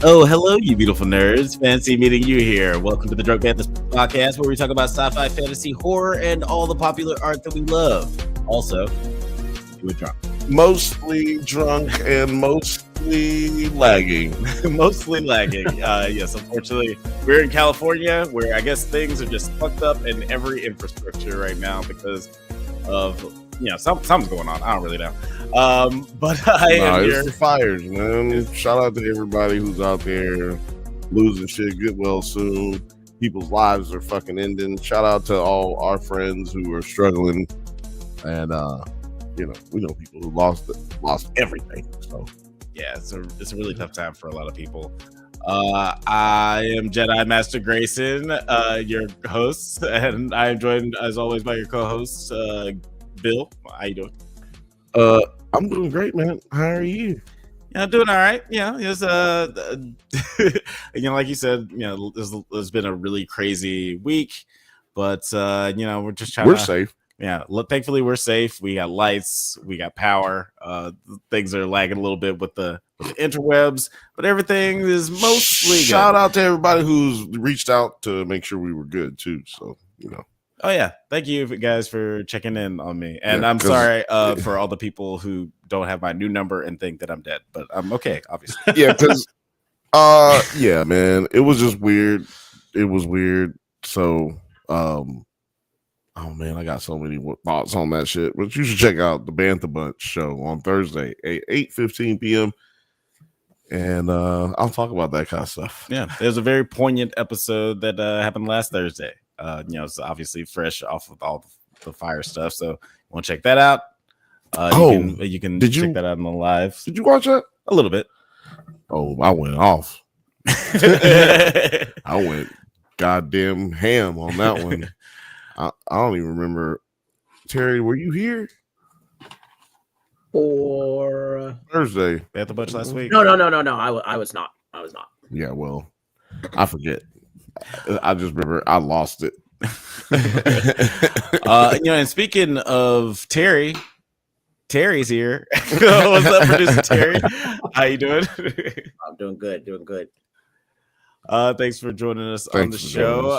Oh, hello, you beautiful nerds. Fancy meeting you here. Welcome to the Drunk Banthas podcast, where we talk about sci-fi, fantasy, horror, and all the popular art that we love. Also, you were drunk. Mostly drunk and mostly lagging. Mostly lagging. Yes, unfortunately, we're in California, where I guess things are just fucked up in every infrastructure right now because of, something's going on. I don't really know. But I am here. It's the fires, man. Shout out to everybody who's out there losing shit. Get well soon. People's lives are fucking ending. Shout out to all our friends who are struggling, and we know people who lost everything. So yeah, it's a really tough time for a lot of people. I am Jedi Master Grayson, your host, and I am joined as always by your co-host, Bill. How you doing? I'm doing great, man. How are you? Yeah, I'm doing all right. Yeah, it's like you said, there's been a really crazy week, but we're just trying. We're safe. Yeah, thankfully we're safe. We got lights, we got power. Things are lagging a little bit with the interwebs, but everything is mostly good. Shout out to everybody who's reached out to make sure we were good too. So Oh yeah, thank you guys for checking in on me, and I'm sorry for all the people who don't have my new number and think that I'm dead, but I'm okay, obviously. Yeah, because yeah, man, it was just weird. It was weird. So, oh man, I got so many thoughts on that shit. But you should check out the Bantha Bunch show on Thursday at 8:15 p.m. And I'll talk about that kind of stuff. Yeah, there's a very poignant episode that happened last Thursday. It's obviously fresh off of all the fire stuff, so you want to check that out. You can check that out on the live. Did you watch that? A little bit. Oh, I went off. I went goddamn ham on that one. I don't even remember. Terry, were you here for Thursday? At the bunch last week? No. I was not. Yeah, well, I forget. I just remember I lost it. And speaking of Terry's here. What's up, producer Terry? How you doing? I'm doing good. Thanks for joining us on the show.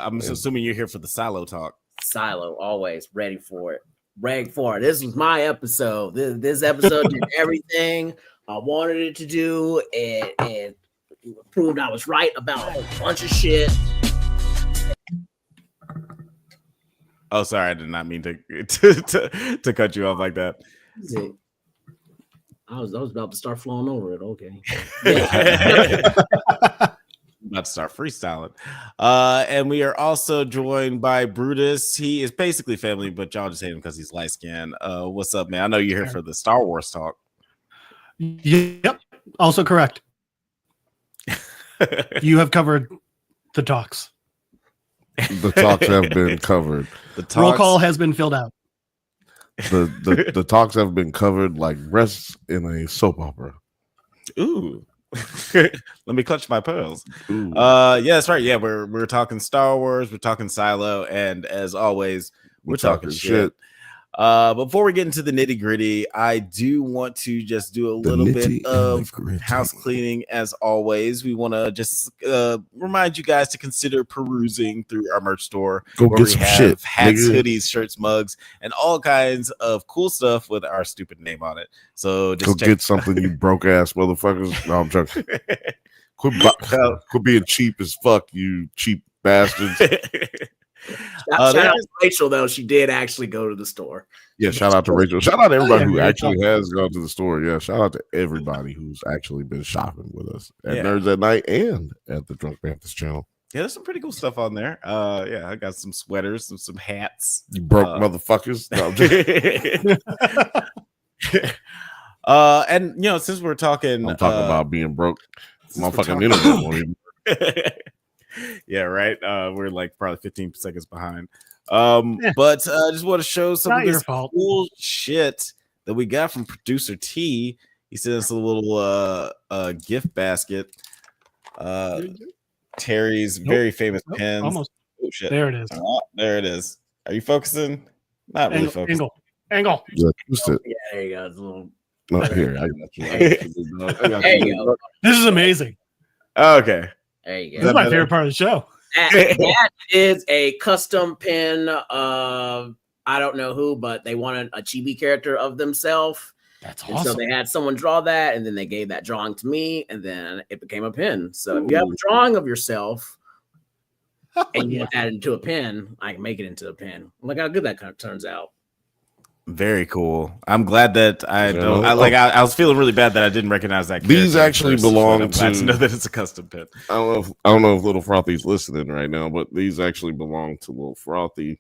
I'm assuming you're here for the Silo talk. Silo, always ready for it. This was my episode. This episode did everything I wanted it to do, and proved I was right about a whole bunch of shit. Oh, sorry, I did not mean to cut you off like that. I was about to start flowing over it. Okay. About to start freestyling. And we are also joined by Brutus. He is basically family, but y'all just hate him because he's light skinned. What's up, man? I know you're here for the Star Wars talk. Yep. Also correct. You have covered the talks. The talks have been covered. Roll call has been filled out. The talks have been covered like breasts in a soap opera. Ooh. Let me clutch my pearls. Yeah, that's right. Yeah, we're talking Star Wars, we're talking Silo, and as always, we're talking shit. Before we get into the nitty gritty, I do want to just do a little bit of house cleaning. As always, we want to just remind you guys to consider perusing through our merch store. Go get some shit. Hats, hoodies, shirts, mugs, and all kinds of cool stuff with our stupid name on it. So just get something, you broke ass motherfuckers. No, I'm joking. Quit being cheap as fuck, you cheap bastards. Shout out to Rachel, though. She did actually go to the store. Yeah, shout out to Rachel. Shout out to everybody who actually has gone to the store. Yeah, shout out to everybody who's actually been shopping with us at NerdsAtNite and at the Drunk Banthas channel. Yeah, there's some pretty cool stuff on there. I got some sweaters, some hats. You broke motherfuckers. No, and since we're talking, I'm talking about being broke. Motherfucking internet won't even. Yeah, right. We're like probably 15 seconds behind. But I just want to show some of this cool shit that we got from producer T. He sent us a little gift basket. Terry's very famous pens. Almost. Oh shit! There it is. There it is. Are you focusing? Not really focusing. Angle. Yeah, there you go. It's a little... No, here, I got you. There you go. This is amazing. Okay. There you This go. is my favorite part of the show. That is a custom pin of I don't know who, but they wanted a chibi character of themselves. That's And awesome. so they had someone draw that, and then they gave that drawing to me, and then it became a pin. So if you have a drawing of yourself and you want that into a pin, I can make it into a pin. Look how good that kind of turns out. Very cool. I'm glad that I was feeling really bad that I didn't recognize that. These actually belong I'm glad to know that it's a custom pin. I don't know if Little Frothy's listening right now, but these actually belong to Little Frothy.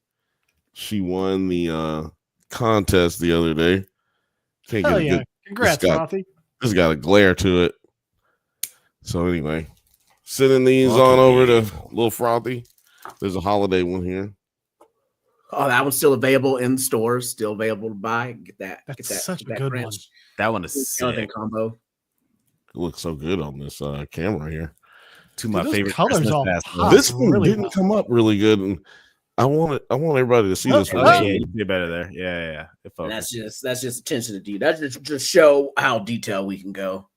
She won the contest the other day. Can't get a good. Congrats, Frothy. This got a glare to it. So anyway, sending these on over to Little Frothy. There's a holiday one here. Oh, that one's still available in stores. Still available to buy. Get that. That's such a good one. That one is sick. Combo. It looks so good on this camera here. Two of my favorite colors. All this one really didn't come up really good, and I want everybody to see this one. Yeah, you did better there. Yeah. And that's just attention to detail. That's just show how detailed we can go.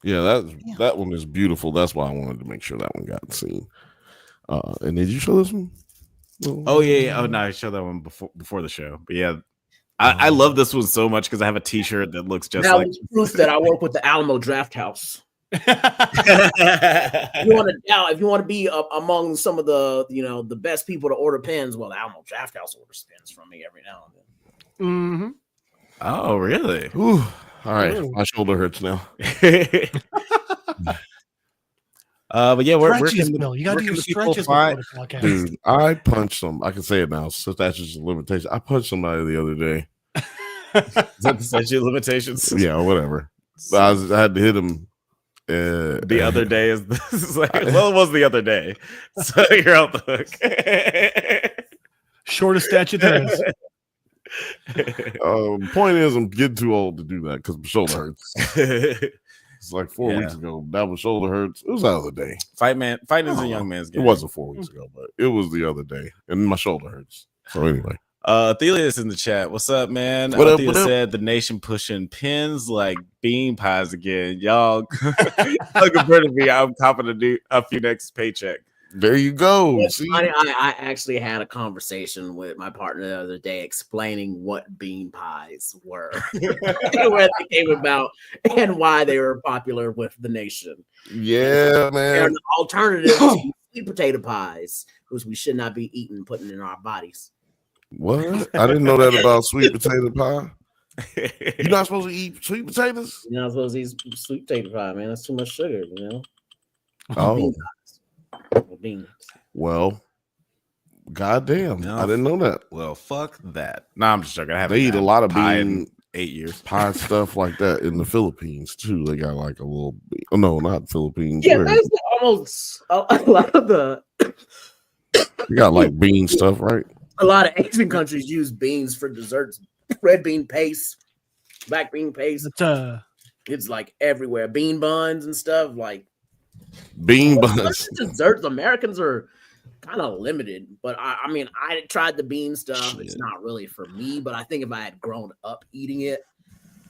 Yeah, that one is beautiful. That's why I wanted to make sure that one got seen. And did you show this one? Oh yeah. Oh no, I showed that one before the show. But yeah, I love this one so much because I have a T-shirt that looks just like proof that I work with the Alamo Draft House. If you want to be among some of the the best people to order pens, well, the Alamo Draft House orders pens from me every now and then. Mm-hmm. Oh really? Ooh. All right, my shoulder hurts now. But yeah, where can you got to do stretches. Dude, I punched some. I can say it now. So that's just a limitation. I punched somebody the other day. Is that the statute of limitations? Yeah, whatever. I had to hit him. The other day is like, well, it was the other day, so you're out the hook. Shortest statute there is. Point is, I'm getting too old to do that because my shoulder hurts. It's like 4 weeks ago. That was shoulder hurts. It was the other day. Fighting is a young man's game. It wasn't 4 weeks ago, but it was the other day, and my shoulder hurts. So anyway. Thelia's in the chat. What's up, man? Thelia said the nation pushing pins like bean pies again. Y'all compared to me, I'm confident to do a few next paycheck. There you go. I actually had a conversation with my partner the other day explaining what bean pies were, where they came about, and why they were popular with the nation. Yeah, man. They're an alternative to sweet potato pies, which we should not be eating and putting in our bodies. What? I didn't know that about sweet potato pie. You're not supposed to eat sweet potatoes? You're not supposed to eat sweet potato pie, man. That's too much sugar, Oh. Beans. Well, goddamn. No. I didn't know that. Well, fuck that. No, I'm just joking. They eat a lot of pie bean in 8 years. Pie stuff like that in the Philippines, too. They got like a little... Oh, no, not Philippines. Yeah, that's almost a lot of the... You got like bean stuff, right? A lot of Asian countries use beans for desserts. Red bean paste, black bean paste. It's like everywhere. Bean buns and stuff. Like bean buns. Desserts. Americans are kind of limited. But I mean, I tried the bean stuff. Shit. It's not really for me. But I think if I had grown up eating it,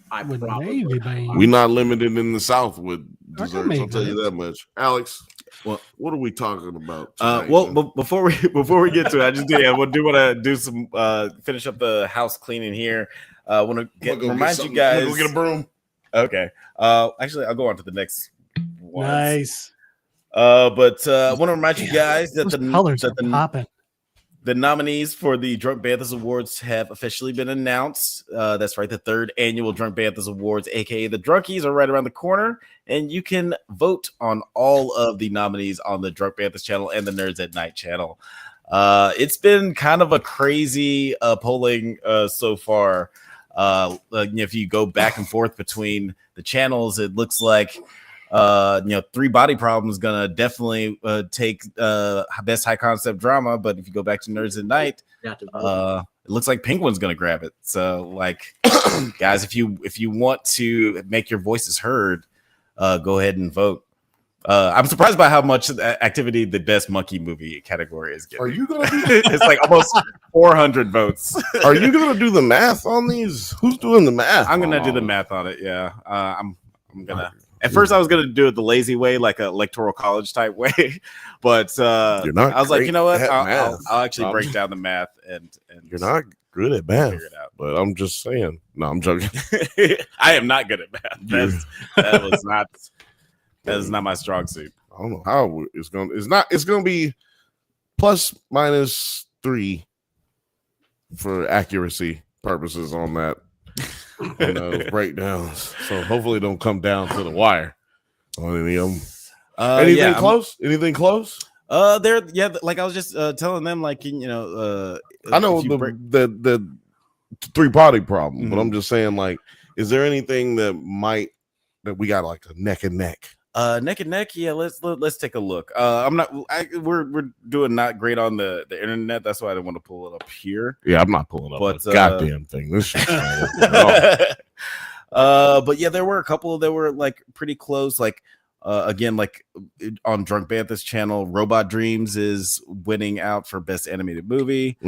I would probably. We're not limited in the South with desserts. I'll tell you that much. Alex, what are we talking about tonight, before we get to it, I just want to do some finish up the house cleaning here. I want to remind you guys. Go get a broom. Okay. Actually, I'll go on to the next one. Nice. But I want to remind you guys that the nominees for the Drunk Banthas Awards have officially been announced. That's right, the third annual Drunk Banthas Awards, aka the Drunkies, are right around the corner, and you can vote on all of the nominees on the Drunk Banthas channel and the NerdsAtNite channel. It's been kind of a crazy polling so far. If you go back and forth between the channels, it looks like Three Body Problems gonna definitely take best high concept drama, but if you go back to NerdsAtNite, it looks like Penguin's gonna grab it. So, like, guys, if you want to make your voices heard, go ahead and vote. I'm surprised by how much activity the best monkey movie category is getting. Are you gonna? It's like almost 400 votes. Are you gonna do the math on these? Who's doing the math? I'm gonna do the math on it. Yeah, I'm gonna. At first, I was gonna do it the lazy way, like a electoral college type way, but I was like, you know what? I'll actually break down the math and you're not good at math. Figure it out. But I'm just saying. No, I'm joking. I am not good at math. That is not my strong suit. I don't know how it's going. It's going to be ±3 for accuracy purposes on that. And those breakdowns. So hopefully, don't come down to the wire on any of them. Anything close? Anything close? Like I was just telling them, like, you know, I know the 3-party problem, but I'm just saying, like, is there anything that we got like a neck and neck? Neck and neck, yeah. Let's take a look. We're doing not great on the internet. That's why I didn't want to pull it up here. Yeah, I'm not pulling up a goddamn thing. This shit. But yeah, there were a couple that were like pretty close. Like again, like on Drunk Bantha's channel, Robot Dreams is winning out for best animated movie.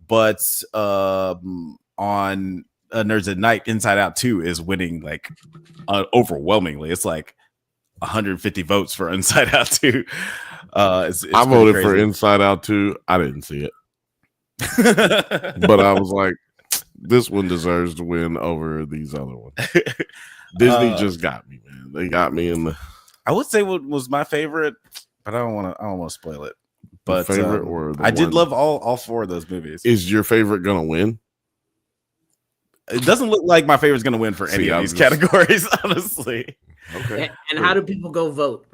But on NerdsAtNite, Inside Out 2 is winning like overwhelmingly. It's like 150 votes for Inside Out 2. I voted for Inside Out 2. I didn't see it. But I was like, this one deserves to win over these other ones. Disney just got me, man. They got me in the. I would say what was my favorite, but I don't want to spoil it. But favorite or I did love all 4 of those movies. Is your favorite gonna win? It doesn't look like my favorite's gonna win for any of these categories, honestly. Okay. And how do people go vote?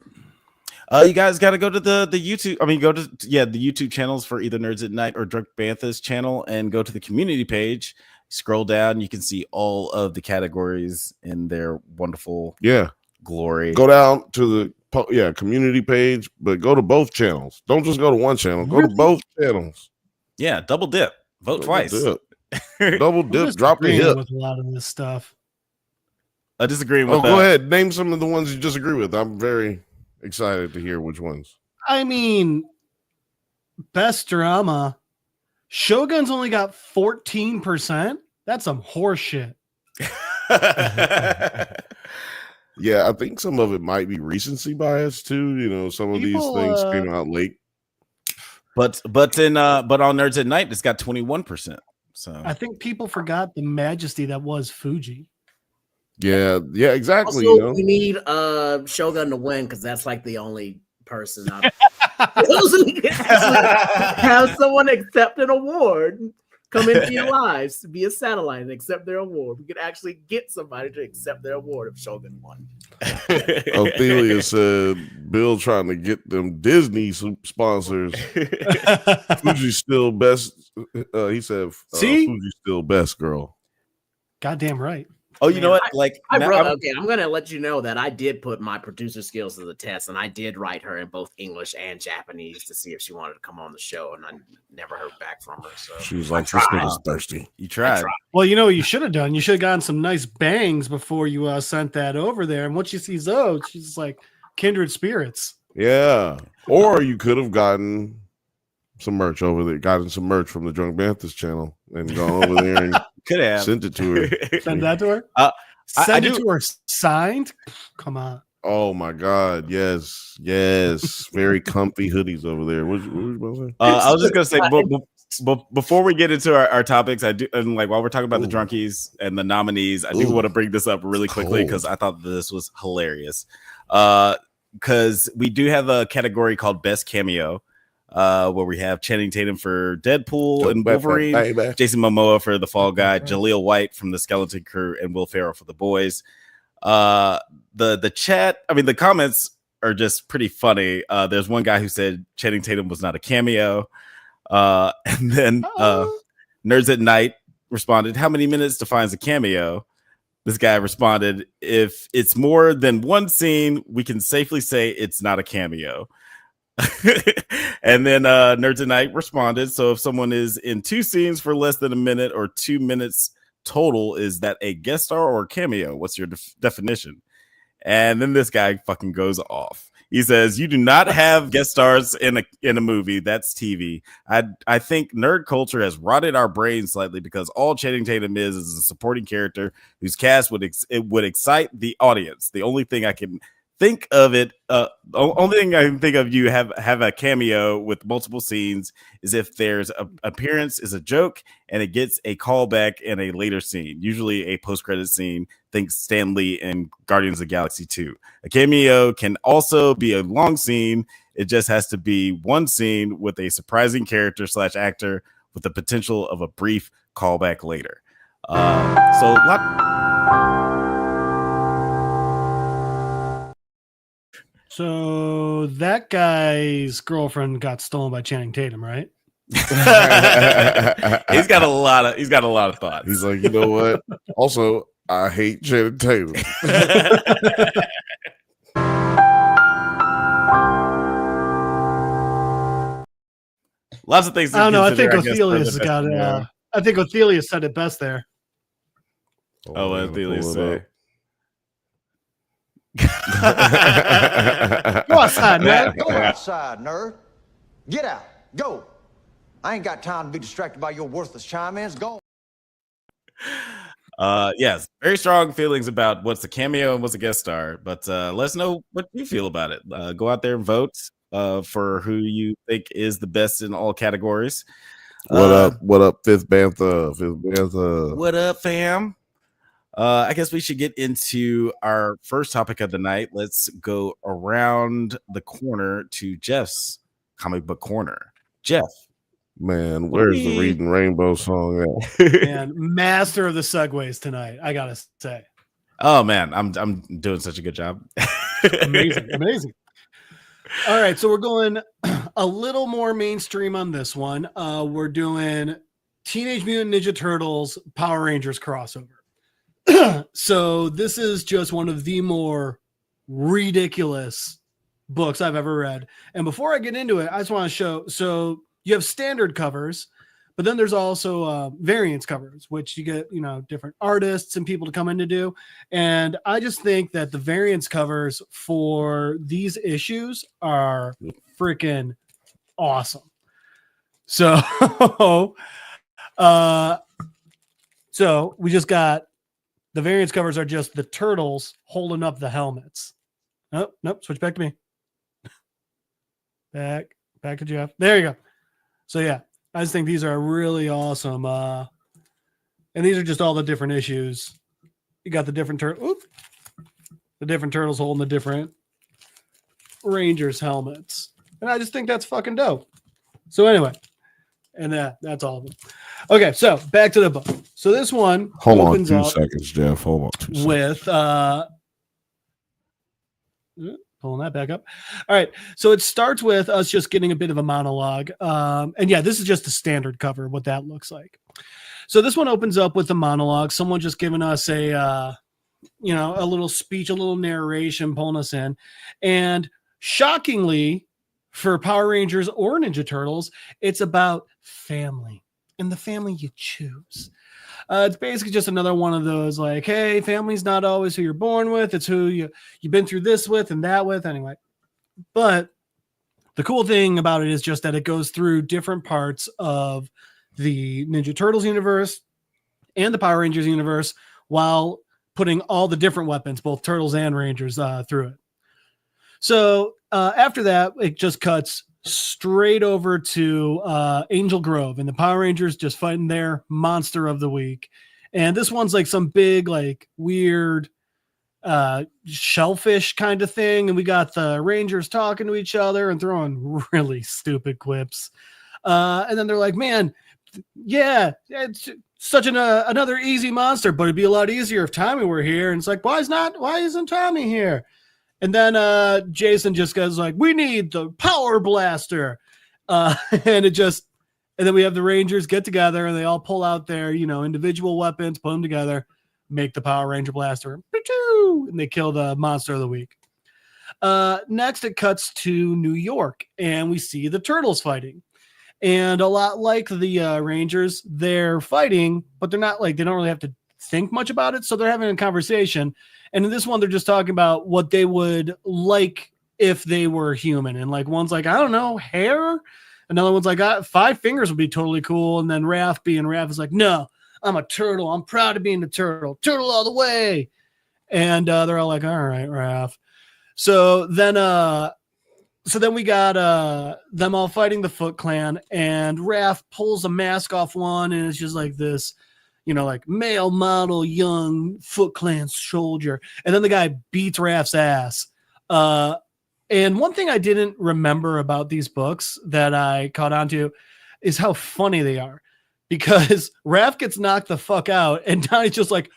You guys got to go to the YouTube. I mean, go to the YouTube channels for either NerdsAtNite or Drunk Bantha's channel, and go to the community page. Scroll down, you can see all of the categories in their wonderful glory. Go down to the community page, but go to both channels. Don't just go to one channel. Go to both channels. Yeah, double dip. Vote twice. Double dip. Drop the hip. With a lot of this stuff. I disagree with. Go ahead. Name some of the ones you disagree with. I'm very excited to hear which ones. I mean, best drama. Shogun's only got 14%. That's some horse shit. Yeah, I think some of it might be recency bias too. You know, some of these things came out late. But on NerdsAtNite, it's got 21%. So I think people forgot the majesty that was Fuji. Yeah, exactly. Also, we need Shogun to win because that's like the only person out have someone accept an award, come into your lives to be a satellite and accept their award. We could actually get somebody to accept their award if Shogun won. Ophelia said Bill trying to get them Disney sponsors. Fuji's still best. He said Fuji's still best, girl. Goddamn right. Oh, you know what? I'm gonna let you know that I did put my producer skills to the test, and I did write her in both English and Japanese to see if she wanted to come on the show, and I never heard back from her. So she was like, "This nigga's thirsty." You tried. Well, you know what you should have done? You should have gotten some nice bangs before you sent that over there. And once she sees those, she's like kindred spirits. Yeah. Or you could have gotten some merch over there, gotten some merch from the Drunk Banthas channel, and gone over there and could have sent it to her. Send that to her. Send it to her signed. Come on. Oh my God! Yes. Very comfy hoodies over there. What you about to say? I was just gonna say, before we get into our topics, I do, and like while we're talking about the drunkies and the nominees, I do want to bring this up really quickly because I thought this was hilarious. Because we do have a category called Best Cameo. Where we have Channing Tatum for Deadpool and Wolverine, Jason Momoa for The Fall Guy, Jaleel White from The Skeleton Crew, and Will Ferrell for The Boys. The chat, I mean, the comments are just pretty funny. There's one guy who said Channing Tatum was not a cameo. And then NerdsAtNite responded, "How many minutes defines a cameo?" This guy responded, "If it's more than one scene, we can safely say it's not a cameo." And then NerdsAtNite responded, "So if someone is in 2 scenes for less than a minute or 2 minutes total, is that a guest star or a cameo? What's your definition?" And then this guy fucking goes off. He says, "You do not have guest stars in a movie. That's TV. I think nerd culture has rotted our brains slightly because all Channing Tatum is a supporting character whose cast would excite the audience. The only thing I can think of it. The only thing I can think of you have a cameo with multiple scenes is if there's a appearance is a joke and it gets a callback in a later scene, usually a post-credit scene. Think Stan Lee in Guardians of the Galaxy 2. A cameo can also be a long scene. It just has to be one scene with a surprising character / actor with the potential of a brief callback later. So that guy's girlfriend got stolen by Channing Tatum, right? He's got a lot of thoughts. He's like, you know what? Also, I hate Channing Tatum. Lots of things. I don't know. I think Othelius got it. I think Othelius said it best there. Oh, what Othelius say? Go outside, man. Go outside, nerd. Get out. Go. I ain't got time to be distracted by your worthless chime-ins. Go. Yes, very strong feelings about what's a cameo and what's a guest star. But let us know what you feel about it. Go out there and vote for who you think is the best in all categories. What up? What up, Fifth Bantha? What up, fam? I guess we should get into our first topic of the night. Let's go around the corner to Jeff's comic book corner. Jeff, man, where's the Reading Rainbow song at? Man, master of the segues tonight, I gotta say. Oh man, I'm doing such a good job. Amazing. All right, so we're going a little more mainstream on this one. We're doing Teenage Mutant Ninja Turtles Power Rangers crossover. So this is just one of the more ridiculous books I've ever read. And before I get into it, I just want to show. So you have standard covers, but then there's also variants covers, which you get, different artists and people to come in to do. And I just think that the variants covers for these issues are freaking awesome. So, so we just got the variants covers are just the turtles holding up the helmets. Nope. Switch back to me. Back to Jeff. There you go. So yeah, I just think these are really awesome. And these are just all the different issues. You got the different the different turtles holding the different Rangers helmets. And I just think that's fucking dope. So anyway, and that's all of them. Okay, so back to the book. So this one opens on 2 seconds, Jeff. Hold on 2 seconds. With pulling that back up. All right. So it starts with us just getting a bit of a monologue. And yeah, this is just a standard cover, what that looks like. So this one opens up with a monologue. Someone just giving us a little speech, a little narration, pulling us in. And shockingly, for Power Rangers or Ninja Turtles, it's about family and the family you choose. It's basically just another one of those like, hey, family's not always who you're born with. It's who you've been through this with and that with anyway. But the cool thing about it is just that it goes through different parts of the Ninja Turtles universe and the Power Rangers universe while putting all the different weapons, both Turtles and Rangers, through it. So after that, it just cuts straight over to Angel Grove and the Power Rangers just fighting their monster of the week. And this one's like some big, like weird shellfish kind of thing. And we got the Rangers talking to each other and throwing really stupid quips. And then they're like, man, yeah, it's such another easy monster, but it'd be a lot easier if Tommy were here. And it's like, why isn't Tommy here? And then Jason just goes like, we need the power blaster. And then we have the Rangers get together and they all pull out their, individual weapons, put them together, make the Power Ranger blaster, and they kill the monster of the week. Next, it cuts to New York and we see the Turtles fighting. And a lot like the Rangers, they're fighting, but they're not like, they don't really have to think much about it. So they're having a conversation. And in this one, they're just talking about what they would like if they were human. And like, one's like, I don't know, hair. Another one's like, 5 fingers would be totally cool. And then Raph is like, no, I'm a turtle. I'm proud of being a turtle. Turtle all the way. And they're all like, all right, Raph. So then we got them all fighting the Foot Clan, and Raph pulls a mask off one, and it's just like this, like male model young Foot Clan soldier. And then the guy beats Raph's ass. And one thing I didn't remember about these books that I caught on to is how funny they are, because Raph gets knocked the fuck out, and Donnie's just like,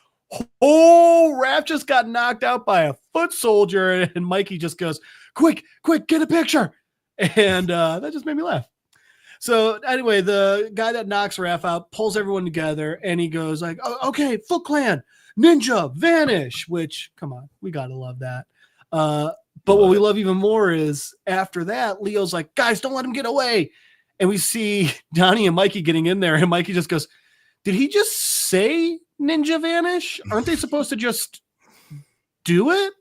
oh, Raph just got knocked out by a foot soldier, and Mikey just goes, quick, get a picture. And that just made me laugh. So anyway, the guy that knocks Raph out pulls everyone together, and he goes like, oh, okay, Foot Clan, Ninja, Vanish, which, come on, we got to love that. But what we love even more is after that, Leo's like, guys, don't let him get away. And we see Donnie and Mikey getting in there, and Mikey just goes, did he just say Ninja Vanish? Aren't they supposed to just do it?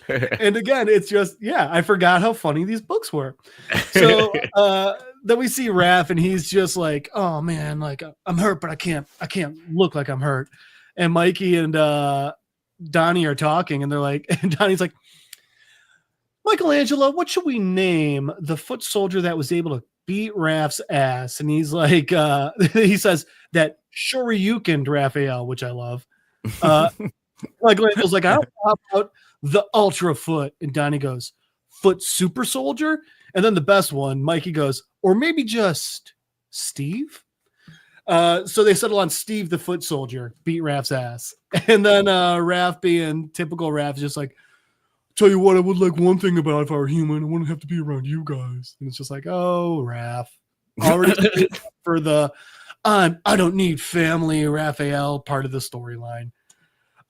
And again, it's just, I forgot how funny these books were. So then we see Raph, and he's just like, oh man, like I'm hurt, but I can't look like I'm hurt. And Mikey and Donnie are talking, and they're like, and Donnie's like, Michelangelo, what should we name the foot soldier that was able to beat Raph's ass? And he's like, he says that Shoryuken Raphael, which I love. Michelangelo's like, I don't know about the Ultra Foot. And Donnie goes, Foot Super Soldier? And then the best one, Mikey goes, or maybe just Steve? So they settle on Steve the Foot Soldier, beat Raph's ass. And then Raph, being typical Raph, is just like, tell you what, I would like one thing about if I were human, I wouldn't have to be around you guys. And it's just like, oh, Raph. Already for the I don't need family Raphael part of the storyline.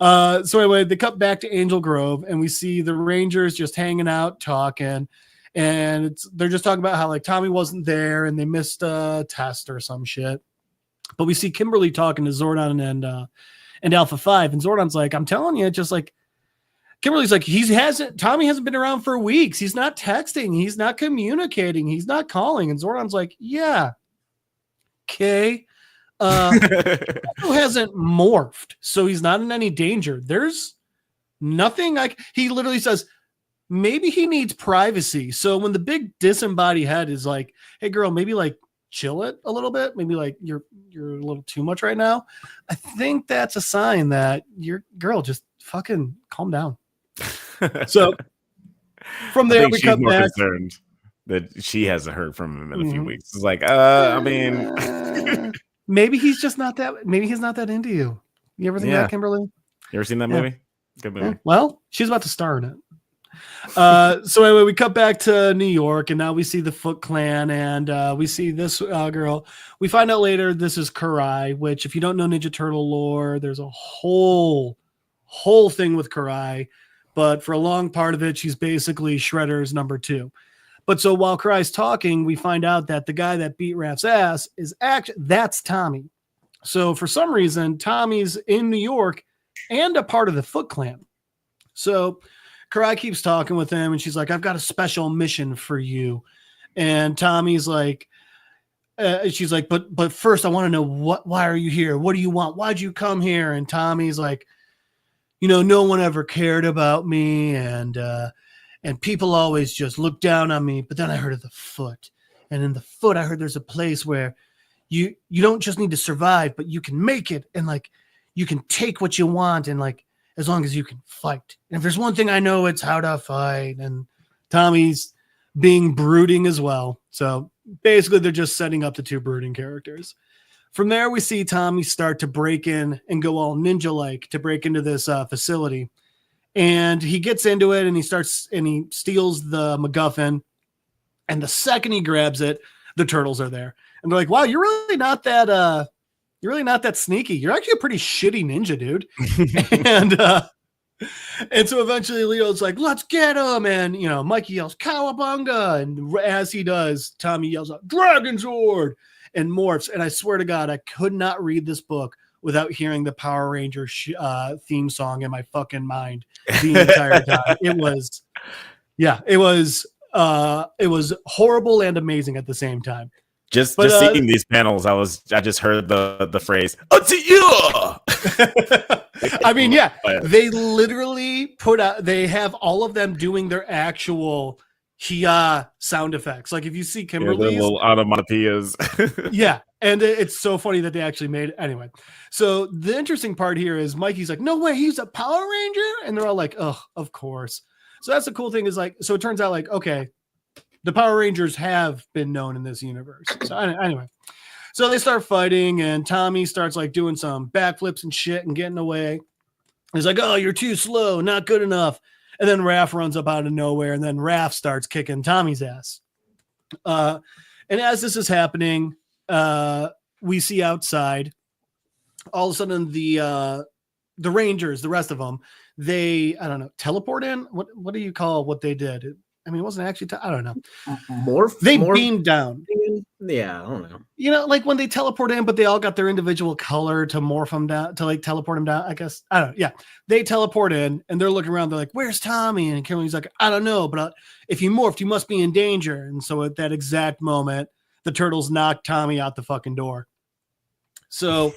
So anyway, they cut back to Angel Grove, and we see the Rangers just hanging out, talking. And they're just talking about how like Tommy wasn't there and they missed a test or some shit. But we see Kimberly talking to Zordon and Alpha 5. And Zordon's like, I'm telling you, just like, Kimberly's like, Tommy hasn't been around for weeks. He's not texting. He's not communicating. He's not calling. And Zordon's like, yeah. Okay. He hasn't morphed, so he's not in any danger. There's nothing he literally says, maybe he needs privacy. So when the big disembodied head is like, hey girl, maybe like chill it a little bit. Maybe like you're a little too much right now. I think that's a sign that your girl just fucking calm down. So from there we cut back. Concerned that she hasn't heard from him in a few weeks. It's like, I mean, maybe he's just not that. Maybe he's not that into you. You ever think that, Kimberly? You ever seen that movie? Good movie. Well, she's about to star in it. So anyway, we cut back to New York, and now we see the Foot Clan, and we see this girl. We find out later this is Karai, which, if you don't know Ninja Turtle lore, there's a whole thing with Karai. But for a long part of it, she's basically Shredder's number 2. But so while Karai's talking, we find out that the guy that beat Raph's ass is that's Tommy. So for some reason, Tommy's in New York and a part of the Foot Clan. So Karai keeps talking with him, and she's like, I've got a special mission for you. And Tommy's like, she's like, but first I want to know why are you here? What do you want? Why'd you come here? And Tommy's like, no one ever cared about me, and people always just looked down on me. But then I heard of the Foot, and in the Foot, I heard there's a place where you don't just need to survive, but you can make it, and like you can take what you want, and like as long as you can fight. And if there's one thing I know, it's how to fight. And Tommy's being brooding as well. So basically, they're just setting up the 2 brooding characters. From there, we see Tommy start to break in and go all ninja-like to break into this facility. And he gets into it, and he steals the MacGuffin. And the second he grabs it, the turtles are there. And they're like, wow, you're really not that sneaky. You're actually a pretty shitty ninja, dude. And so eventually Leo's like, let's get him. And, Mikey yells, Cowabunga. And as he does, Tommy yells out, Dragon Sword, and morphs. And I swear to God, I could not read this book without hearing the Power Ranger theme song in my fucking mind the entire time. It was horrible and amazing at the same time. Just seeing these panels, I just heard the phrase "Up to you." I mean, yeah, they literally put out. They have all of them doing their actual sound effects. Like if you see Kimberly's little onomatopoeias. yeah, and it's so funny that they actually made it. Anyway, so the interesting part here is Mikey's like, no way, he's a Power Ranger, and they're all like, oh, of course. So that's the cool thing is like, so it turns out like, okay, the Power Rangers have been known in this universe. So anyway, so they start fighting, and Tommy starts like doing some backflips and shit and getting away. He's like, oh, you're too slow, not good enough. And then Raph runs up out of nowhere, and then Raph starts kicking Tommy's ass. And as this is happening, we see outside, all of a sudden the Rangers, the rest of them, they, I don't know, teleport in? What do you call what they did? I mean, it wasn't actually, I don't know. They beamed down. Yeah, I don't know. You know, like when they teleport in, but they all got their individual color to morph them down, to like teleport them down, I guess. I don't know. Yeah. They teleport in and they're looking around. They're like, where's Tommy? And Kimberly's like, I don't know, but if you morphed, you must be in danger. And so at that exact moment, the turtles knock Tommy out the fucking door. So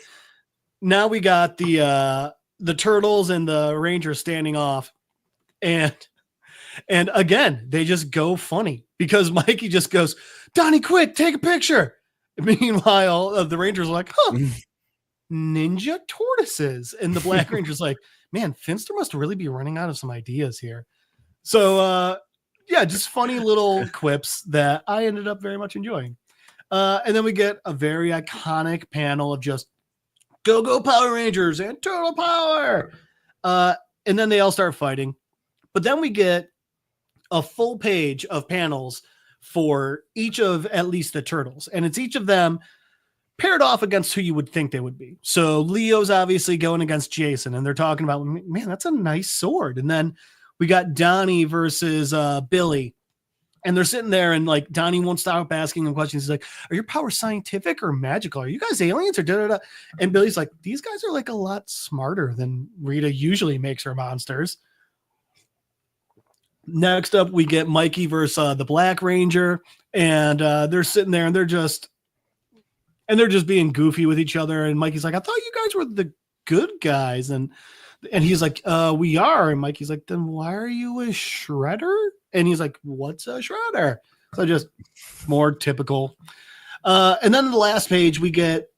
now we got the turtles and the Rangers standing off. And again, they just go funny because Mikey just goes, Donnie, quick, take a picture. Meanwhile, the Rangers are like, huh, ninja tortoises. And the Black Ranger's like, man, Finster must really be running out of some ideas here. So, yeah, just funny little quips that I ended up very much enjoying. And then we get a very iconic panel of just go Power Rangers and Turtle Power. And then they all start fighting. But then we get a full page of panels for each of at least the turtles. And it's each of them paired off against who you would think they would be. So Leo's obviously going against Jason, and they're talking about, man, that's a nice sword. And then we got Donnie versus Billy. And they're sitting there, and like Donnie won't stop asking him questions. He's like, are your powers scientific or magical? Are you guys aliens or da-da-da? And Billy's like, these guys are like a lot smarter than Rita usually makes her monsters. Next up, we get Mikey versus the Black Ranger, and they're sitting there, and they're just being goofy with each other. And Mikey's like, I thought you guys were the good guys, and he's like, we are. And Mikey's like, then why are you a shredder? And he's like, what's a shredder? So just more typical. And then the last page, we get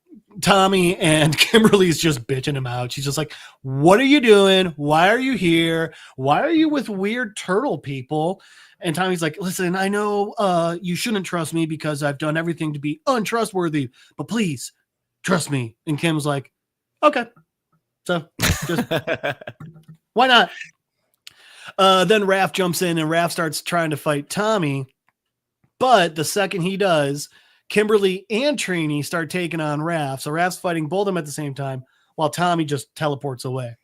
Tommy and Kimberly's just bitching him out. She's just like, what are you doing? Why are you here? Why are you with weird turtle people? And Tommy's like, listen, I know you shouldn't trust me because I've done everything to be untrustworthy, but please trust me. And Kim's like, okay. So just why not? Then Raph jumps in and Raph starts trying to fight Tommy. But the second he does, Kimberly and Trini start taking on Raph. So Raph's fighting both of them at the same time while Tommy just teleports away.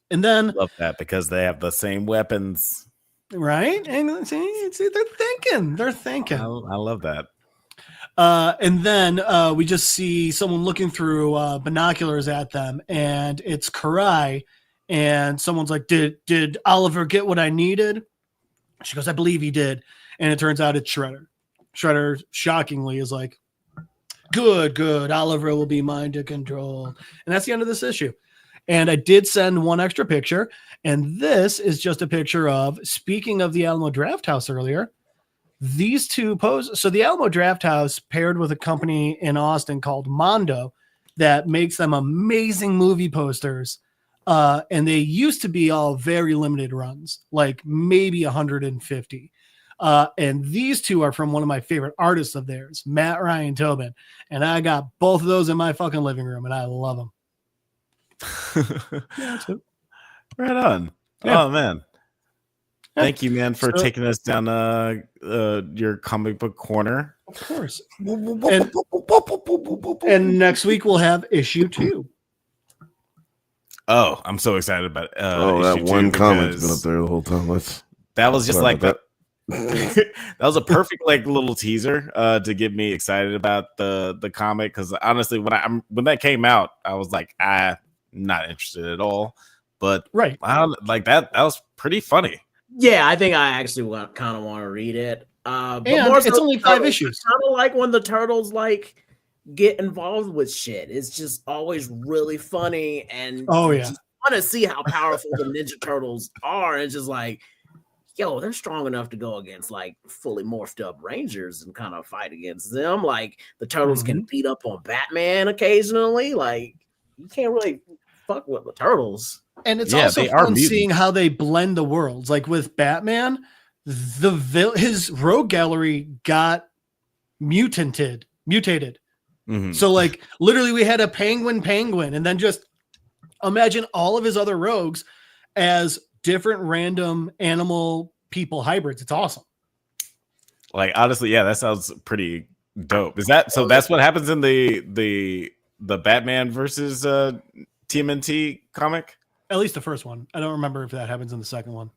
And then love that because they have the same weapons. Right? And see, they're thinking. I love that. And then we just see someone looking through binoculars at them, and it's Karai. And someone's like, did Oliver get what I needed? She goes, I believe he did. And it turns out it's Shredder. Shredder, shockingly, is like, good. Oliver will be mine to control. And that's the end of this issue. And I did send one extra picture. And this is just a picture of, speaking of the Alamo Draft House earlier, these two pose. So the Alamo Draft House paired with a company in Austin called Mondo that makes them amazing movie posters. And they used to be all very limited runs, like maybe 150. And these two are from one of my favorite artists of theirs, Matt Ryan Tobin. And I got both of those in my fucking living room, and I love them. Yeah, right on. Yeah. Oh, man. Thank you, man, for taking us down your comic book corner. Of course. And next week we'll have issue 2. Oh, I'm so excited about it. That one comment's been up there the whole time. That was just like that. That was a perfect like little teaser to get me excited about the comic, because honestly when that came out I was like, I'm not interested at all, but right, like that was pretty funny. Yeah, I think I actually kind of want to read it. But and more it's only 5 issues. Kind of like when the turtles like get involved with shit. It's just always really funny, and just want to see how powerful the Ninja Turtles are. It's just like, yo, they're strong enough to go against like fully morphed up Rangers and kind of fight against them. Like the Turtles can beat up on Batman occasionally. Like you can't really fuck with the Turtles. And it's also fun seeing how they blend the worlds. Like with Batman, his rogue gallery got mutated. Mm-hmm. So like literally we had a penguin, and then just imagine all of his other rogues as different random animal people hybrids. It's awesome. Like honestly, yeah, that sounds pretty dope. Is that so? That's what happens in the Batman versus TMNT comic. At least the first one. I don't remember if that happens in the second one.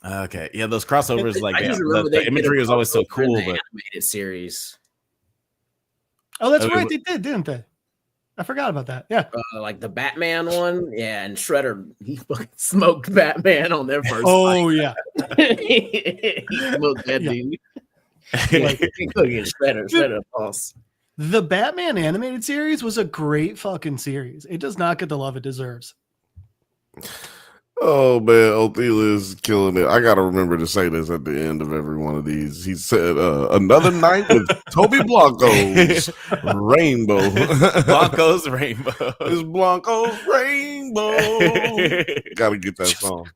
Okay, yeah, those crossovers, like the imagery is always so cool. But animated series. Oh, that's right. They did, didn't they? I forgot about that. Yeah, like the Batman one. Yeah, and Shredder, he fucking smoked Batman on their first. Oh fight. Yeah, he smoked that dude. Like he could get Shredder boss. The Batman animated series was a great fucking series. It does not get the love it deserves. Oh man, Othela is killing it. I gotta remember to say this at the end of every one of these. He said, "Another night with Toby Blanco's Rainbow." Blanco's Rainbow. It's Blanco's Rainbow. Gotta get that song.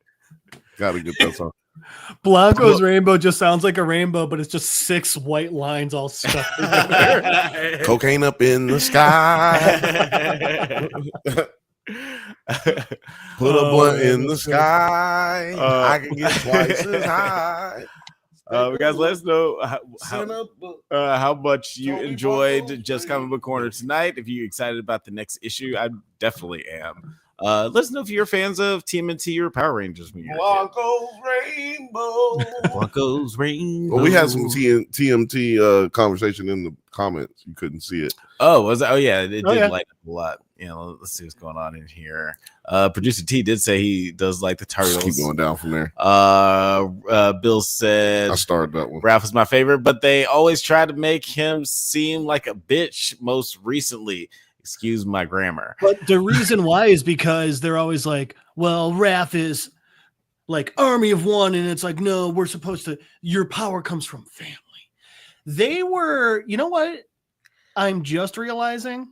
Blanco's Rainbow just sounds like a rainbow, but it's just 6 white lines all stuck together. Cocaine up in the sky. Put a blunt in the sky. I can get twice as high. Guys, let us know how much you enjoyed Just Comic Book Corner tonight. If you're excited about the next issue, I definitely am. Let us know if you're fans of TMNT or Power Rangers. Blanco's Rainbow. Blanco's Rainbow. Well, we had some TMT conversation in the comments. You couldn't see it. Oh, was that? Oh, yeah. It did light up a lot. You know, let's see what's going on in here. Producer T did say he does like the Turtles. Keep going down from there. Bill said I started that one. Ralph is my favorite, but they always try to make him seem like a bitch most recently. Excuse my grammar. But the reason why is because they're always like, well, Raph is like army of one. And it's like, no, we're supposed to, your power comes from family. They were, you know what? I'm just realizing.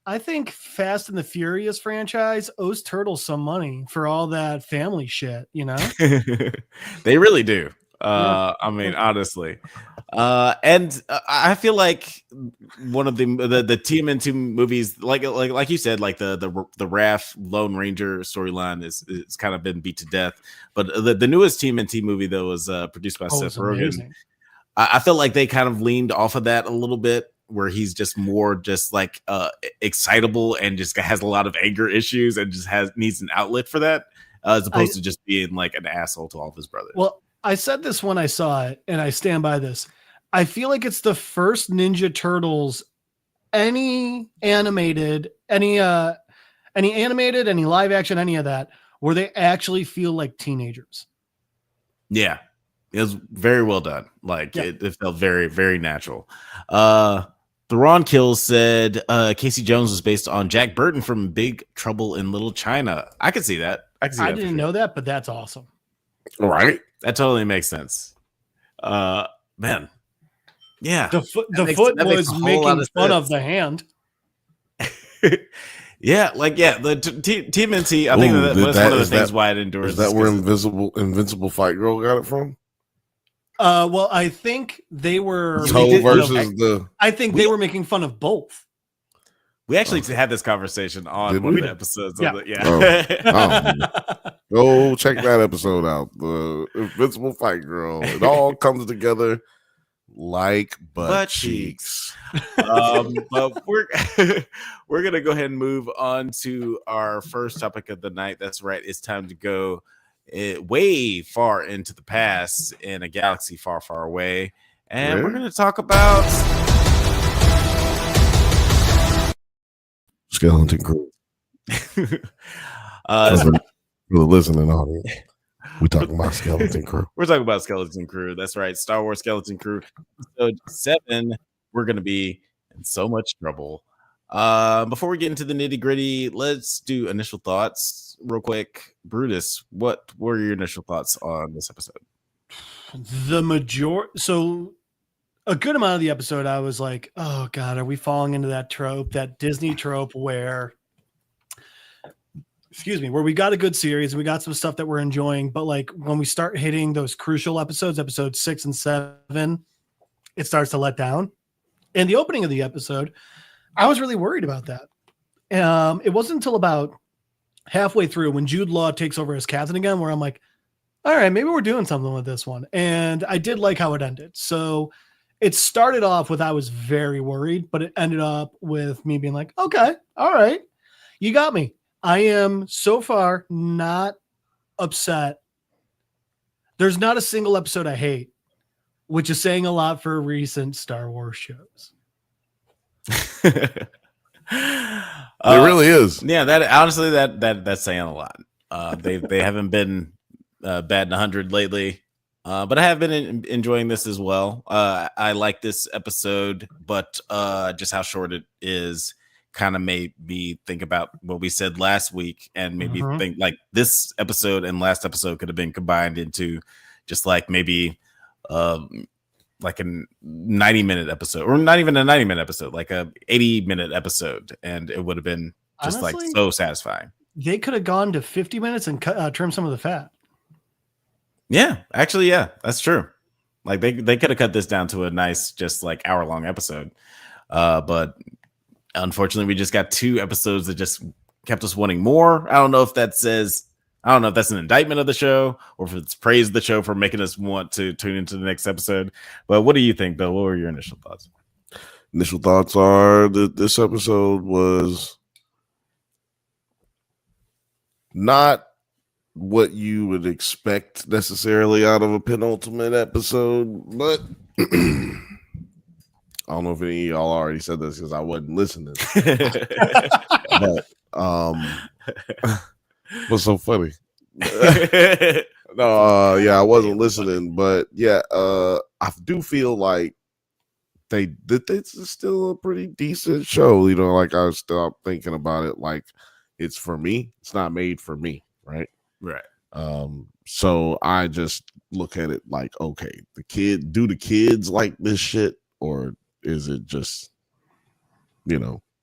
I think Fast and the Furious franchise owes Turtles some money for all that family shit, you know? They really do. I mean, honestly. And I feel like one of the TMNT movies, like you said, like the Raph Lone Ranger storyline is kind of been beat to death. But the newest TMNT movie though was produced by Seth Rogen. I feel like they kind of leaned off of that a little bit, where he's just more just like excitable and just has a lot of anger issues and just needs an outlet for that, as opposed to just being like an asshole to all of his brothers. Well, I said this when I saw it, and I stand by this. I feel like it's the first Ninja Turtles, any animated, any live action, any of that, where they actually feel like teenagers. Yeah, it was very well done. Like it felt very, very natural. The Ron Kills said Casey Jones was based on Jack Burton from Big Trouble in Little China. I could see that. I didn't know that, but that's awesome. All right. That totally makes sense. Man. Yeah. The foot was making fun of the hand. Yeah, like the TMNT. I think that's one of the things why it endures. Is that where Invincible Fight Girl got it from? Well, I think they were they were making fun of both. We actually had this conversation on one of the episodes. Go check that episode out. The Invincible Fight Girl. It all comes together like butt cheeks. But we're gonna go ahead and move on to our first topic of the night. That's right. It's time to go way far into the past in a galaxy far, far away, and we're gonna talk about Skeleton Crew. For the listening audience, we're talking about Skeleton Crew. We're talking about Skeleton Crew. That's right. Star Wars Skeleton Crew, episode 7. We're going to be So much trouble. Before we get into the nitty gritty, let's do initial thoughts real quick. Brutus, what were your initial thoughts on this episode? So a good amount of the episode, I was like, oh God, are we falling into that trope, that Disney trope where we got a good series and we got some stuff that we're enjoying, but like when we start hitting those crucial episodes, episodes 6 and 7, it starts to let down. And the opening of the episode, I was really worried about that. It wasn't until about halfway through when Jude Law takes over as captain again, where I'm like, all right, maybe we're doing something with this one. And I did like how it ended. So it started off with, I was very worried, but it ended up with me being like, okay, all right, you got me. I am so far not upset. There's not a single episode I hate, which is saying a lot for recent Star Wars shows. It really is. Yeah, that honestly, that's saying a lot. They haven't been batting 100 lately, but I have been enjoying this as well. I like this episode, but just how short it is kind of made me think about what we said last week, and maybe think like this episode and last episode could have been combined into just like maybe like a 90-minute epised, or not even a 90-minute episode, like a 80-minute episode, and it would have been just honestly, like so satisfying. They could have gone to 50 minutes and trim some of the fat. Yeah, actually, yeah, that's true. Like they could have cut this down to a nice, just like hour-long episode, but unfortunately, we just got 2 episodes that just kept us wanting more. I don't know if that's an indictment of the show or if it's praise of the show for making us want to tune into the next episode. But what do you think, Bill? What were your initial thoughts? Initial thoughts are that this episode was not what you would expect necessarily out of a penultimate episode, but I don't know if any of y'all already said this because I wasn't listening. But what's so funny? No, yeah, I wasn't listening, but yeah, I do feel like it's still a pretty decent show. You know, like I was still thinking about it, like it's for me. It's not made for me, right? Right. So I just look at it like, okay, do the kids like this shit, or is it just,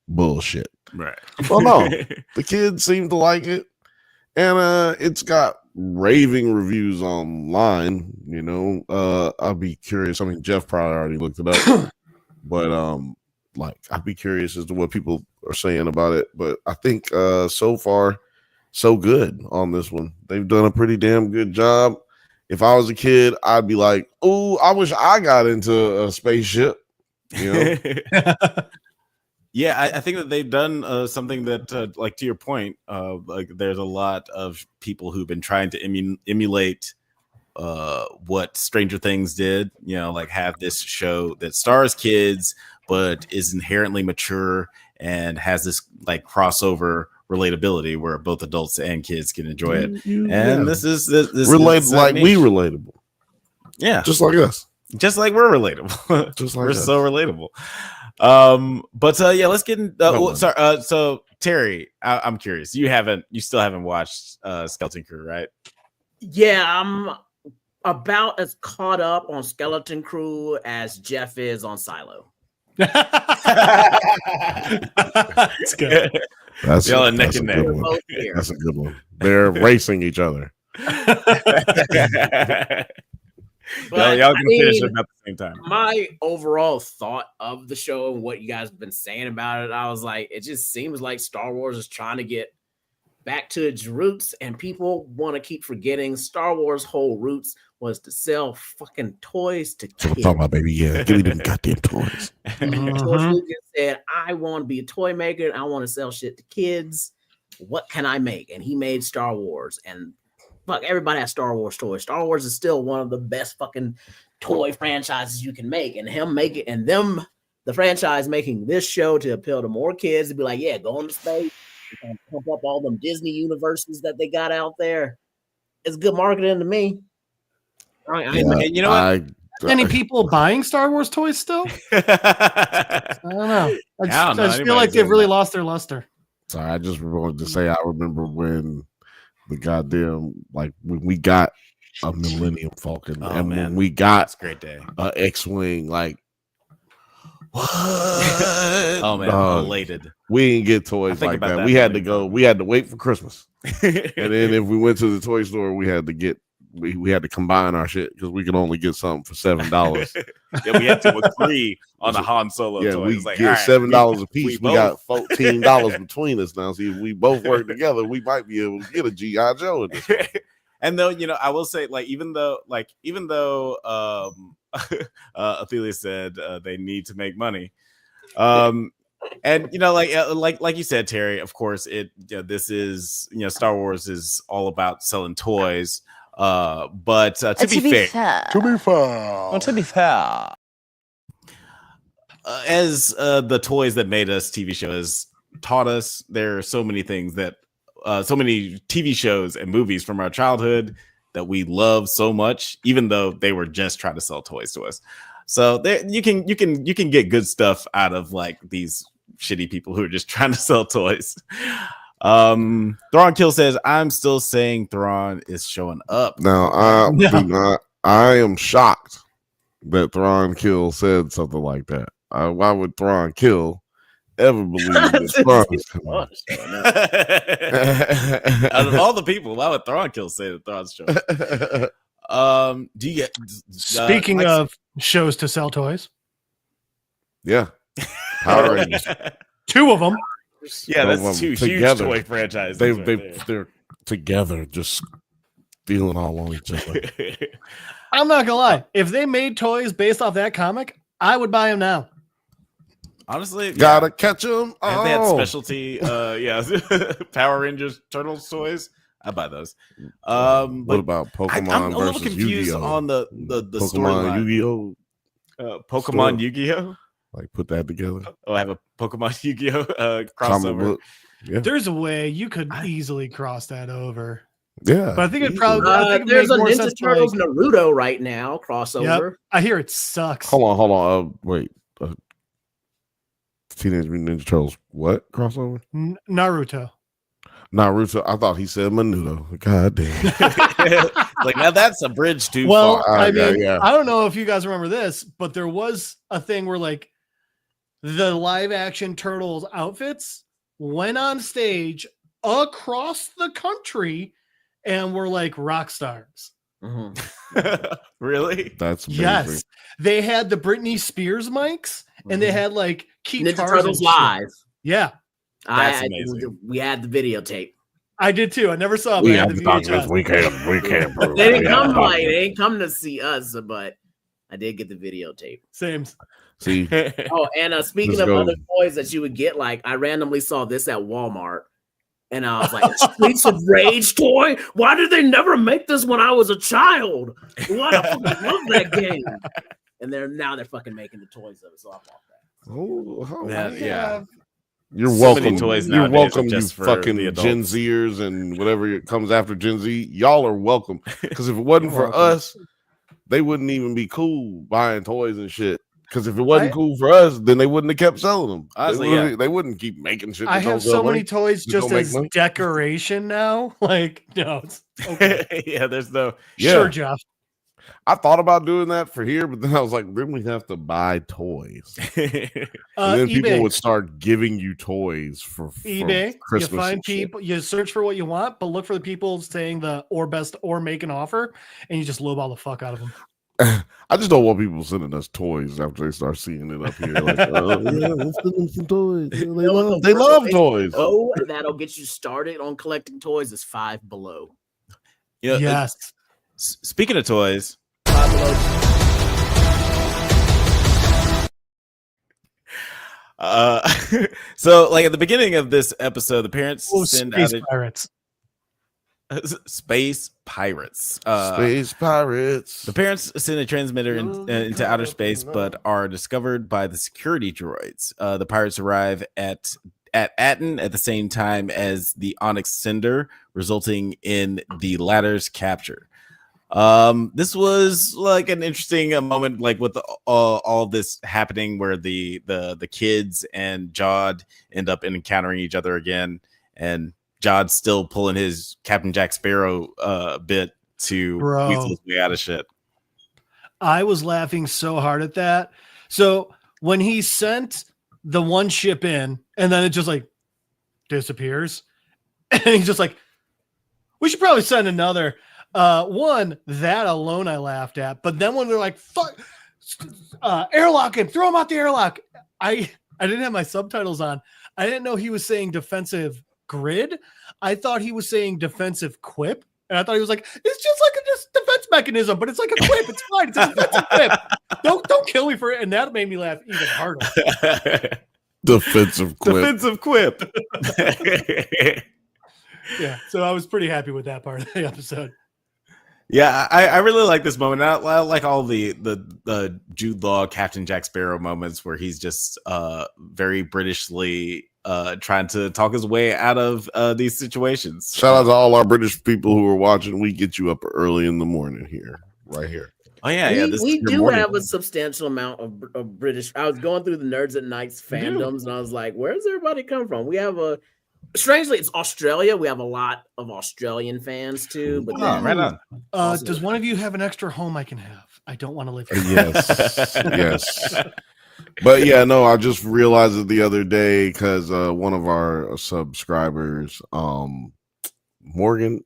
bullshit? Right. Well, no, the kids seem to like it, and it's got raving reviews online. I'll be curious. I mean, Jeff probably already looked it up, but I'd be curious as to what people are saying about it. But I think so far, so good on this one. They've done a pretty damn good job. If I was a kid, I'd be like, "Oh, I wish I got into a spaceship." Yeah, I think that they've done something that, like to your point, like there's a lot of people who've been trying to emulate what Stranger Things did. Like have this show that stars kids but is inherently mature and has this like crossover relatability where both adults and kids can enjoy it. This is related, like we relatable. Yeah, just like us. Just like we're relatable. Just like we're us. so relatable. But yeah, let's get in. So Terry, I'm curious. You still haven't watched Skeleton Crew, right? Yeah, I'm about as caught up on Skeleton Crew as Jeff is on Silo. That's good. That's y'all are neck and neck. That's a good one. They're racing each other. But, y'all can finish it at the same time. My overall thought of the show and what you guys have been saying about it, I was like, it just seems like Star Wars is trying to get back to its roots, and people want to keep forgetting Star Wars' whole roots was to sell fucking toys to kids. I'm talking about, baby. Yeah, give me them goddamn toys. George Lucas said, I want to be a toy maker and I want to sell shit to kids. What can I make? And he made Star Wars, and fuck, everybody has Star Wars toys. Star Wars is still one of the best fucking toy franchises you can make. And the franchise making this show to appeal to more kids to be like, yeah, go into space, pump up all them Disney universes that they got out there. It's good marketing to me. And you know what? Any people buying Star Wars toys still? I don't know. I just feel like they've really lost their luster. Sorry, I just wanted to say I remember when the goddamn when we got a Millennium Falcon when we got great day. X-Wing, like what? Oh man, elated. We didn't get toys like that. We had to go. We had to wait for Christmas, and then if we went to the toy store, we had to get. We had to combine our shit because we could only get something for $7. Yeah, we had to agree on the Han Solo. Yeah, toy. we get $7 a piece. We got $14 between us now. See, if we both work together, we might be able to get a GI Joe in this. And though I will say, even though Athelia said they need to make money, and like you said, Terry, of course, this is Star Wars is all about selling toys. But to be fair, as the toys that made us TV shows taught us, there are so many things that so many TV shows and movies from our childhood that we love so much, even though they were just trying to sell toys to us. So you can get good stuff out of these shitty people who are just trying to sell toys. Thrawn Kill says, I'm still saying Thrawn is showing up. Now I am shocked that Thrawn Kill said something like that. Why would Thrawn Kill ever believe that Thrawn? Out of all the people, why would Thrawn Kill say that Thrawn's showing up? Do you get speaking of shows to sell toys? Yeah. Power Rangers. 2 of them. Yeah, that's 2 huge toy franchises. They're together, just stealing all on each other. I'm not gonna lie. If they made toys based off that comic, I would buy them now. Honestly, gotta catch them. If they had specialty, Power Rangers Turtles toys, I'd buy those. What about Pokemon I'm a little versus confused Yu-Gi-Oh? on the Pokemon Yu-Gi-Oh. Pokemon Yu-Gi-Oh. Like put that together. Oh, I have a Pokemon Yu-Gi-Oh crossover. Yeah. There's a way you could easily cross that over. Yeah, but I think it probably. There's a Ninja Turtles Naruto right now crossover. Yep. I hear it sucks. Hold on. Wait. Teenage Mutant Ninja Turtles. What crossover? Naruto. I thought he said Menudo. God damn. Now that's a bridge too far. Well, I mean, I don't know if you guys remember this, but there was a thing where the live action Turtles outfits went on stage across the country and were rock stars. Mm-hmm. Really? That's amazing. Yes. They had the Britney Spears mics and they had key Ninja Turtles Live. Yeah. That's amazing. We had the videotape. I did too. I never saw it. We have the documents. We can't prove they didn't come to see us, but I did get the videotape. Same. See. Oh, and speaking of other toys that you would get, I randomly saw this at Walmart, and I was like, "Streets of Rage toy? Why did they never make this when I was a child? Why I fucking love that game?" And they're fucking making the toys of it, so I bought that. Yeah. You're welcome. Toys You're welcome, you just fucking Gen Zers and whatever comes after Gen Z. Y'all are welcome. Because if it wasn't for us, they wouldn't even be cool buying toys and shit. Because if it wasn't cool for us, then they wouldn't have kept selling them. Honestly, they wouldn't keep making shit. I have so many toys just as decoration now. No, it's okay. Yeah, there's no. Sure, Jeff. I thought about doing that for here, but then I was like, then we have to buy toys. And then people would start giving you toys for eBay. For Christmas. You find people, you search for what you want, but look for the people saying the or best or make an offer, and you just lowball the fuck out of them. I just don't want people sending us toys after they start seeing it up here. Let's send them some toys. They love toys. Oh, that'll get you started on collecting toys is $5 Below. Yes. Speaking of toys, so at the beginning of this episode, the parents send out pirates. Space pirates. Space pirates. The parents send a transmitter into outer space, but are discovered by the security droids. The pirates arrive at Aten at the same time as the Onyx Cinder, resulting in the latter's capture. This was like an interesting moment, like with all this happening, where the kids and Jod end up encountering each other again, and Jod's still pulling his Captain Jack Sparrow bit to weasel his way out of shit. I was laughing so hard at that. So when he sent the one ship in, and then it just like disappears, and he's just like, we should probably send another. One, that alone I laughed at, but then when they're like, fuck, airlock him, throw him out the airlock. I didn't have my subtitles on. I didn't know he was saying defensive grid. I thought he was saying defensive quip. And I thought he was like, it's just like a defense mechanism, but it's like a quip. It's fine. It's a defensive quip. Don't kill me for it. And that made me laugh even harder. Defensive quip. Defensive quip. Yeah. So I was pretty happy with that part of the episode. Yeah, I really like this moment. I like all the Jude Law, Captain Jack Sparrow moments where he's just very Britishly trying to talk his way out of these situations. Shout out to all our British people who are watching. We get you up early in the morning here, right here. Oh yeah, we do have a substantial amount of British. I was going through the NerdsatNites fandoms, and I was like, "Where's everybody come from?" We have strangely, it's Australia. We have a lot of Australian fans too. But right on. Does one of you have an extra home I can have? I don't want to live here. Yes, yes. But yeah, no, I just realized it the other day because one of our subscribers, James Morgan,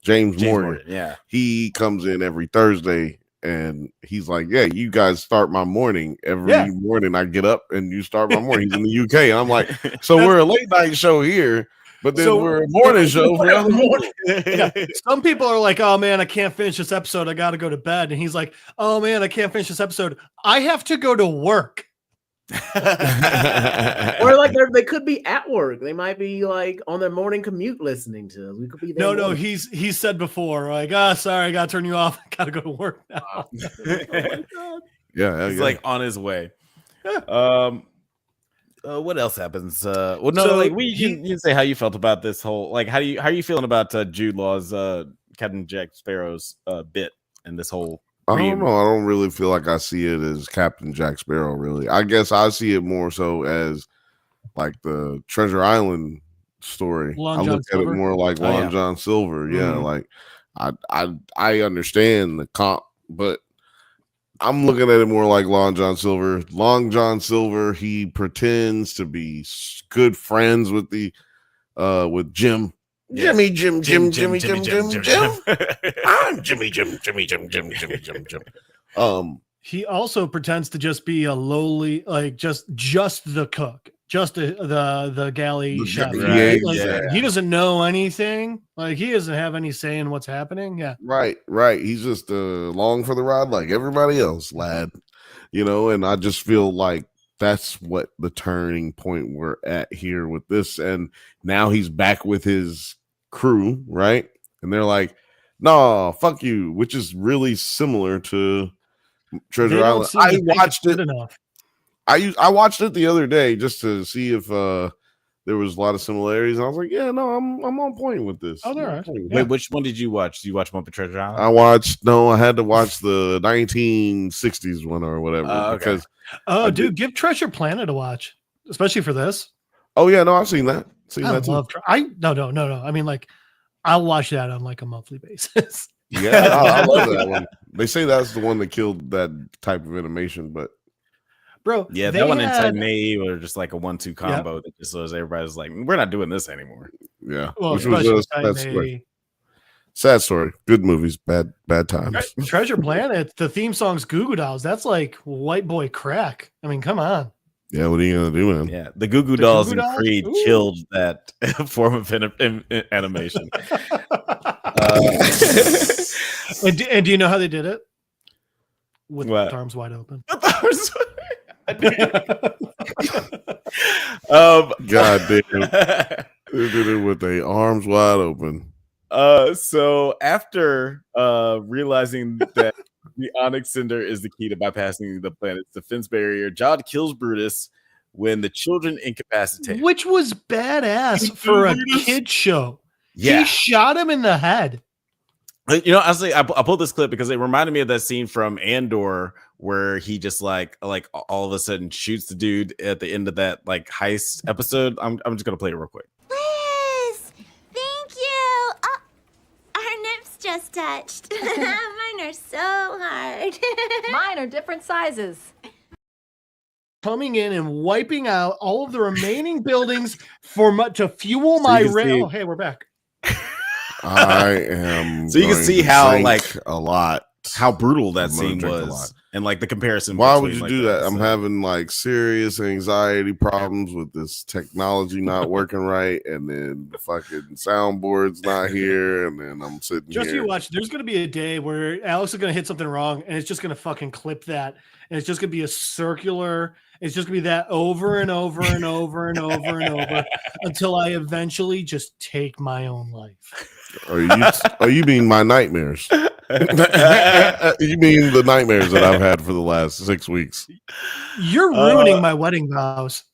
yeah, he comes in every Thursday and he's like, "Yeah, you guys start my morning every morning. I get up and you start my morning." He's in the UK, and I'm like, "So we're a late night show here." But then we're a morning show for other morning. Yeah. Some people are like, "Oh man, I can't finish this episode. I got to go to bed." And he's like, "Oh man, I can't finish this episode. I have to go to work." Or like they could be at work. They might be like on their morning commute listening to us. We could be there. No, he's said before, like, sorry, I got to turn you off. I got to go to work now. Oh my God. Yeah, he's like on his way. What else happens? Well, no, like you can say how you felt about this whole, like, how are you feeling about Jude Law's Captain Jack Sparrow's bit and this whole? I don't know. I don't really feel like I see it as Captain Jack Sparrow. Really, I guess I see it more so as like the Treasure Island story. I look at it more like Long John Silver. Yeah, like I understand the comp, but I'm looking at it more like Long John Silver. Long John Silver, he pretends to be good friends with with Jim. Jimmy, Jim. I'm Jimmy, Jim. He also pretends to just be a lowly, like just the cook, just the galley chef. Right? Like, he doesn't know anything. Like he doesn't have any say in what's happening. Yeah, right. He's just along for the ride, like everybody else, lad. And I just feel like that's what the turning point we're at here with this. And now he's back with his crew, right? And they're like, "No, fuck you," which is really similar to Treasure Island. I watched it enough. I watched it the other day just to see if there was a lot of similarities. And I was like, "Yeah, no, I'm on point with this." Oh, there. Wait, which one did you watch? Did you watch one for Treasure Island? I had to watch the 1960s one or whatever because. Oh, dude, give Treasure Planet a watch, especially for this. Oh yeah, no, I've seen that. No. I mean, like, I'll watch that on like a monthly basis. Yeah, I love that one. They say that's the one that killed that type of animation, but bro, yeah, that one and May were just like a 1-2 combo that just was everybody's like, we're not doing this anymore. Yeah, which was sad story. Good movies, bad times. Treasure Planet, the theme song's Goo Goo Dolls. That's like white boy crack. I mean, come on. Yeah, what are you gonna do, man? Yeah, the Goo Goo Dolls and Creed killed that form of animation. And do you know how they did it? With arms wide open. God damn! They did it with their arms wide open. So after realizing that the Onyx Cinder is the key to bypassing the planet's defense barrier, Jod kills Brutus when the children incapacitate. Which was badass for a kid show. Yeah. He shot him in the head. You know, honestly, I pulled this clip because it reminded me of that scene from Andor where he just like all of a sudden shoots the dude at the end of that like heist episode. I'm just gonna play it real quick. Liz, thank you. Oh, our nips just touched. Mine are so hard. Mine are different sizes. Coming in and wiping out all of the remaining buildings to fuel my rail. Oh, hey, we're back. I am. So you can see how like a lot, how brutal that scene was, and like the comparison. Why would you like, do that? I'm having like serious anxiety problems with this technology not working right, and then the fucking soundboard's not here, and then I'm sitting just here. You watch. There's gonna be a day where Alex is gonna hit something wrong, and it's just gonna fucking clip that, and it's just gonna be a circular. It's just gonna be that over and over and over and over and over until I eventually just take my own life. Are you mean my nightmares? You mean the nightmares that I've had for the last 6 weeks? You're ruining my wedding vows.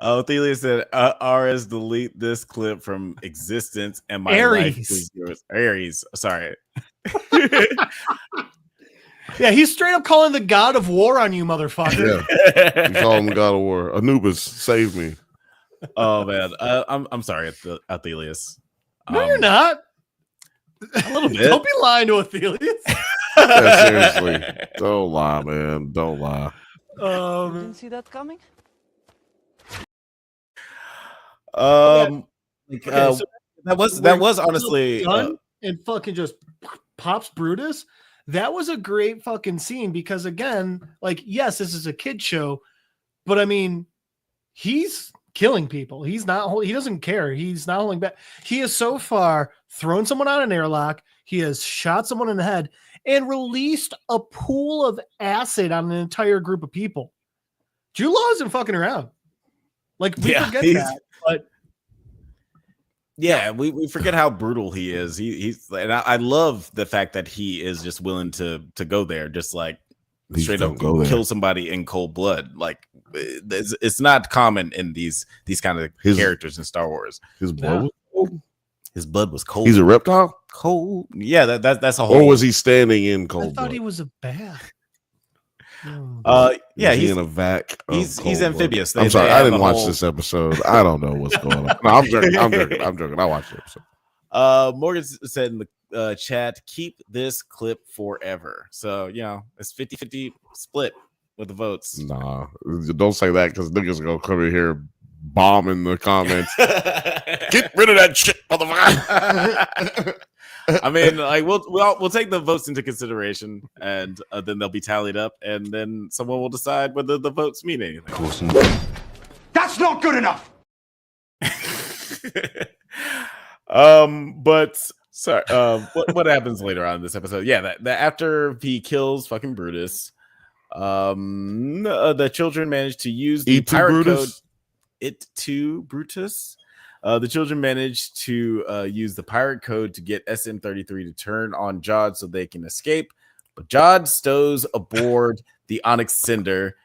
Thelia said, RS, delete this clip from existence and my Aries. life is yours. Aries, sorry. Yeah, he's straight up calling the god of war on you, motherfucker. Yeah. He's calling the god of war. Anubis, save me. Oh man, I'm sorry, Athelius. No, you're not. A little bit. Don't be lying to Athelius. Yeah, seriously, don't lie, man. Don't lie. Didn't see that coming. So that was Where honestly and fucking just pops Brutus. That was a great fucking scene because again, like, yes, this is a kid show, but I mean, he's killing people. He doesn't care. He's not holding back. He has so far thrown someone out an airlock. He has shot someone in the head and released a pool of acid on an entire group of people. Jude Law isn't fucking around. Like, we forget that, but yeah, we forget how brutal he is. He's and I love the fact that he is just willing to go there, just like straight up kill somebody in cold blood. Like it's not common in these kind of characters in Star Wars. His blood was cold. His blood was cold. He's a reptile? Cold. Yeah, that's a whole. Or was he standing in cold blood? I thought he was a bat. Yeah, he's in a vac. He's amphibious. I'm sorry, I didn't watch this episode. I don't know what's going on. No, I'm joking. I'm joking. I watched the episode. Morgan said in the chat, keep this clip forever. So, you know, it's 50-50 split with the votes. Nah, don't say that because niggas are gonna come in here bombing the comments. Get rid of that shit, motherfucker. I mean, like we'll take the votes into consideration, and then they'll be tallied up, and then someone will decide whether the votes mean anything. That's not good enough. But sorry, what happens later on in this episode? Yeah, that after he kills fucking Brutus, the children manage to use the pirate code. Brutus. The children managed to use the pirate code to get SM-33 to turn on Jod so they can escape. But Jod stows aboard the Onyx Cinder,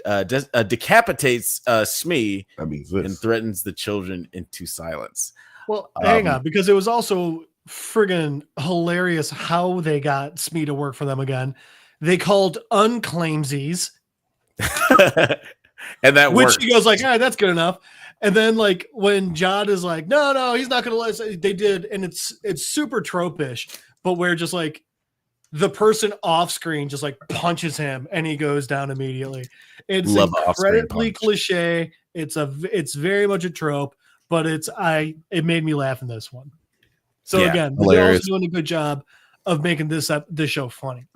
decapitates Smee, and threatens the children into silence. Well, hang on, because it was also friggin' hilarious how they got Smee to work for them again. They called unclaimsies. And that which worked. he goes like, all right, that's good enough. And then like when Jod is like, no, he's not gonna let us. They did, and it's super tropish, but where just like the person off screen just like punches him and he goes down immediately. It's incredibly cliche. It's very much a trope, but it made me laugh in this one. So yeah, again, they're also doing a good job of making this show funny.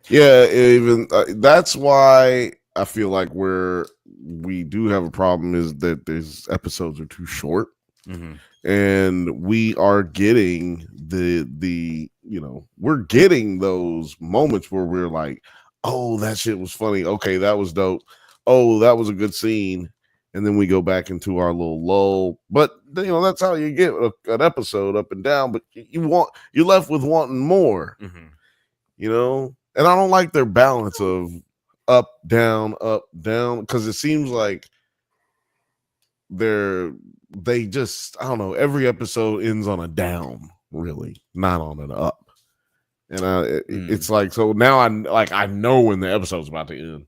Yeah, even that's why I feel like we do have a problem is that these episodes are too short, and we are getting we're getting those moments where we're like, oh, that shit was funny. Okay, that was dope. Oh, that was a good scene. And then we go back into our little lull. But that's how you get an episode up and down. But you're left with wanting more. And I don't like their balance of up, down, because it seems like they just, I don't know, every episode ends on a down. really, not on and up. And it's like, so now I know when the episode's about to end.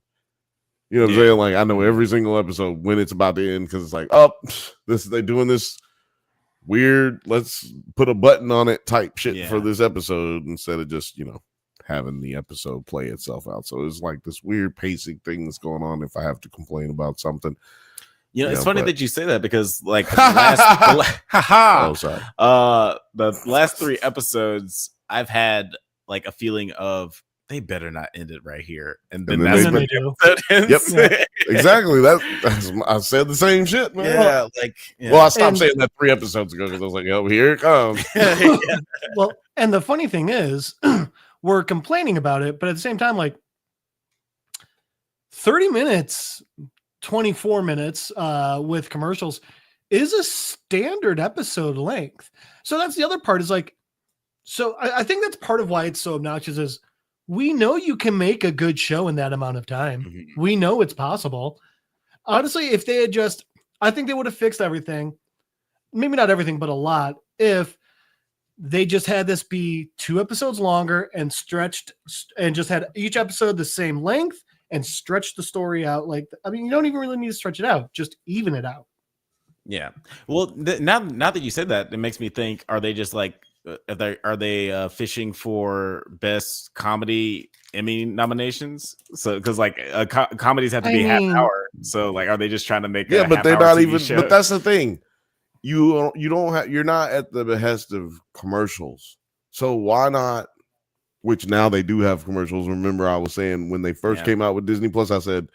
You know what I'm saying? Like I know every single episode when it's about to end because it's like, oh, they're doing this weird, let's put a button on it type shit for this episode instead of just, having the episode play itself out. So it's like this weird pacing thing that's going on if I have to complain about something. It's funny that you say that because like the last 3 episodes I've had like a feeling of they better not end it right here, and then that's when the episode ends. Yep, exactly. I said the same shit, man. Well, I stopped saying that 3 episodes ago because I was like, "Oh, here it comes." Well, and the funny thing is, we're complaining about it, but at the same time, like 30 minutes, 24 minutes with commercials is a standard episode length. So that's the other part. Is like, so I think that's part of why it's so obnoxious. Is we know you can make a good show in that amount of time. Mm-hmm. We know it's possible. Honestly, if they had just, I think they would have fixed everything. Maybe not everything, but a lot. If they just had this be 2 episodes longer and stretched and just had each episode the same length and stretched the story out. Like, I mean, you don't even really need to stretch it out. Just even it out. Yeah. Well, now that you said that, it makes me think, are they just like, are they fishing for best comedy Emmy nominations? So because like comedies have to be half hour, so like are they just trying to make but they're not even show? But that's the thing, you don't have, you're not at the behest of commercials, so why not? Which now they do have commercials. Remember I was saying when they first came out with Disney Plus, I said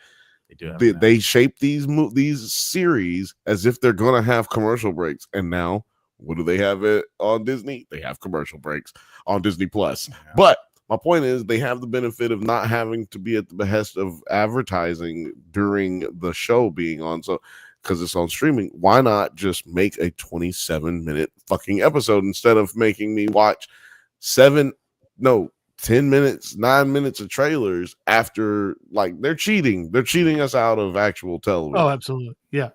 they shape these series as if they're gonna have commercial breaks, and now what do they have it on Disney? They have commercial breaks on Disney Plus. Yeah. But my point is they have the benefit of not having to be at the behest of advertising during the show being on. So because it's on streaming, why not just make a 27-minute fucking episode instead of making me watch 10 minutes, 9 minutes of trailers after, like, they're cheating. They're cheating us out of actual television. Oh, absolutely. Yeah.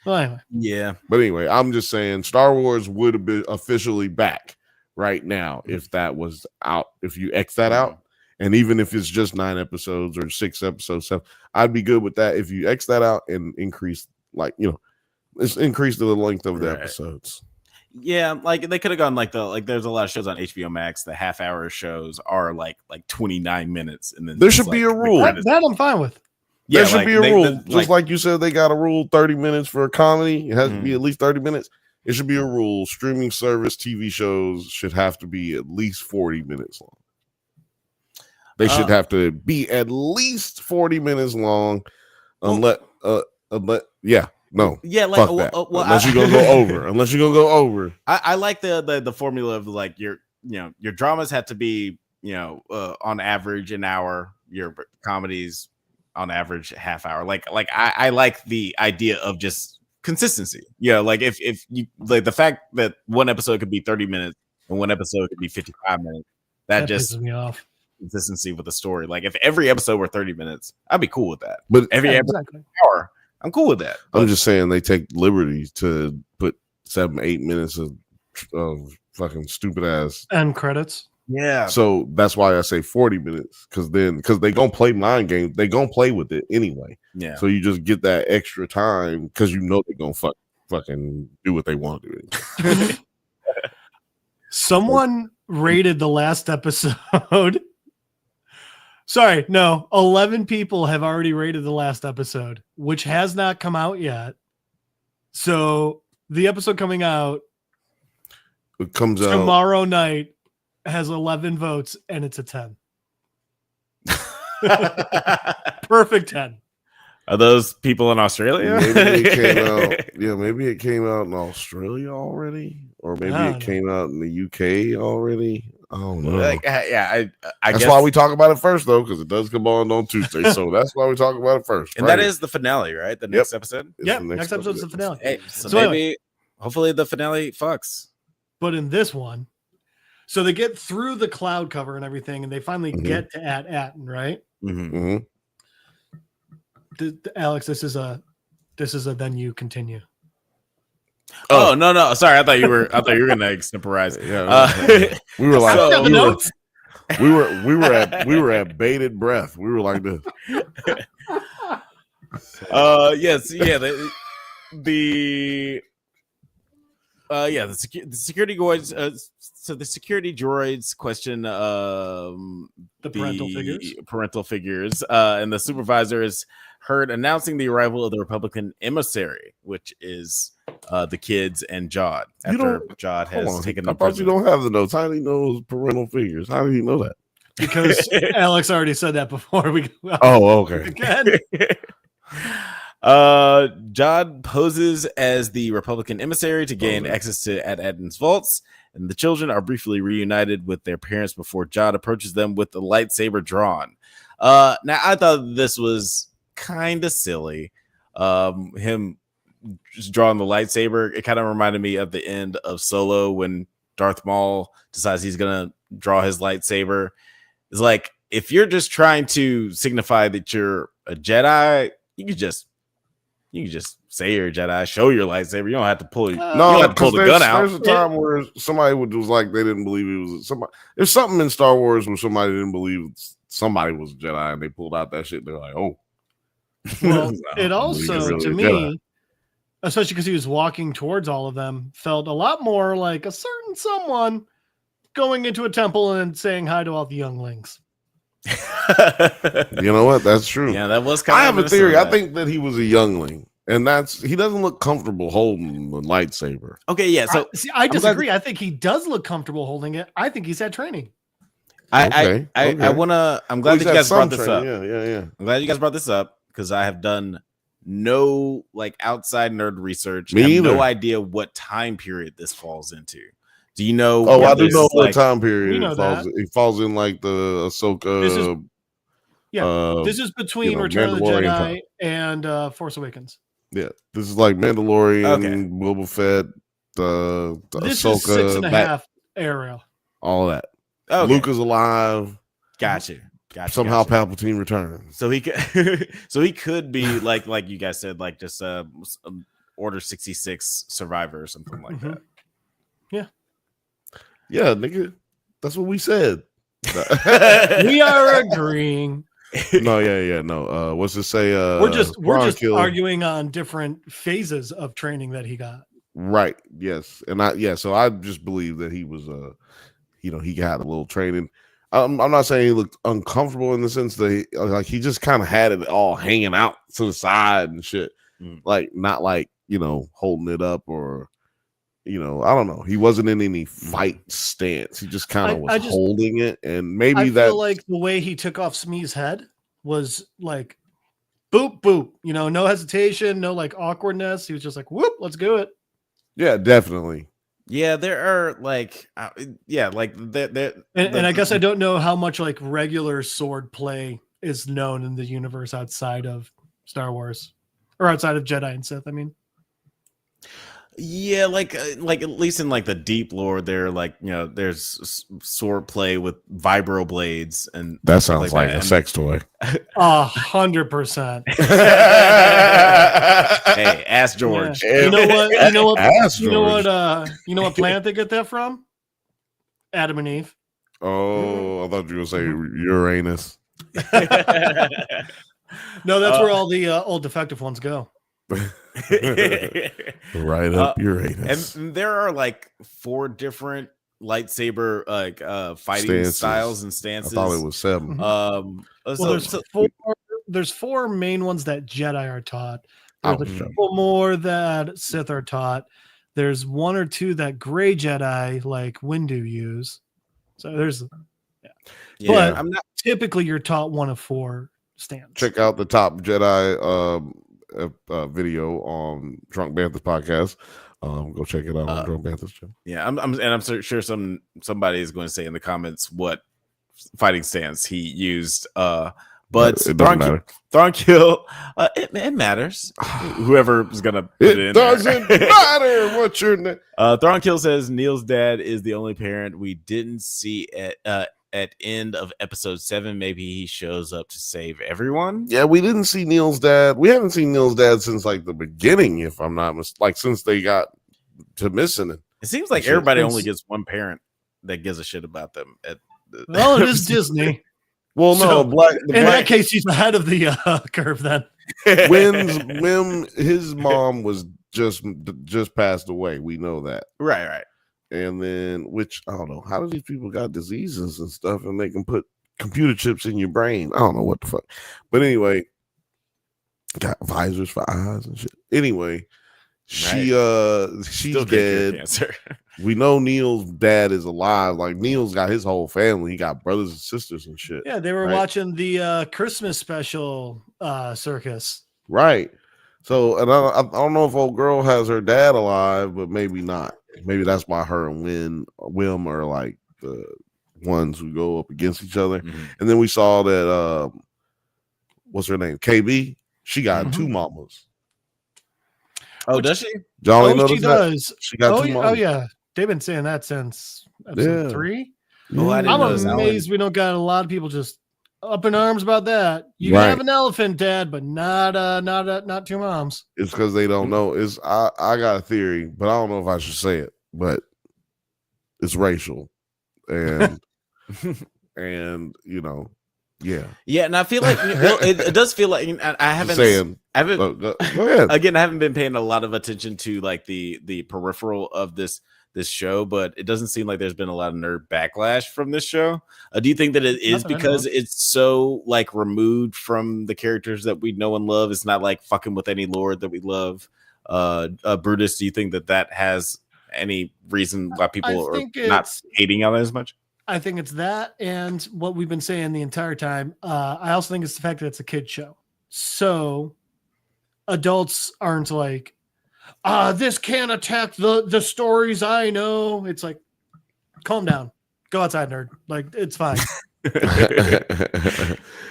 Well, anyway. Yeah. But anyway, I'm just saying Star Wars would have been officially back right now if that was out. If you X that out, and even if it's just 9 episodes or 6 episodes, I'd be good with that. If you X that out and increase, let's increase the length of the episodes. Yeah, like they could have gone there's a lot of shows on HBO Max. The half-hour shows are like 29 minutes, and then there should be a rule that I'm fine with. Yeah, there should be a rule. Just like you said, they got a rule 30 minutes for a comedy. It has to be at least 30 minutes. It should be a rule. Streaming service TV shows should have to be at least 40 minutes long. They should have to be at least 40 minutes long. Unless unless you're gonna go over. I like the formula of like your dramas have to be on average an hour. Your comedies on average half hour. I like the idea of just consistency. Like if you like the fact that one episode could be 30 minutes and one episode could be 55 minutes, that just pisses me off. Consistency with the story. Like if every episode were 30 minutes, I'd be cool with that. But every hour, I'm cool with that. I'm just saying they take liberties to put 7-8 minutes of fucking stupid ass end credits. Yeah. So that's why I say 40 minutes, because they gonna play mind games. They gonna play with it anyway. Yeah. So you just get that extra time because you know they're gonna fucking do what they want to do. Someone rated the last episode. Sorry, no. 11 people have already rated the last episode, which has not come out yet. So the episode coming out, it comes out tomorrow night, has 11 votes, and it's a 10. Perfect 10. Are those people in Australia? Maybe it came out in Australia already, or maybe it came out in the UK already. I don't know. I that's guess why we talk about it first, though, because it does come on Tuesday. So that's why we talk about it first. And that is the finale, right? The next episode. Yeah, next episode is the finale. Hey, so maybe, hopefully, the finale fucks. But in this one, so they get through the cloud cover and everything, and they finally get to Atten, right? Mm-hmm. Alex, this is a then you continue. Oh no! Sorry, I thought you were gonna extemporize. Yeah, we were like, notes. we were at bated breath. We were like this. Yes, yeah. The security droids. So the security droids question the parental figures, and the supervisor is heard announcing the arrival of the Republican emissary, which is the kids and Jod. After Jod has taken them. I thought you don't have the notes. How do you know those parental figures? How do you know that? Because Alex already said that before we go. Oh, okay. Again. Jod poses as the Republican emissary to gain access to Adn's vaults, and the children are briefly reunited with their parents before Jod approaches them with the lightsaber drawn. Now, I thought this was kind of silly. Him just drawing the lightsaber, it kind of reminded me of the end of Solo when Darth Maul decides he's gonna draw his lightsaber. It's like, if you're just trying to signify that you're a Jedi, you can just say you're a Jedi, show your lightsaber. You don't have to pull. You don't have to pull the gun out. There's a time where somebody was like, they didn't believe it was somebody. There's something in Star Wars where somebody didn't believe somebody was a Jedi, and they pulled out that shit. They're like, oh. Well, it also, really to me, Jedi. especially because he was walking towards all of them, felt a lot more like a certain someone going into a temple and saying hi to all the younglings. You know what? That's true. Yeah, that was kind I of. have a theory. I think that he was a youngling, and he doesn't look comfortable holding the lightsaber. Okay, yeah. So I disagree. I think he does look comfortable holding it. I think he's had training. I'm glad that you guys brought this up. Yeah. I'm glad you guys brought this up because I have done no outside nerd research. Me I have either. no idea what time period this falls into. Do you know? Oh, I do know what time period we know it falls in, like the Ahsoka. This is between Return of the Jedi and Force Awakens. Yeah, this is like Mandalorian, Boba Fett, the this Ahsoka, is 6.5 era. all that. Okay. Luke is alive. Gotcha. Somehow Palpatine returns. So he could be like you guys said, like just Order 66 survivor or something like that. Yeah, nigga. That's what we said. We are agreeing. No. What's it say? We're just kill. arguing on different phases of training that he got. Right. Yes. And so I just believe that he was he got a little training. I'm not saying he looked uncomfortable in the sense that he just kind of had it all hanging out to the side and shit. Like not like, holding it up or I don't know. He wasn't in any fight stance. He just kind of was holding it, and maybe I feel like the way he took off Smee's head was like, boop boop. No hesitation, no awkwardness. He was just like, whoop, let's do it. Yeah, definitely. Yeah, there are and I guess I don't know how much regular sword play is known in the universe outside of Star Wars or outside of Jedi and Sith. I mean. Yeah, like at least in the deep lore, there there's sword play with vibro blades, and that sounds like a sex toy. 100%. Hey, ask George. Yeah. You know what? You know what? Ask you know George. what? You know what planet they get that from? Adam and Eve. Oh, I thought you were saying Uranus. No, that's where all the old defective ones go. Right up Uranus. And there are 4 different lightsaber fighting styles and stances. I thought it was 7. There's 4 main ones that Jedi are taught. There's a couple more that Sith are taught. There's 1 or 2 that Gray Jedi like Windu use. So there's but I'm not typically you're taught 1 of 4 stands. Check out the top Jedi video on Drunk Banthas podcast. Go check it out on Drunk Banthas channel. Yeah, I'm sure somebody is going to say in the comments what fighting stance he used. But Thrawnkill, it matters. Whoever is gonna put it in doesn't matter what your name. Thrawnkill says Neil's dad is the only parent we didn't see at end of episode 7. Maybe he shows up to save everyone. Yeah, we didn't see Neil's dad. We haven't seen Neil's dad since the beginning, if I'm not mistaken. Since they got to missing it. It seems like everybody only gets one parent that gives a shit about them. Well, it is Disney. Well, no, in that case, he's ahead of the curve. Then when his mom was just passed away, we know that, right. And then, which I don't know, how do these people got diseases and stuff, and they can put computer chips in your brain? I don't know what the fuck, but anyway, got visors for eyes and shit. Anyway, she's dead. We know Neil's dad is alive. Like Neil's got his whole family. He got brothers and sisters and shit. Yeah, they were watching the Christmas special circus. Right. So, and I don't know if old girl has her dad alive, but maybe not. Maybe that's why her and Wim are like the ones who go up against each other. Mm-hmm. And then we saw that what's her name? KB. She got two mamas. Oh, does she? Jolly she does. She got two mamas. Oh yeah. They've been saying that since episode 3. Oh, I'm amazed we don't got a lot of people just up in arms about that. You can have an elephant, Dad, but not two moms. It's because they don't know. I got a theory, but I don't know if I should say it. But it's racial, and yeah. And I feel like it does feel like I haven't. Go ahead. Again, I haven't been paying a lot of attention to like the peripheral of this show, but it doesn't seem like there's been a lot of nerd backlash from this show. Do you think that it is because it's so like removed from the characters that we know and love? It's not like fucking with any lord that we love. Brutus, do you think that has any reason why people are not hating on it as much? I think it's that, and what we've been saying the entire time. I also think it's the fact that it's a kid show, so adults aren't like, this can't attack the stories I know. It's like, calm down, go outside, nerd. Like, it's fine.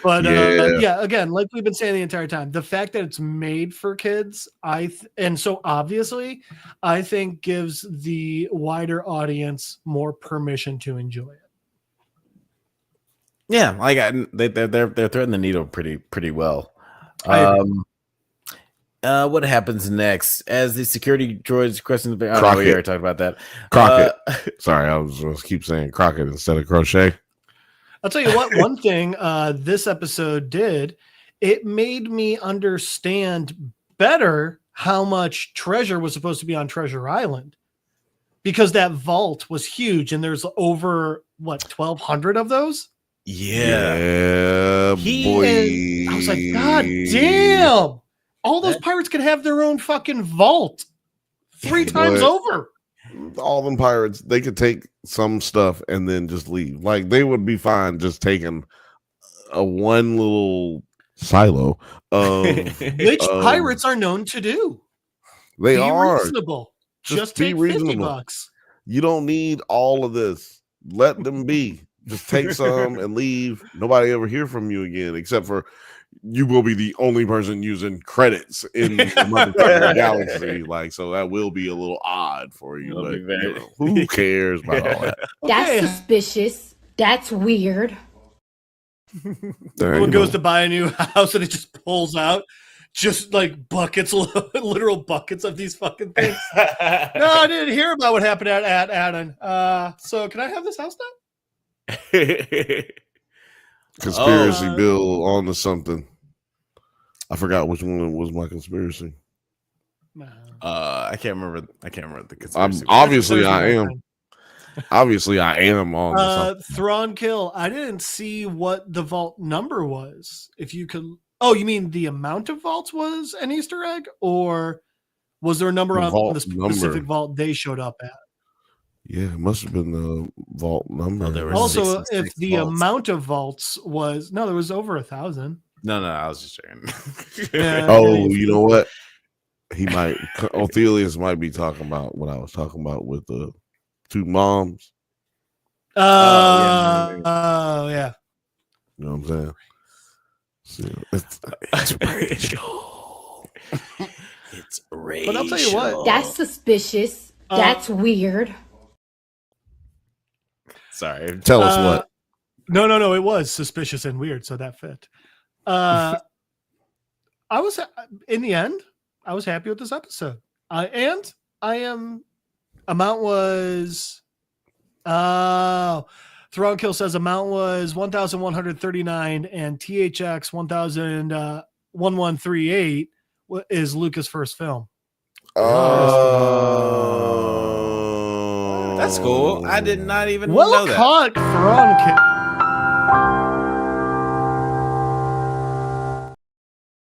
But again, like we've been saying the entire time, the fact that it's made for kids, and so obviously, I think gives the wider audience more permission to enjoy it. Yeah, like they're threading the needle pretty well. What happens next as the security droids question the Crockett. We already talked about that. Crockett. Sorry, I was keep saying Crockett instead of Crochet. I'll tell you what. One thing this episode did, it made me understand better how much treasure was supposed to be on Treasure Island, because that vault was huge, and there's over 1,200 of those. Yeah, boy. I was like, God damn. All those pirates could have their own fucking vault 3 times over. All them pirates, they could take some stuff and then just leave. Like, they would be fine just taking a one little silo of which pirates are known to do. They are reasonable. Just be take reasonable. $50. You don't need all of this. Let them be. Just take some and leave. Nobody ever hear from you again, except for you will be the only person using credits in the motherfucking galaxy. Like, so that will be a little odd for you. But who cares about all that? That's suspicious. That's weird. Someone goes to buy a new house and it just pulls out just like buckets, literal buckets of these fucking things. No, I didn't hear about what happened at Adam. So can I have this house now? Conspiracy Bill on to something. I forgot which one was my conspiracy. I can't remember the conspiracy. Obviously I am. Obviously I am on Thrawn Kill. I didn't see what the vault number was. If you could you mean the amount of vaults was an Easter egg, or was there a number on the specific vault they showed up at? Yeah, it must have been the vault number. Also, if the amount of vaults was there was over 1,000. No, I was just checking. You know what? He might. Othelius might be talking about what I was talking about with the 2 moms. Yeah. You know what I'm saying? It's racial. It's racial. But I'll tell you what. That's suspicious. That's weird. Sorry. Tell us what. No. It was suspicious and weird, so that fit. I was in the end. I was happy with this episode, and I am Amount was Thrawn Kill says amount was 1,139 and THX 1,1138 is Lucas' first film. Oh, that's cool. I did not even well know that. caught, Thrawn Kill.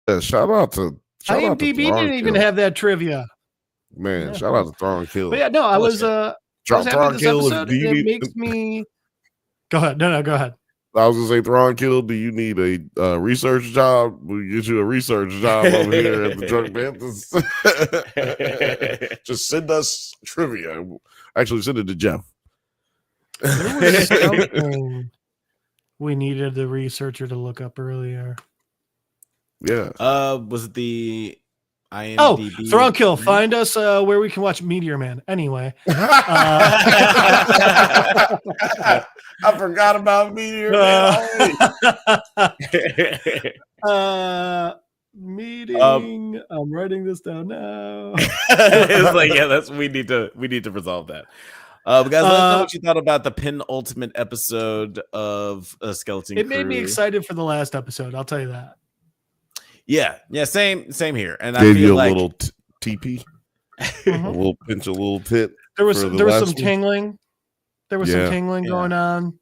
Yeah, shout out to IMDb didn't even have that trivia. Man, Yeah. shout out to Thrawn Kill. But yeah, no, I was happy with this episode. It makes me. Go ahead. No, go ahead. I was gonna say, Thrawn Kill, do you need a research job? We'll get you a research job over here at the Drunk Banthas. Just send us trivia. Actually, send it to Jeff. There was something we needed the researcher to look up earlier. Yeah. Was it the IMDb? Oh, Thrawn Kill. Find us where we can watch Meteor Man. Anyway. I forgot about Meteor Man. Meeting. I'm writing this down now. It's like, yeah, we need to resolve that. But guys, let us know what you thought about the penultimate episode of Skeleton It Crew. made me excited for the last episode. I'll tell you that. Yeah, same here. And Gave I feel you a like little TP, a little pinch, a little tit. There was some one. tingling. There was some tingling Yeah. going on.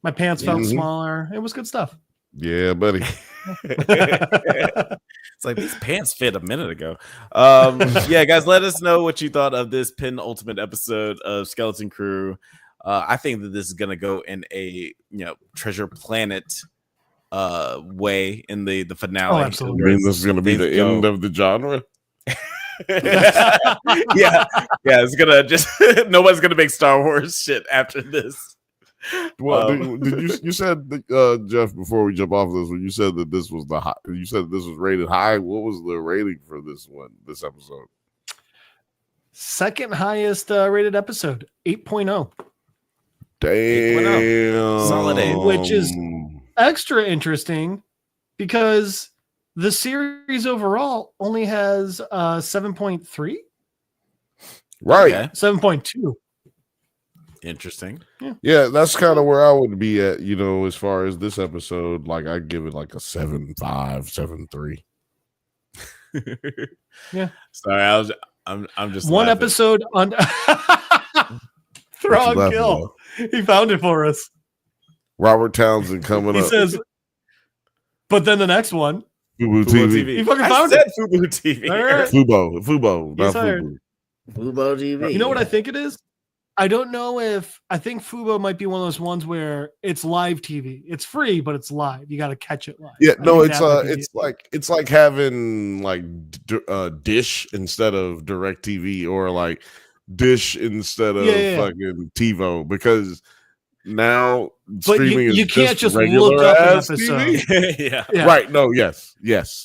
My pants felt smaller. It was good stuff. Yeah, buddy. It's like these pants fit a minute ago. Yeah, guys, let us know what you thought of this penultimate episode of Skeleton Crew. I think that this is gonna go in a Treasure Planet way in the finale. Oh, absolutely. I mean, this is going to be the end of the genre. yeah, it's gonna just nobody's gonna make Star Wars shit after this. Well, you said Jeff, before we jump off of this, when you said that this was you said this was rated high. What was the rating for this episode? Second highest rated episode, 8.0. Damn, solid 8. Which is extra interesting because the series overall only has 7.3. Right. Okay. 7.2. Interesting. Yeah, that's kind of where I would be at, as far as this episode. Like, I'd give it like a 7.5, 7.3. Yeah. Sorry, I'm just one laughing. episode on Thrawn Kill. He found it for us. Robert Townsend coming He up. says, but then the next one, Fubo TV. he fucking I found said it. Fubo TV. All right. Fubo, not He's hired. Fubo. Fubo TV. You know what I think it is? I don't know I think Fubo might be one of those ones where it's live TV. It's free, but it's live. You got to catch it live. Yeah, I no, think it's that might be it's like having like Dish instead of DirecTV, or like Dish instead of fucking TiVo, because now but streaming you is can't just regular look up an ass episode. TV. Yeah. Right. No, yes,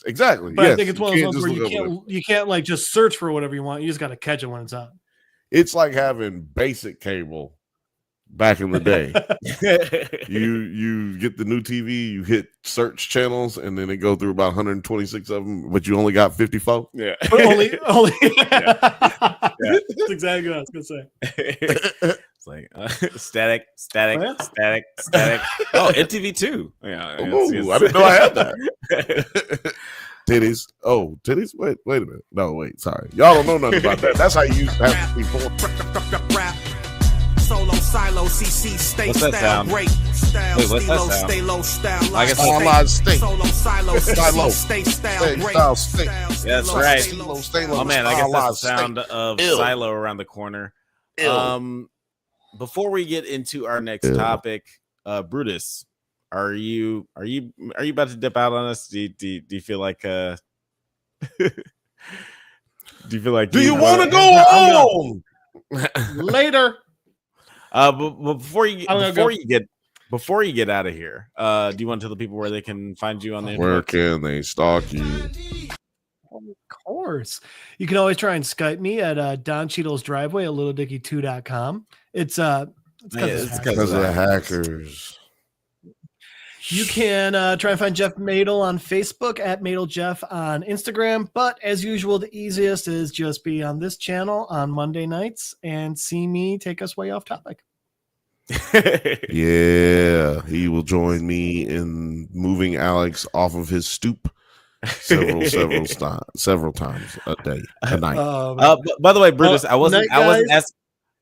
exactly. But yes. I think it's one of those ones where just look up you can't like just search for whatever you want. You just got to catch it when it's on. It's like having basic cable back in the day. you get the new TV, you hit search channels, and then it go through about 126 of them, but you only got 54. Yeah. But only. Yeah. That's exactly what I was gonna say. It's like static. Oh, yeah? Static. Oh, MTV too. Yeah. Ooh, I didn't know I had that. Titties. Oh, titties. Wait a minute. No, wait. Sorry, y'all don't know nothing about that. That's how you used to have before. Solo, silo, CC, stay What's that style, sound? break style, Wait, what's that sound? stay low, style, I guess stay. solo, silo, Silo. CC, stay style, break Stay. That's low, right. stay low. Oh man, I guess that's the sound of Silo around the corner. Before we get into our next topic, Brutus, are you about to dip out on us? Do you feel like do you feel like Do you want to go home? Later. But before you get out of here, do you want to tell the people where they can find you on the internet? Where can they stalk you? Of course. You can always try and Skype me at Don Cheadle's driveway at littleDicky2.com. It's because of the hackers. You can try and find Jeff Madel on Facebook at MadelJeff on Instagram. But as usual, the easiest is just be on this channel on Monday nights and see me take us way off topic. Yeah, he will join me in moving Alex off of his stoop several times a day, a night. By the way, Brutus, I wasn't guys.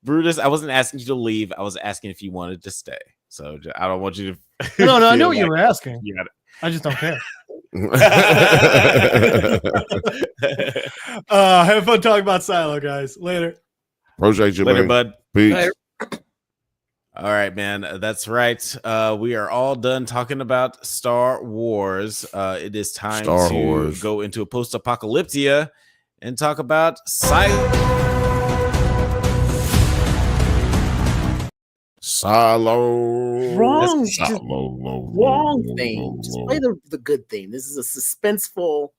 Brutus, I wasn't asking you to leave. I was asking if you wanted to stay. So I don't want you to. No, I know feel what you like were asking. you got it. I just don't care. Have fun talking about Silo, guys. Later. Appreciate you, Later, man. bud. Peace. Later. All right, man. That's right. We are all done talking about Star Wars. It is time Star to Wars. go into a post-apocalyptia and talk about Silo. Wrong Wrong theme. Just play the good theme. This is a suspenseful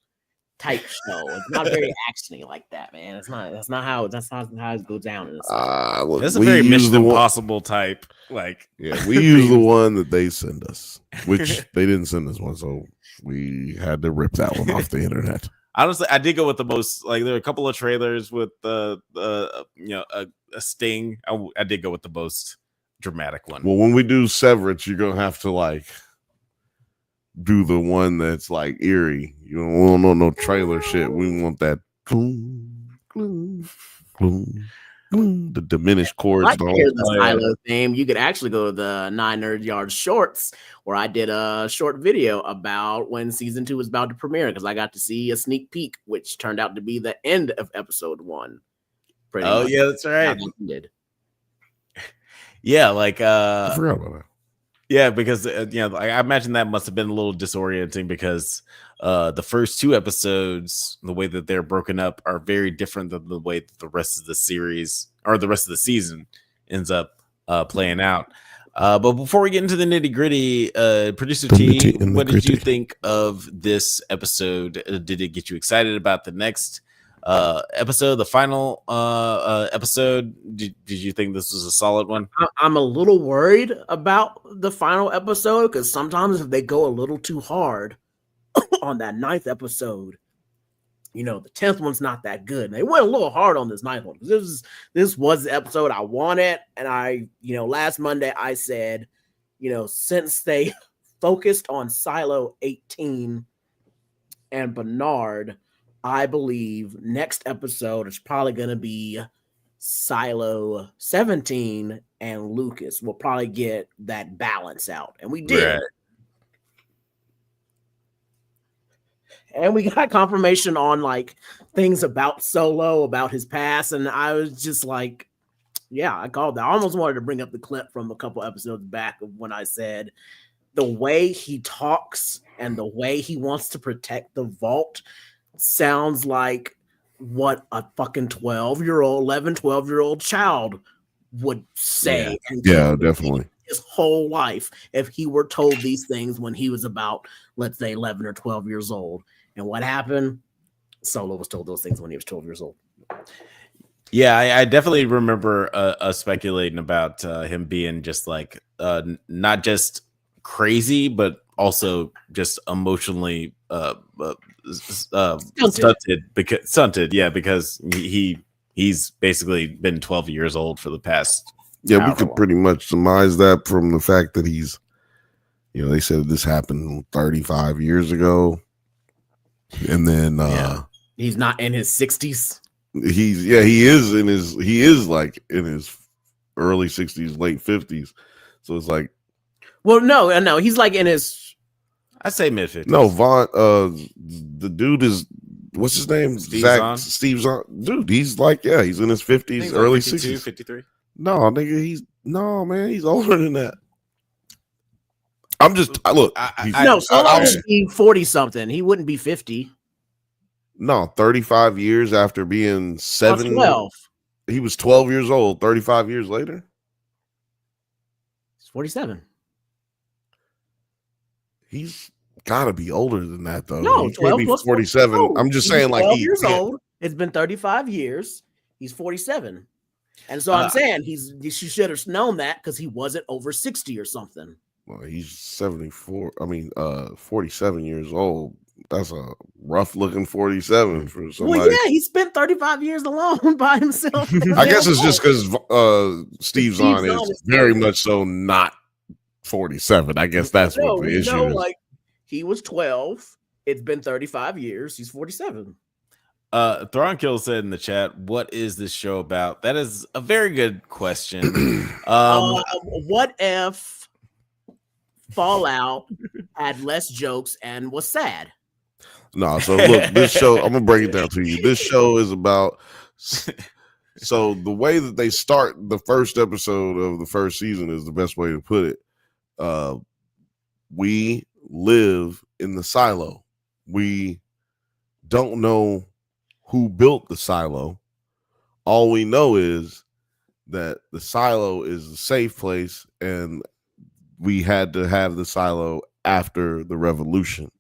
type show. It's not very actiony like that, man. That's not how it goes down in this. Look, That's a we very use Mission the one- Impossible type. Like, Yeah, we use the one that they send us, which they didn't send us one, so we had to rip that one off the internet. honestly, I did go with the most. Like, there were a couple of trailers with a sting. I did go with the most dramatic one. Well, when we do Severance, you're gonna have to like do the one that's like eerie. You don't want no trailer shit. We want that the diminished chords. Like to hear the Silo theme, you could actually go to the 9 Nerd Yard Shorts, where I did a short video about when season 2 was about to premiere, because I got to see a sneak peek, which turned out to be the end of episode 1. Oh much. yeah, that's right. Did. Yeah, like I forgot about that. yeah, because I imagine that must have been a little disorienting because the first 2 episodes, the way that they're broken up, are very different than the way that the rest of the series or the rest of the season ends up playing out. But before we get into the nitty gritty, producer T, what did you think of this episode? Did it get you excited about the next episode, the final episode? Did you think this was a solid one? I'm a little worried about the final episode, because sometimes if they go a little too hard on that 9th episode, the 10th one's not that good. And they went a little hard on this 9th one. This was the episode I wanted. And last Monday I said, since they focused on Silo 18 and Bernard, I believe next episode is probably going to be Silo 17 and Lucas. We'll probably get that balance out. And we did. Right. And we got confirmation on like things about Solo, about his past. And I was just like, yeah, I called that. I almost wanted to bring up the clip from a couple episodes back of when I said the way he talks and the way he wants to protect the vault sounds like what a fucking 12-year-old child would say. Yeah, definitely. His whole life, if he were told these things when he was about, let's say, 11 or 12 years old. And what happened? Solo was told those things when he was 12 years old. Yeah, I definitely remember speculating about him being just like not just crazy, but also just emotionally stunted. Because he's basically been 12 years old for the past. Yeah, we could pretty much surmise that from the fact that he's, they said this happened 35 years ago, and then he's not in his 60s. He is in his like in his early 60s, late 50s. So it's like, well, no, he's like in his, I'd say mid 50s. No, Vaughn, the dude is, what's his name? Steve Zahn. Dude, he's like, he's in his 50s, early 52, 60s. 53. No, nigga, he's older than that. I'm just Solo would be 40 something. He wouldn't be 50. No, 35 years after being 7. 12. He was 12 years old. 35 years later, he's 47. He's got to be older than that, though. No, he can't be 47. No, I'm just he's saying, like, 12 years old. It's been 35 years. He's 47. And so I'm saying he should have known that because he wasn't over 60 or something. Well, he's 74. 47 years old. That's a rough looking 47 for somebody. Well, yeah, he spent 35 years alone by himself. I guess it's just because Steve Zahn is very much so not 47. I guess that's what the issue is. Like he was 12. It's been 35 years. He's 47. Thronkill said in the chat, "What is this show about?" That is a very good question. What if Fallout had less jokes and was sad? No, so look, this show, I'm gonna break it down to you. This show is about so the way that they start the first episode of the first season is the best way to put it. We live in the silo. We don't know who built the silo. All we know is that the silo is a safe place, and we had to have the silo after the revolution.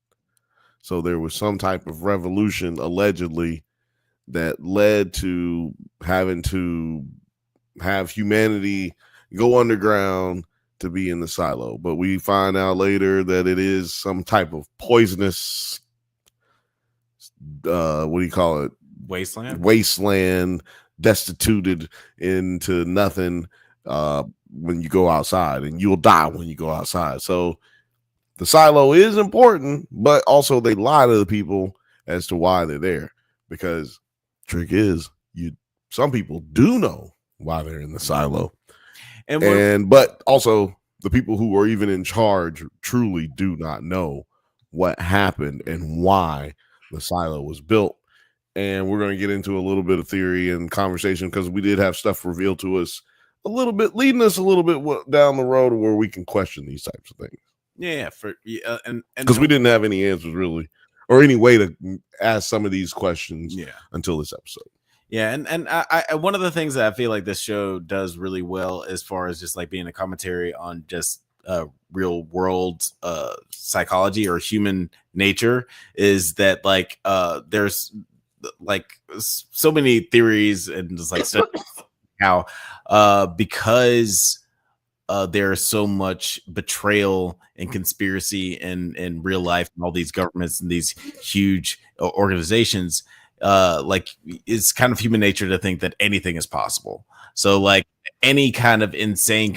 So there was some type of revolution allegedly that led to having to have humanity go underground to be in the silo. But we find out later that it is some type of poisonous, what do you call it? Wasteland, destituted into nothing when you go outside, and you'll die when you go outside. So the silo is important, but also they lie to the people as to why they're there, because trick is some people do know why they're in the silo. But also the people who are even in charge truly do not know what happened and why the silo was built. And we're going to get into a little bit of theory and conversation, because we did have stuff revealed to us a little bit, leading us a little bit down the road where we can question these types of things. Yeah, and because we didn't have any answers really, or any way to ask some of these questions until this episode. Yeah, and I one of the things that I feel like this show does really well, as far as just like being a commentary on just real world psychology or human nature, is that like there's like so many theories and just like stuff how because there's so much betrayal and conspiracy in real life, and all these governments and these huge organizations, like it's kind of human nature to think that anything is possible. So like any kind of insane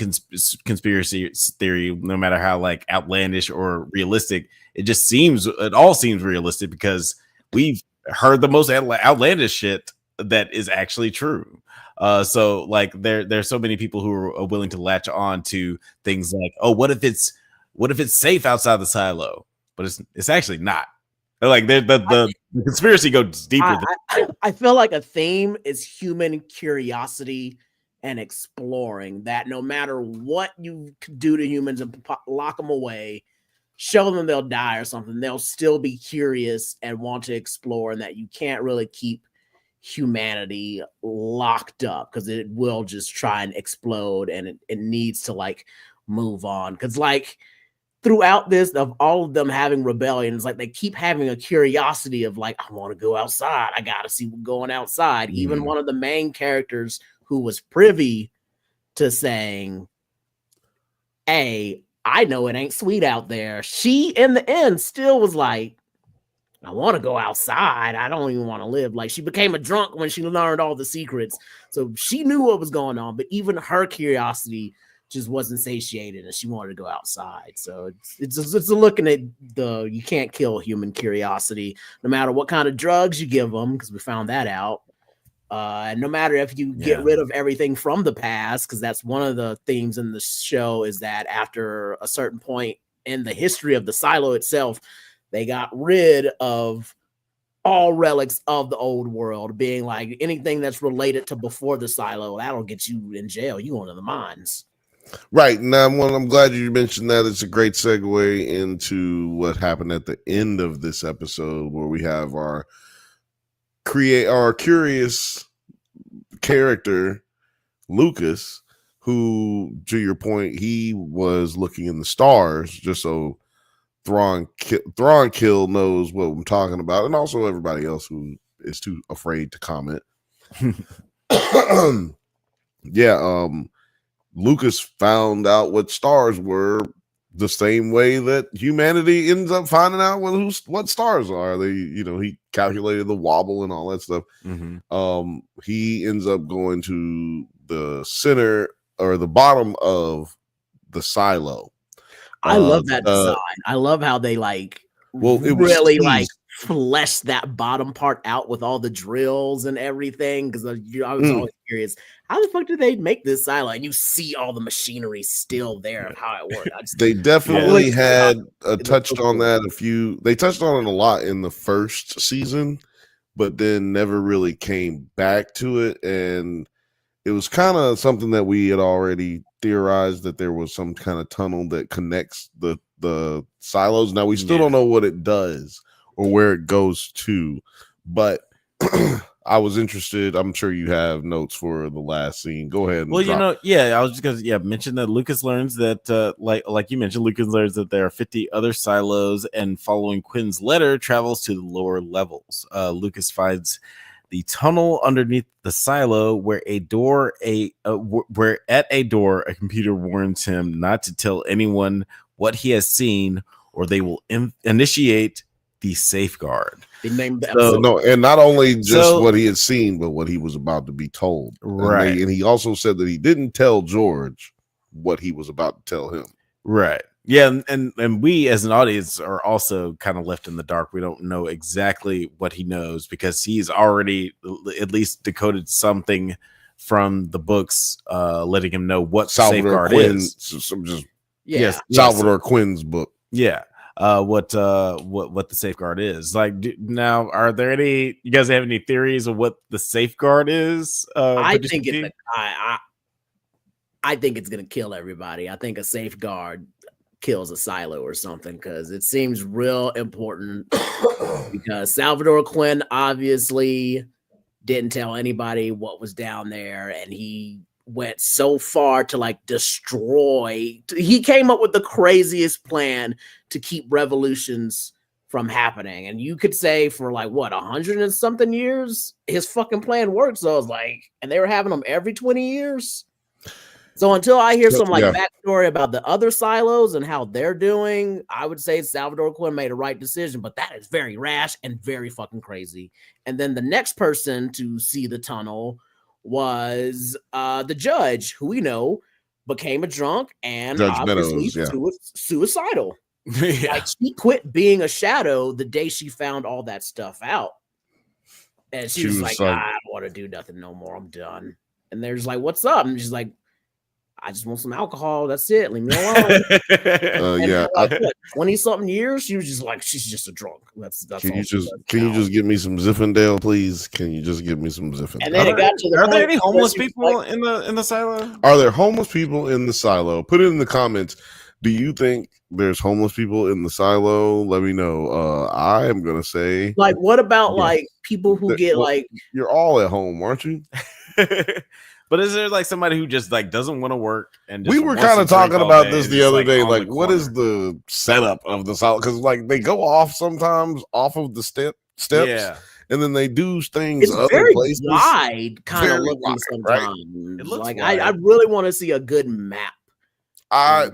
conspiracy theory, no matter how like outlandish or realistic, it all seems realistic because we've heard the most outlandish shit that is actually true. So like there's so many people who are willing to latch on to things like, oh, what if it's safe outside the silo? But it's actually not. Like the conspiracy goes deeper. I feel like a theme is human curiosity and exploring, that no matter what you do to humans and lock them away, show them they'll die or something, they'll still be curious and want to explore, and that you can't really keep humanity locked up because it will just try and explode, and it needs to like move on. Because like throughout this, of all of them having rebellions, like they keep having a curiosity of like, I want to go outside, I gotta see what's going outside. Even one of the main characters who was privy to saying, hey, I know it ain't sweet out there, she in the end still was like, I want to go outside, I don't even want to live. Like she became a drunk when she learned all the secrets, so she knew what was going on, but even her curiosity just wasn't satiated and she wanted to go outside. So it's looking at you can't kill human curiosity no matter what kind of drugs you give them, because we found that out. And no matter if you get rid of everything from the past, because that's one of the themes in the show, is that after a certain point in the history of the silo itself, they got rid of all relics of the old world, being like anything that's related to before the silo, that'll get you in jail. You going to the mines. Right. Now, I'm glad you mentioned that. It's a great segue into what happened at the end of this episode, where we have our curious character, Lucas, who, to your point, he was looking in the stars, just so Thronkill knows what I'm talking about, and also everybody else who is too afraid to comment. Lucas found out what stars were the same way that humanity ends up finding out what stars are. He calculated the wobble and all that stuff. He ends up going to the center or the bottom of the silo. I love that design. I love how they really flesh that bottom part out with all the drills and everything. Because I was always curious, how the fuck did they make this silo? And you see all the machinery still there of how it worked. They definitely had touched on that they touched on it a lot in the first season, but then never really came back to it. And it was kind of something that we had already theorized, that there was some kind of tunnel that connects the silos. Now we still don't know what it does or where it goes to, but I was interested. I'm sure you have notes for the last scene. Go ahead. Well, I was just gonna mention that Lucas learns that like you mentioned, Lucas learns that there are 50 other silos, and following Quinn's letter, travels to the lower levels. Lucas finds the tunnel underneath the silo, where a door a computer warns him not to tell anyone what he has seen, or they will initiate the safeguard. They named and not only just what he had seen, but what he was about to be told. Right. And he also said that he didn't tell George what he was about to tell him. Right. Yeah, and we as an audience are also kind of left in the dark. We don't know exactly what he knows, because he's already at least decoded something from the books, letting him know what Salvador safeguard is. Yes, Salvador Quinn's book. Yeah. What the safeguard is. Like, now, are there any? You guys have any theories of what the safeguard is? I think it's gonna kill everybody. I think a safeguard kills a silo or something, because it seems real important. Because Salvador Quinn obviously didn't tell anybody what was down there, and he went so far to destroy. He came up with the craziest plan to keep revolutions from happening, and you could say for 100 and something years his fucking plan worked. So I was and they were having them every 20 years. So until I hear some backstory about the other silos and how they're doing, I would say Salvador Quinn made a right decision, but that is very rash and very fucking crazy. And then the next person to see the tunnel was the judge, who we know became a drunk and Judge obviously suicidal. She quit being a shadow the day she found all that stuff out. And she was like, I don't want to do nothing no more. I'm done. And they're just like, what's up? And she's like, I just want some alcohol. That's it. Leave me alone. 20-something years, she was just she's just a drunk. That's can you just give me some Zinfandel, please? Can you just give me some Zinfandel? And then it got to the Are there any homeless people in the silo? Are there homeless people in the silo? Put it in the comments. Do you think there's homeless people in the silo? Let me know. I am gonna say, what about people who get you're all at home, aren't you? But is there somebody who just doesn't want to work? And just we were kind of talking about this the other day. What is the setup of the silo? Because they go off sometimes off of the steps, and then they do things. It's other very places. wide, kind of looking sometimes. Right? It looks I really want to see a good map.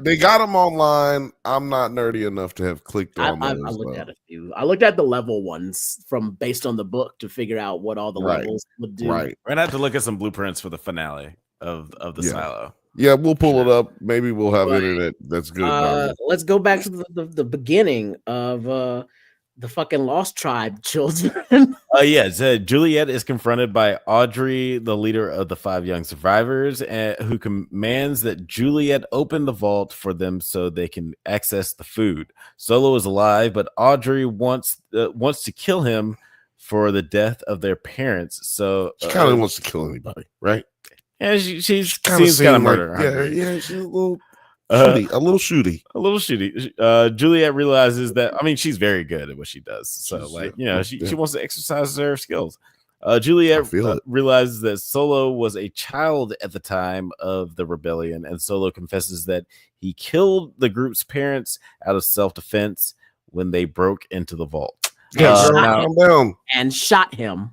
They got them online. I'm not nerdy enough to have clicked on those. I looked at a few. I looked at the level ones based on the book to figure out what all the levels would do. Right. We're gonna have to look at some blueprints for the finale of the silo. Yeah, we'll pull it up. Maybe we'll have internet that's good. Let's go back to the beginning of the fucking Lost Tribe children. Juliet is confronted by Audrey, the leader of the 5 young survivors, who commands that Juliet open the vault for them so they can access the food. Solo is alive, but Audrey wants to kill him for the death of their parents. So she kind of wants to kill anybody, right? Yeah, she seems kind of murder. Yeah, she's a little. A little shooty. Juliet realizes that she's very good at what she does. So she wants to exercise her skills. Juliet realizes that Solo was a child at the time of the rebellion, and Solo confesses that he killed the group's parents out of self-defense when they broke into the vault. Calm down. And shot him.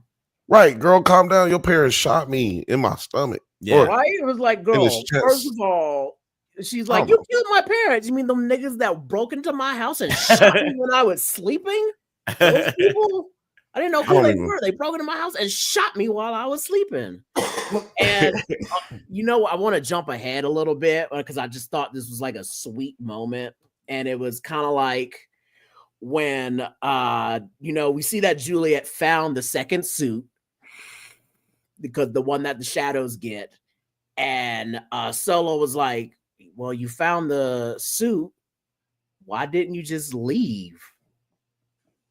Right, girl, calm down. Your parents shot me in my stomach. Yeah. Right? It was girl, first of all, She's like, you killed my parents. You mean them niggas that broke into my house and shot me when I was sleeping? Those people? I didn't know who they were. They broke into my house and shot me while I was sleeping. And I want to jump ahead a little bit because I just thought this was like a sweet moment. And it was kind of like when we see that Juliet found the second suit, because the one that the shadows get. And Solo was like, well, you found the suit. Why didn't you just leave?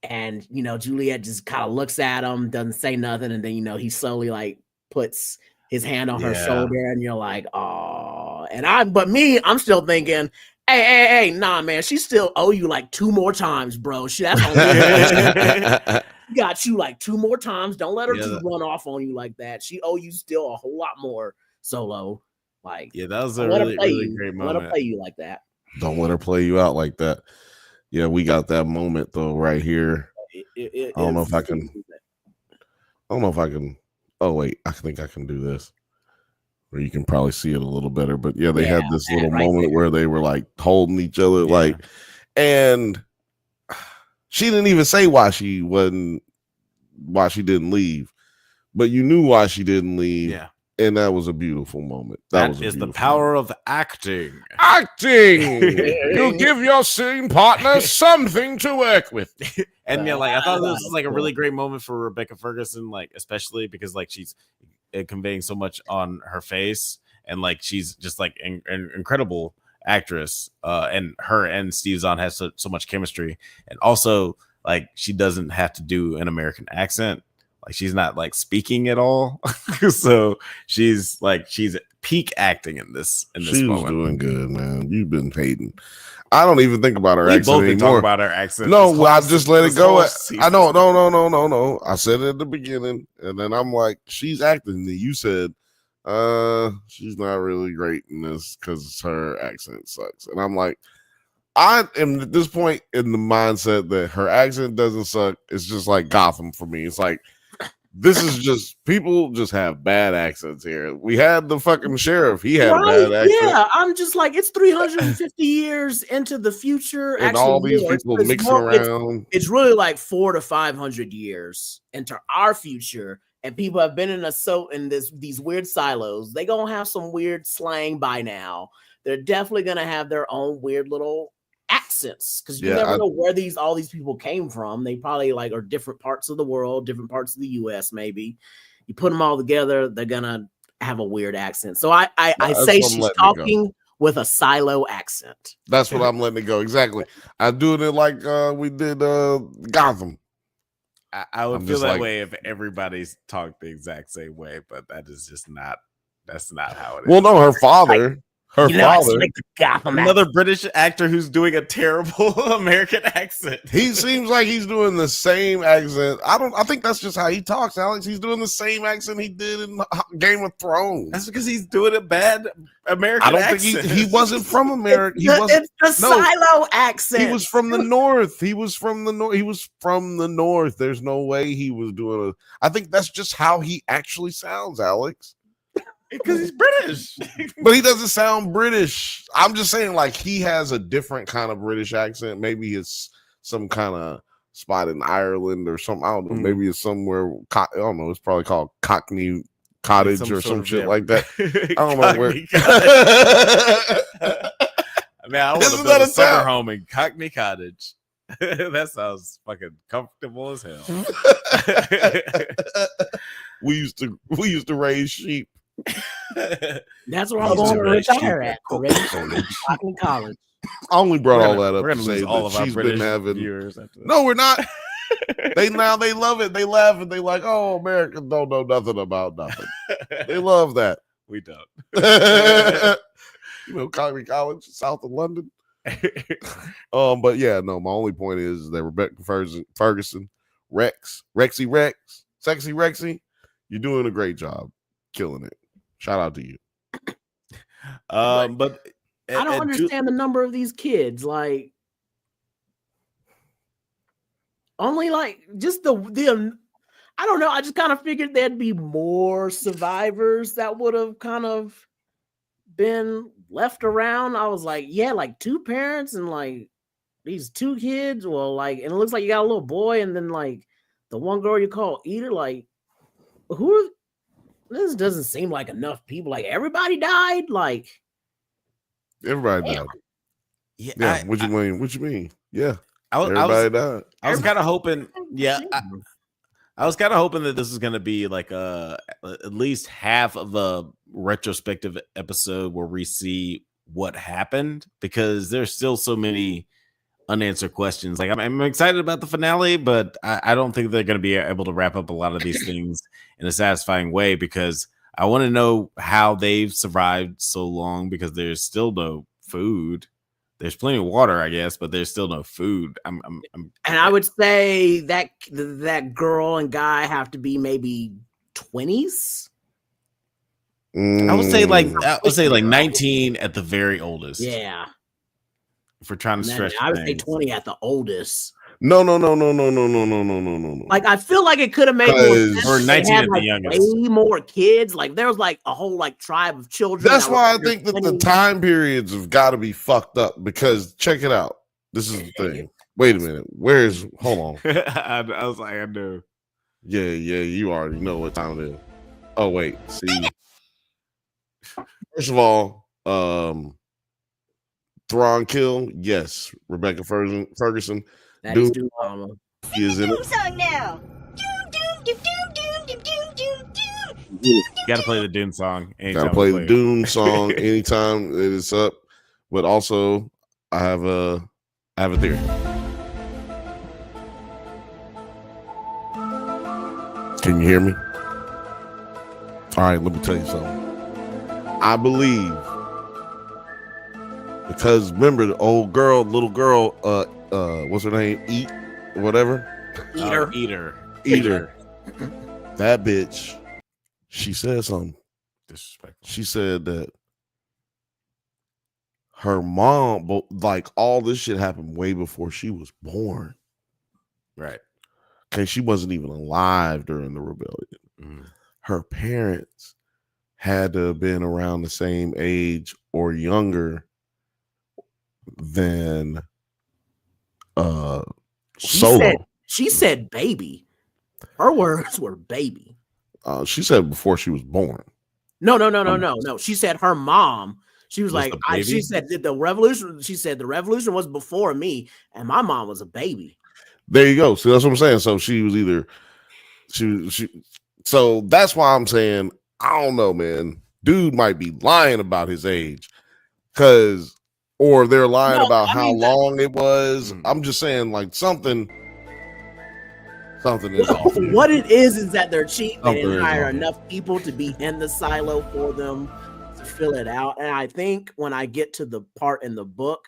And, Juliet just kind of looks at him, doesn't say nothing. And then, he slowly like puts his hand on her shoulder and you're like, oh, I'm still thinking, hey, nah, man, she still owe you like 2 more times, bro. That's only got you like 2 more times. Don't let her just run off on you like that. She owe you still a whole lot more, Solo. Like, that was a really great moment. Let her play you like that. Don't let her play you out like that. Yeah, we got that moment though right here. I don't know if I can. Oh wait, I think I can do this. Or you can probably see it a little better. But yeah, they had this little moment where they were like holding each other, and she didn't even say why she didn't leave, but you knew why she didn't leave. Yeah. And that was a beautiful moment. That is the power of acting. Acting! You give your scene partner something to work with. And I thought this was like a really great moment for Rebecca Ferguson, like especially because like she's conveying so much on her face, and like she's just like an incredible actress. And her and Steve Zahn has so much chemistry, and also like she doesn't have to do an American accent. Like she's not like speaking at all. So she's peak acting in this moment. She was doing good, man. You've been hating. I don't even think about her accent both anymore. Talk about her accent. No, I just let it go. I know. No. I said it at the beginning, and then I'm like, she's acting. And you said, she's not really great in this because her accent sucks. And I'm like, I am at this point in the mindset that her accent doesn't suck. It's just like Gotham for me. It's like, this is just people just have bad accents here. We had the fucking sheriff. He had a bad accent. Yeah, I'm just like, it's 350 years into the future. And all these people mixing around. It's really like 400 to 500 years into our future. And people have been in these weird silos. They gonna have some weird slang by now. They're definitely gonna have their own weird little accents, because you never know where all these people came from. They probably are different parts of the world, different parts of the US. Maybe you put them all together, they're gonna have a weird accent. So I say she's talking with a silo accent. That's what I'm letting it go. Exactly. I'm doing it like we did Gotham. I would feel that way if everybody's talked the exact same way, but that's not how it is. Well, no, her father. Her father, another British actor who's doing a terrible American accent. He seems like he's doing the same accent. I think that's just how he talks, Alex. He's doing the same accent he did in Game of Thrones. That's because he's doing a bad American accent. I don't think he wasn't from America. It's the silo accent. He was from the north. He was from the north. There's no way he was doing I think that's just how he actually sounds, Alex. Because he's British. But he doesn't sound British. I'm just saying, like, he has a different kind of British accent. Maybe it's some kind of spot in Ireland or something. I don't know. Maybe it's somewhere. I don't know. It's probably called Cockney Cottage or some shit like that. I don't know where. I mean, I want to build a summer home in Cockney Cottage. That sounds fucking comfortable as hell. We used to raise sheep. That's where I'm going to retire at. Cockney College. I only brought all that up to say all that of she's our been British having. Viewers after that. No, we're not. They love it. They laugh and they like, oh, Americans don't know nothing about nothing. They love that. We don't. Cockney College, south of London. But yeah, no. My only point is that Rebecca Ferguson, Sexy Rexy, you're doing a great job, killing it. Shout out to you. But I don't understand the number of these kids. Like, only just the I don't know. I just kind of figured there'd be more survivors that would have kind of been left around. I was like, yeah, like 2 parents and like these 2 kids. Well, like, and it looks like you got a little boy, and then like the one girl you call Eater. Like, this doesn't seem like enough people. Like, everybody died. Like, everybody died. Yeah. What you mean? Yeah. Everybody died. I was kind of hoping. Yeah. I was kind of hoping that this is going to be like at least half of a retrospective episode where we see what happened, because there's still so many unanswered questions. Like, I'm excited about the finale, but I don't think they're going to be able to wrap up a lot of these things in a satisfying way, because I want to know how they've survived so long, because there's still no food. There's plenty of water, I guess, but there's still no food. And I would say that girl and guy have to be maybe 20s. I would say like 19 at the very oldest. Yeah. If we're trying to stretch, I would say 20 at the oldest. No. Like, I feel like it could have made more sense. Or 19 at the youngest. Way more kids. Like, there was like a whole like tribe of children. That's why I think that the time periods have got to be fucked up, because check it out. This is the thing. Wait a minute. Hold on. I was like, I know. Yeah, you already know what time it is. Oh, wait. See. First of all, Thrawn kill. Yes. Rebecca Ferguson. That is Doom Mama. She is in it. Song now. You gotta play the Dune song. Gotta play the Dune song anytime it is up. But also, I have a theory. Can you hear me? All right, let me tell you something. I believe, because remember the little girl, what's her name? Eater. That bitch, she said something disrespectful. She said that her mom, like, all this shit happened way before she was born. Right. Okay, she wasn't even alive during the rebellion. Mm. Her parents had to have been around the same age or younger than Solo. She said baby. Her words were baby. She said before she was born. No. She said her mom. She was like, she said the revolution. She said the revolution was before me, and my mom was a baby. There you go. So that's what I'm saying. So she was either she. So that's why I'm saying, I don't know, man. Dude might be lying about his age, or they're lying about how long it was. I'm just saying, like, something is off. What it is that they're cheap. They didn't hire enough people to be in the silo for them to fill it out. And I think when I get to the part in the book,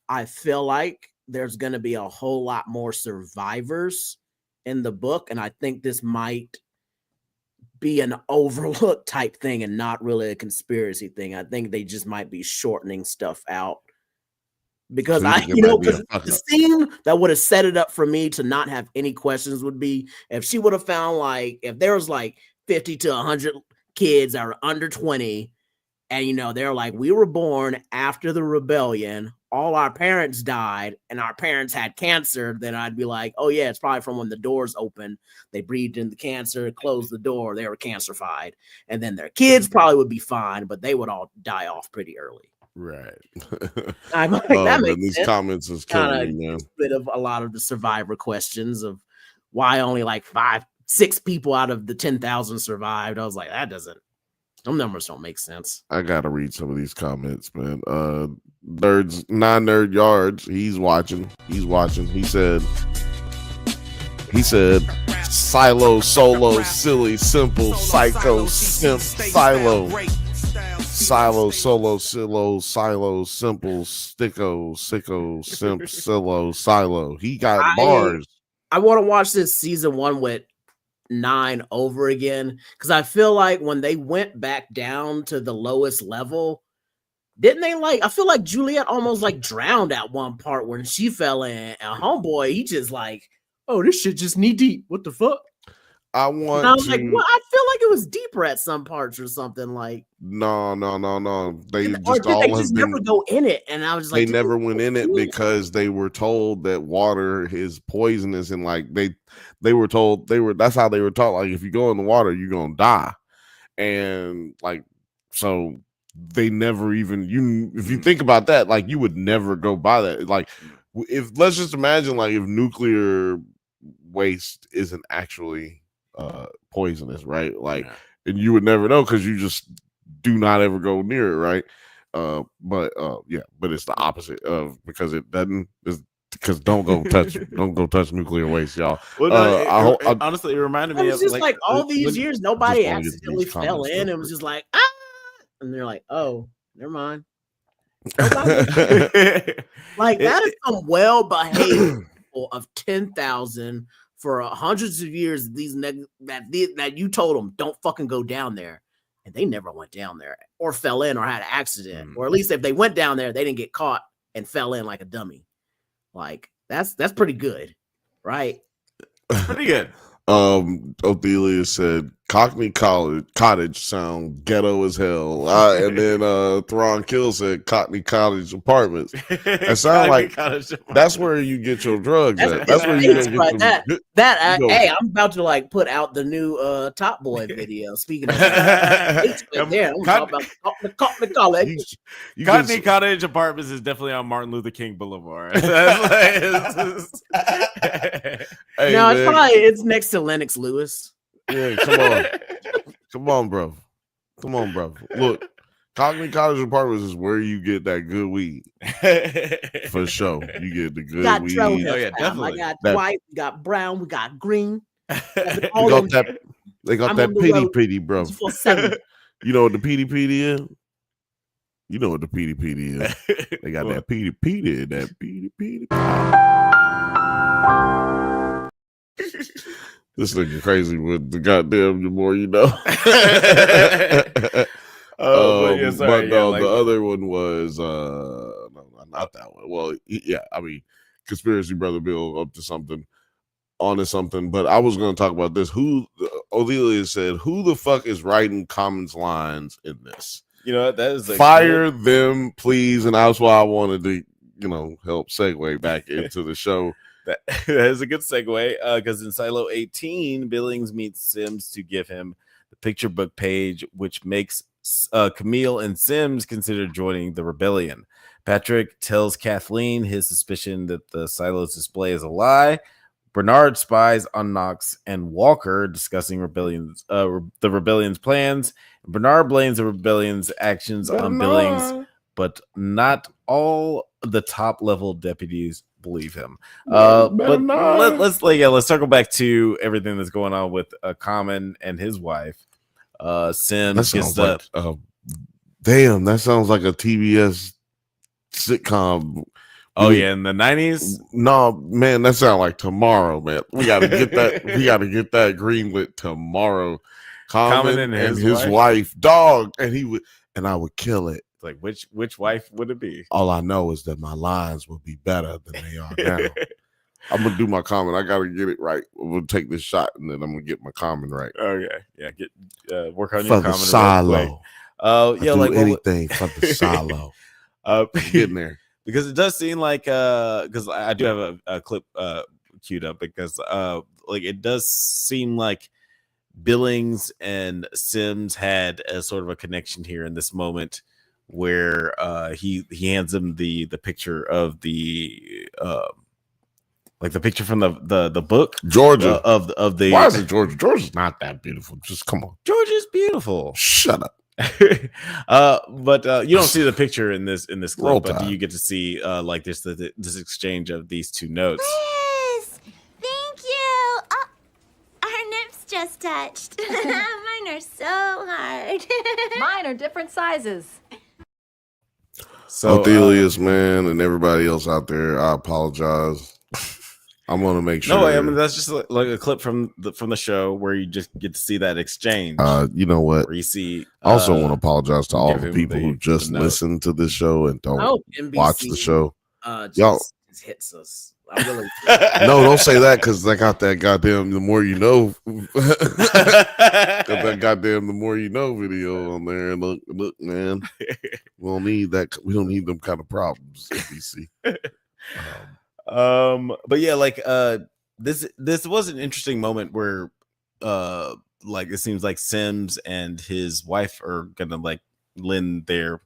I feel like there's going to be a whole lot more survivors in the book. And I think this might be an overlooked type thing and not really a conspiracy thing. I think they just might be shortening stuff out. Because the scene that would have set it up for me to not have any questions would be if she would have found, like, if there was like 50 to 100 kids that are under 20, and they're like, we were born after the rebellion, all our parents died, and our parents had cancer, then I'd be like, oh yeah, it's probably from when the doors opened, they breathed in the cancer, closed the door, they were cancerified, and then their kids probably would be fine, but they would all die off pretty early. Right. I'm like, that makes these sense. comments is killing me, man. Bit of a lot of the survivor questions of why only like 5-6 people out of the 10,000 survived. I was like, them numbers don't make sense. I gotta read some of these comments, man. Non-nerd yards. He's watching. He said, silo, solo, silly, simple, psycho, simp, silo. Silo, solo, silo, simple, sicko, simp, silo. He got bars. I want to watch this season 1 with 9 over again, because I feel like when they went back down to the lowest level, didn't they I feel like Juliet almost like drowned at one part when she fell in, and homeboy, he just like, oh, this shit just knee deep. What the fuck? I want And I was to. like, well, I feel like it was deeper at some parts or something. Like, No. They or just did all they have just been. never go in it? And I was They like, never went in it because they were told that water is poisonous, and like they were told that's how they were taught. Like if you go in the water, you're gonna die, and like so they never even if you think about that, like you would never go by that. Like if let's just imagine like if nuclear waste isn't actually poisonous, right? Like and you would never know because you just do not ever go near it, right? But it's the opposite of because it doesn't because don't go touch nuclear waste, y'all. Well, honestly, it reminded it me was of just like all these years, nobody accidentally fell in and was just like, ah, and they're like, oh, never mind. Like that is some well-behaved people of 10,000 for hundreds of years. That you told them don't fucking go down there, and they never went down there or fell in or had an accident, or at least if they went down there, they didn't get caught and fell in like a dummy. Like that's pretty good, right? Pretty good. Othelia said Cockney Cottage sound ghetto as hell. And then Thrawn Kill said Cockney Cottage Apartments. That sound like that's where you get your drugs at. That's where you get that. Hey, I'm about to like put out the new Top Boy video. Speaking of that, I'm talking about the Cockney College. Cockney Cottage Apartments is definitely on Martin Luther King Boulevard. Hey, no, man. it's next to Lennox Lewis. Yeah, come on, bro. Look, Cockney Cottage Apartments is where you get that good weed for sure. You get the good weed. Oh yeah, definitely. I got white, we got brown, we got green. They got that pity, bro. You know what the pity is? You know what the pity is? They got that pity, that pity. This nigga crazy with the goddamn the more you know. The other one was no, not that one. Well, yeah, I mean, Conspiracy Brother Bill up to something, onto something. But I was going to talk about this. Othelia said, "Who the fuck is writing Common's lines in this? You know that is fire them, please." And that's why I wanted to, help segue back into the show. That is a good segue because in Silo 18, Billings meets Sims to give him the picture book page, which makes Camille and Sims consider joining the rebellion. Patrick tells Kathleen his suspicion that the Silo's display is a lie. Bernard spies on Knox and Walker discussing the rebellion's plans. Bernard blames the rebellion's actions on Billings, but not all the top level deputies believe him. But let's circle back to everything that's going on with Common and his wife. Sims gets damn, that sounds like a TBS sitcom. Oh yeah, in the 90s. No, man, that sounds like tomorrow, man. We gotta get that. We gotta get that greenlit tomorrow. Common and his wife, dog, and I would kill it. Like which wife would it be? All I know is that my lines will be better than they are now. I'm gonna do my comment. I gotta get it right. We'll take this shot and then I'm gonna get my comment right. Okay, yeah, work on for your the comment. silo. Yeah, do anything for the silo. Getting there because it does seem like because I do have a clip queued up because like it does seem like Billings and Sims had a sort of a connection here in this moment where he hands him the picture of the like the picture from the book Georgia of the why is it Georgia? Georgia's not that beautiful. Just come on. Georgia's beautiful. Shut up. But you don't see the picture in this clip. Roll but Tide. you get to see like this exchange of these two notes. Yes, thank you. Our nips just touched. Mine are so hard. Mine are different sizes. So Othelius, man, and everybody else out there, I apologize. I'm gonna make sure. No, I mean that's just like a clip from the show where you just get to see that exchange. You know what? Where you see. I also want to apologize to all the people who just listen to this show and don't watch the show. Y'all, hits us. I really No, don't say that because I got that goddamn the more you know. Got that goddamn the more you know video on there. And look, man, we don't need that. We don't need them kind of problems. NBC. But yeah, like this was an interesting moment where like it seems like Sims and his wife are gonna like lend their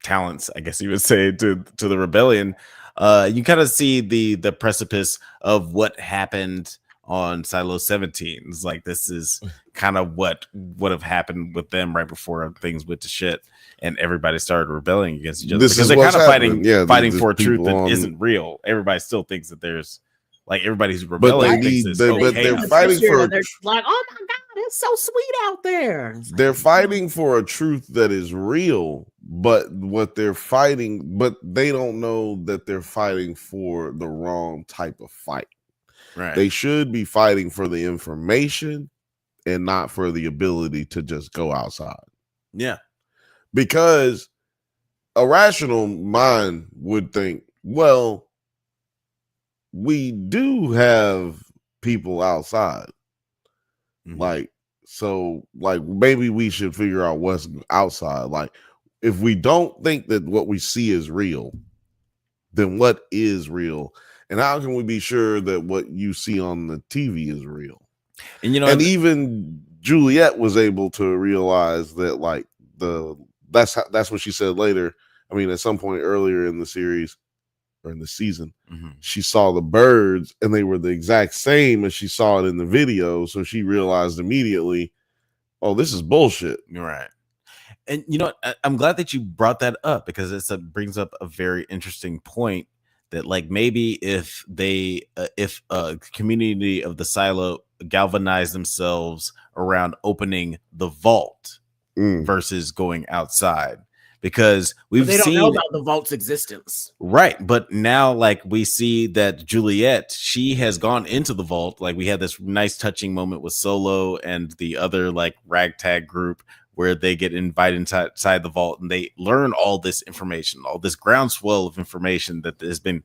talents, I guess you would say, to the rebellion. You kind of see the precipice of what happened on Silo 17. It's like this is kind of what would have happened with them right before things went to shit and everybody started rebelling against each other, because they're kind of fighting for a truth that isn't real. Everybody still thinks that there's like everybody's rebelling, but they're fighting for. They're like, oh my god, it's so sweet out there. They're fighting for a truth that is real, but what they're fighting, but they don't know that they're fighting for the wrong type of fight. Right. They should be fighting for the information and not for the ability to just go outside. Yeah. Because a rational mind would think, well, we do have people outside. Mm-hmm. Like, so like maybe we should figure out what's outside. Like, if we don't think that what we see is real, then what is real? And how can we be sure that what you see on the TV is real? And you know, and even Juliet was able to realize that, like, that's what she said later. I mean, at some point earlier in the series or in the season, she saw the birds and they were the exact same as she saw it in the video. So she realized immediately, oh, this is bullshit. You're right. And you know, I'm glad that you brought that up, because it brings up a very interesting point that, like, maybe if a community of the silo galvanize themselves around opening the vault versus going outside, because they don't know about the vault's existence, right? But now, like, we see that Juliet, she has gone into the vault. Like, we had this nice touching moment with Solo and the other like ragtag group, where they get invited inside the vault and they learn all this information, all this groundswell of information that has been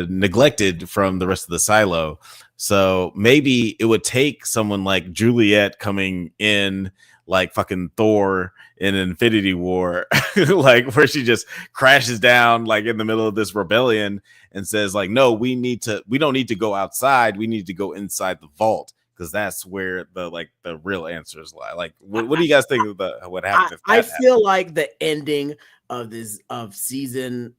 neglected from the rest of the silo. So maybe it would take someone like Juliet coming in, like fucking Thor in Infinity War, like where she just crashes down like in the middle of this rebellion and says like, no, we don't need to go outside. We need to go inside the vault, because that's where the real answers lie. Like, what do you guys think of what happened? I feel like the ending of this season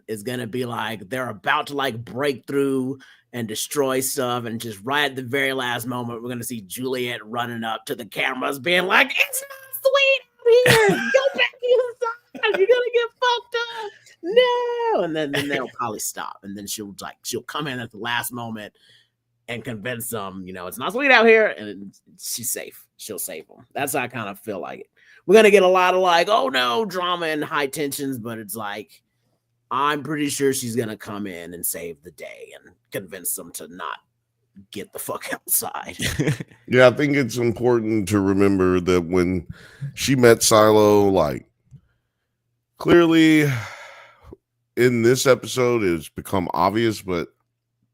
is gonna be like they're about to like break through and destroy stuff, and just right at the very last moment, we're gonna see Juliet running up to the cameras, being like, "It's not sweet out here. Go back inside. You're gonna get fucked up. No!" And then they'll probably stop, and then she'll come in at the last moment and convince them, it's not sweet out here, and she's safe. She'll save them. That's how I kind of feel like it. We're going to get a lot of like, oh no, drama and high tensions, but it's like, I'm pretty sure she's going to come in and save the day and convince them to not get the fuck outside. Yeah, I think it's important to remember that when she met Silo, like, clearly in this episode, it's become obvious, but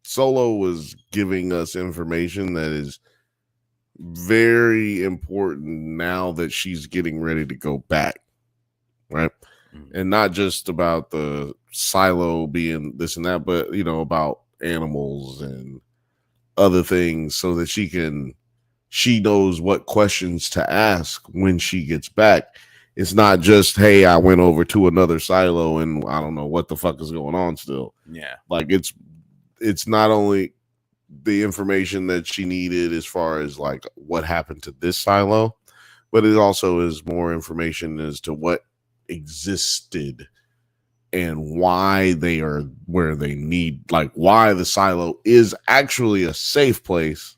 Solo was giving us information that is very important now that she's getting ready to go back, right? And not just about the silo being this and that, but about animals and other things, so that she knows what questions to ask when she gets back. It's not just, hey, I went over to another silo and I don't know what the fuck is going on still. Yeah, like it's not only the information that she needed as far as like what happened to this silo, but it also is more information as to what existed and why they are where they need, like why the silo is actually a safe place.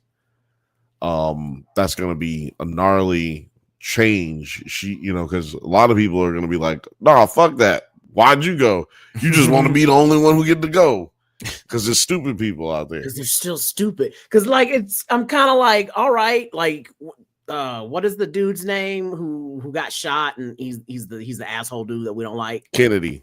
That's going to be a gnarly change. Because a lot of people are going to be like, nah, fuck that. Why'd you go? You just want to be the only one who get to go. Because there's stupid people out there. Because they're still stupid. Because I'm kind of like, all right, like what is the dude's name who got shot and he's the asshole dude that we don't like? Kennedy.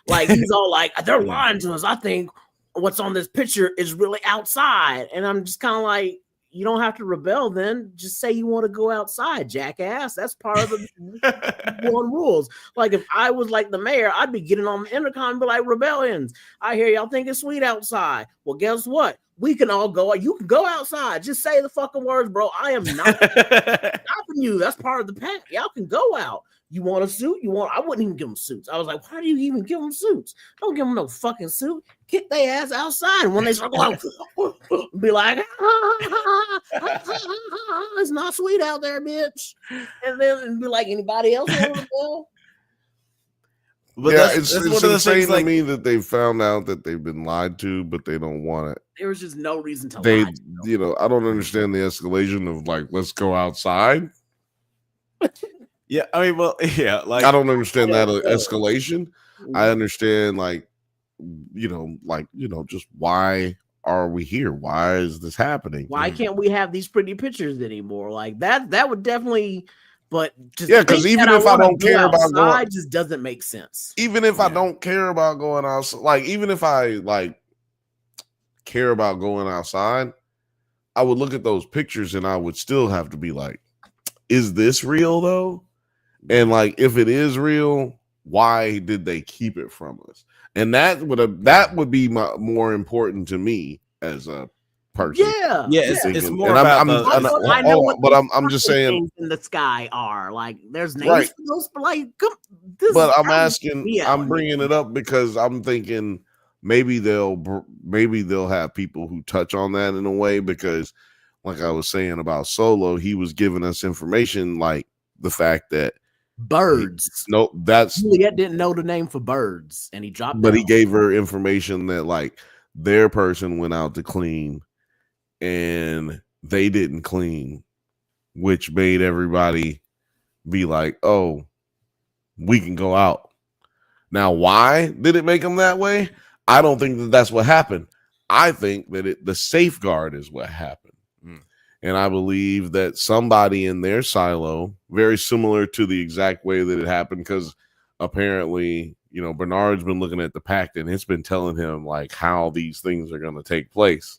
Like he's all like, they're lying to us. I think what's on this picture is really outside. And I'm just kind of like, you don't have to rebel then. Just say you want to go outside, jackass. That's part of the one rules. Like if I was like the mayor, I'd be getting on the intercom and be like, rebellions, I hear y'all think it's sweet outside. Well, guess what? We can all go. You can go outside. Just say the fucking words, bro. I am not stopping you. That's part of the pack. Y'all can go out. You want a suit? I wouldn't even give them suits. I was like, why do you even give them suits? Don't give them no fucking suit. Kick their ass outside. And when they start going, be like, it's not sweet out there, bitch. And then be like, anybody else want to go? But yeah, it's insane to me that they found out that they've been lied to, but they don't want it. There was just no reason to lie. I don't understand the escalation of like, let's go outside. Yeah, I mean, well, yeah, like I don't understand that escalation. I understand, just why are we here? Why is this happening? Why can't we have these pretty pictures anymore? Like that would definitely. But just because even if I don't care about going, just doesn't make sense. Even if I don't care about going outside, like even if I care about going outside, I would look at those pictures and I would still have to be like, is this real though? And like, if it is real, why did they keep it from us? And that would be more important to me as a person. Yeah, it's more about I know what but I'm just saying in the sky are like. There's names for those, but I'm asking. I'm bringing it up because I'm thinking maybe they'll have people who touch on that in a way, because like I was saying about Solo, he was giving us information like the fact that birds. Juliet didn't know the name for birds, and he dropped. But he gave her information that like their person went out to clean, and they didn't clean, which made everybody be like, "Oh, we can go out." Now, why did it make them that way? I don't think that that's what happened. I think that the safeguard is what happened. And I believe that somebody in their silo, very similar to the exact way that it happened, because apparently, Bernard's been looking at the pact and it's been telling him like how these things are going to take place.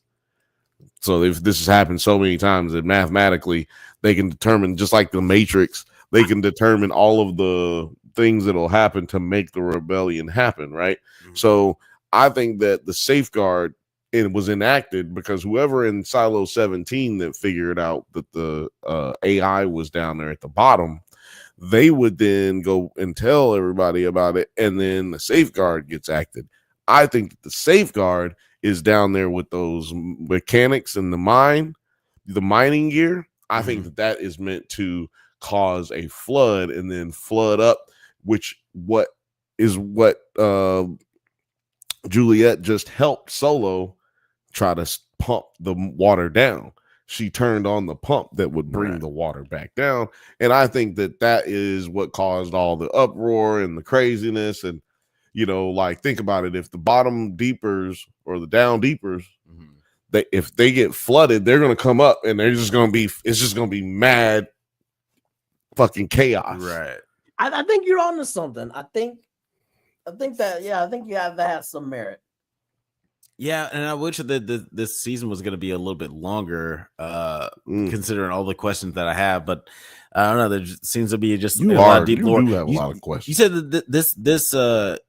So if this has happened so many times that mathematically they can determine, just like the Matrix, they can determine all of the things that will happen to make the rebellion happen, right? Mm-hmm. So I think that the safeguard was enacted because whoever in Silo 17 that figured out that the AI was down there at the bottom, they would then go and tell everybody about it, and then the safeguard gets acted. I think that the safeguard is down there with those mechanics and the mining gear. I think that is meant to cause a flood and then flood up, which what Juliet just helped Solo try to pump the water down. She turned on the pump that would bring the water back down. And I think that is what caused all the uproar and the craziness. And, think about it. If the bottom deepers or the down deepers, if they get flooded, they're going to come up and it's just going to be mad fucking chaos. Right. I think you're on to something. I think that has some merit. Yeah, and I wish that this season was going to be a little bit longer, considering all the questions that I have. But I don't know. There seems to be just a lot of deep lore. You do have a lot of questions. You said that